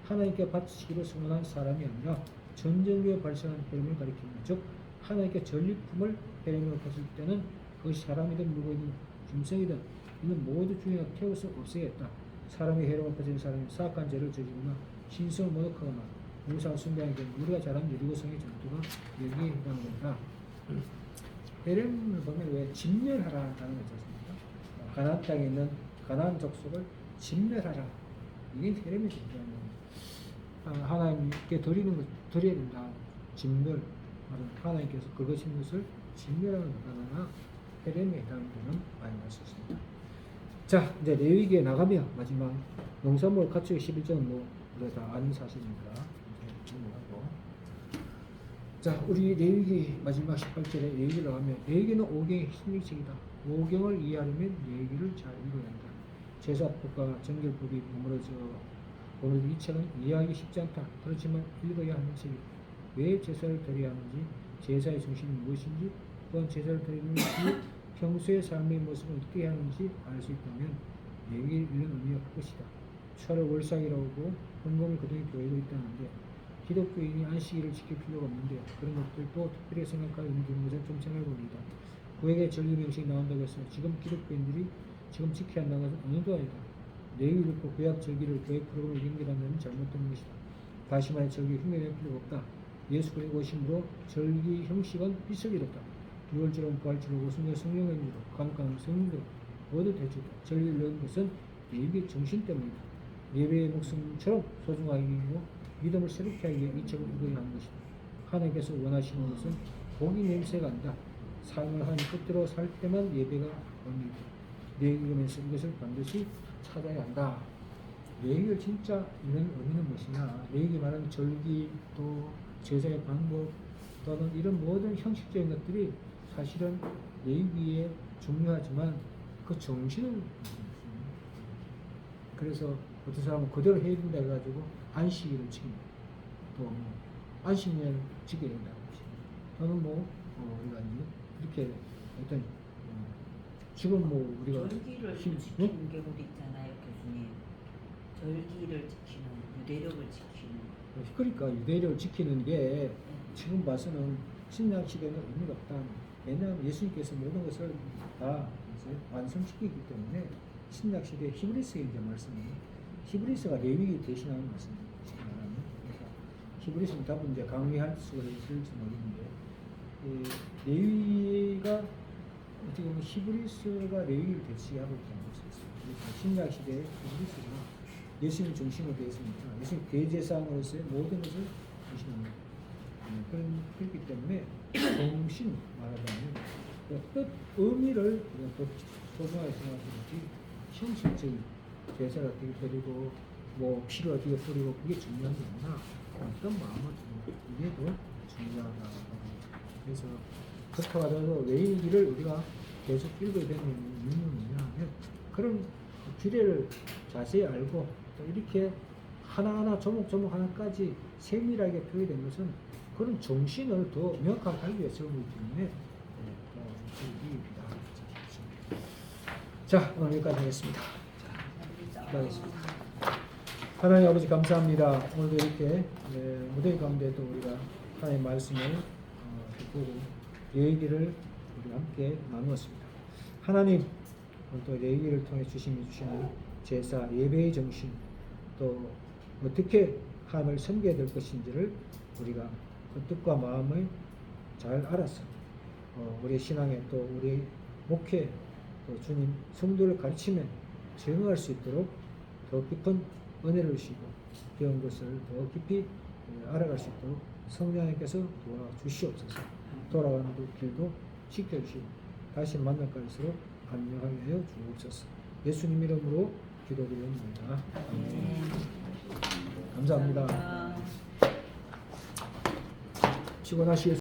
하나님께 바치기로 선언한 사람이 아니라 전쟁교에 발생한 헤렘을 가리킵니다. 즉 하나님께 전리품을 헤렘으로 바칠 때는 그것이 사람이든 물건이든 짐승이든 이는 모두 중에 태워서 없애겠다. 사람이 헤렘을 바치는 사람이 사악한 죄를 저지르거나 신성을 모독하거나 우상을 숭배하는 경우 우리가 잘 아는 여리고성의 전투가 여기에 해당된다. 헤렘을 보면 왜 진멸하라라는 거 있지 않습니까? 가나안 땅에 있는 가나안 족속을 진멸하라. 이게 헤렘의 존재하는 하나님께 드려야 된다. 진멸. 하나님께서 긁으신 것을 진멸하는 바다나 헤렘에 해당되는 말씀을 쓰습니다. 자, 이제 레위기에 나가면 마지막 농산물 가축의 11조는 뭐 우리가 다 아는 사실입니다. 넘어가고. 자, 우리 레위기 마지막 18절에 레위기를 하면 레위기는 5경의 핵심책이다. 5경을 이해하려면 레위기를 잘 읽어야 한다. 제사법과 정결법이 버무려져 이 책은 이해하기 쉽지 않다. 그렇지만 읽어야 하는 책이다. 왜 제사를 드려야 하는지, 제사의 중심이 무엇인지, 또한 제사를 드리는 뒤 평소의 삶의 모습을 어떻게 해야 하는지 알 수 있다면 레위기를 읽는 의미가 클 것이다. 철을 월삭이라고 하고 헌금을 그동안 교회도 있다는데 기독교인이 안식일을 지킬 필요가 없는데 그런 것들도 특별히 생각할 의미 있는 것을 좀 생각해 봅니다. 구약의 절기 명식이 나온다고 해서 지금 기독교인들이 지금 지켜야 한다는 것은 어느 도 아니다. 레위기를 읽고 구약 절기를 교회 프로그램에 연결한다면 잘못된 것이다. 다시 말해 절기 흉내낼 필요가 없다. 예수 그리스도 오심으로 절기 형식은 비석이었다. 유월절은 부활절로 오순절 성령행위로 강강한 성령으로 모두 대주다. 절기를 넣은 것은 예배의 정신 때문이다. 예배의 목숨처럼 소중하기로 믿음을 새롭게 하기 위해 이 책을 읽어야 하는 것이다. 하나님께서 원하시는 것은 고기 냄새가 아니다. 삶을 하나님 뜻대로 살 때만 예배가 옵니다. 레위기면서 이것을 반드시 찾아야 한다. 레위기를 진짜 있는 의미는 무엇이냐? 레위기 말하는 절기 또 제사의 방법 또는 이런 모든 형식적인 것들이 사실은 레위기에 중요하지만 그 정신은 그래서 어떤 사람은 그대로 해야 된다 해가지고 안식일을 지킵니다. 또 안식년을 지켜야 된다고 합니다. 또는 우리가 이렇게 어떤 지금 우리가
절기를 지키는 경우도 있잖아요, 교수님. 절기를 지키는, 유대력을 지키는.
그러니까 유대력을 지키는 게 지금 봐서는 신약 시대는 의미가 없다. 왜냐하면 예수님께서 모든 것을 다 이제 완성시키기 때문에 신약 시대 히브리스의 이제 말씀이 히브리스가 레위기 대신하는 말씀입니다. 히브리스는 답은 이제 강의할 수가 있을지 모르는데 레위가 어떻게 보면 히브리스가 레위기를 대치하고 있다는 것이었어요. 신약 시대의 히브리스가 예수님 중심으로 되어 있습니다. 예수님 대제사장으로서의 모든 것을 대신합니다. 그렇기 때문에 정신 말하자면 어떤 의미를 우리가 또 소중하게 생각하든지 형식적인 제사를 어떻게 드리고 뭐 피를 어떻게 뿌리고 그게 중요한 게 아니라 어떤 마음을 주는 이게 더 중요하다고 합니다. 그래서 그렇다고 하더라도 레위기를 우리가 계속 읽어야 되는 이유는 뭐냐면 그런 규례를 자세히 알고 또 이렇게 하나하나 조목조목 하나까지 세밀하게 표기된 것은 그런 정신을 더 명확하게 알기 위해서 그렇기 때문에 이입니다. 자, 오늘 여기까지 하겠습니다. 자, 기도하겠습니다. 하나님 아버지 감사합니다. 오늘도 이렇게 무대 가운데도 우리가 하나님의 말씀을 듣고 레위기를 우리 함께 나누었습니다. 하나님 또 레위기를 통해 주시는 제사 예배의 정신 또 어떻게 하나님을 섬겨야 될 것인지를 우리가 그 뜻과 마음을 잘 알아서 우리 신앙에 또 우리 목회 또 주님 성도를 가르치며 적용할 수 있도록 더 깊은 은혜를 주시고 배운 것을 더 깊이 알아갈 수 있도록 성령님께서 도와주시옵소서. 돌아가는 길도 지켜주시고 다시 만날 것으로 안녕하게 하여 주옵소서. 예수님 이름으로 기도드립니다. 아멘. 감사합니다.
감사합니다.
피곤하시겠습니다.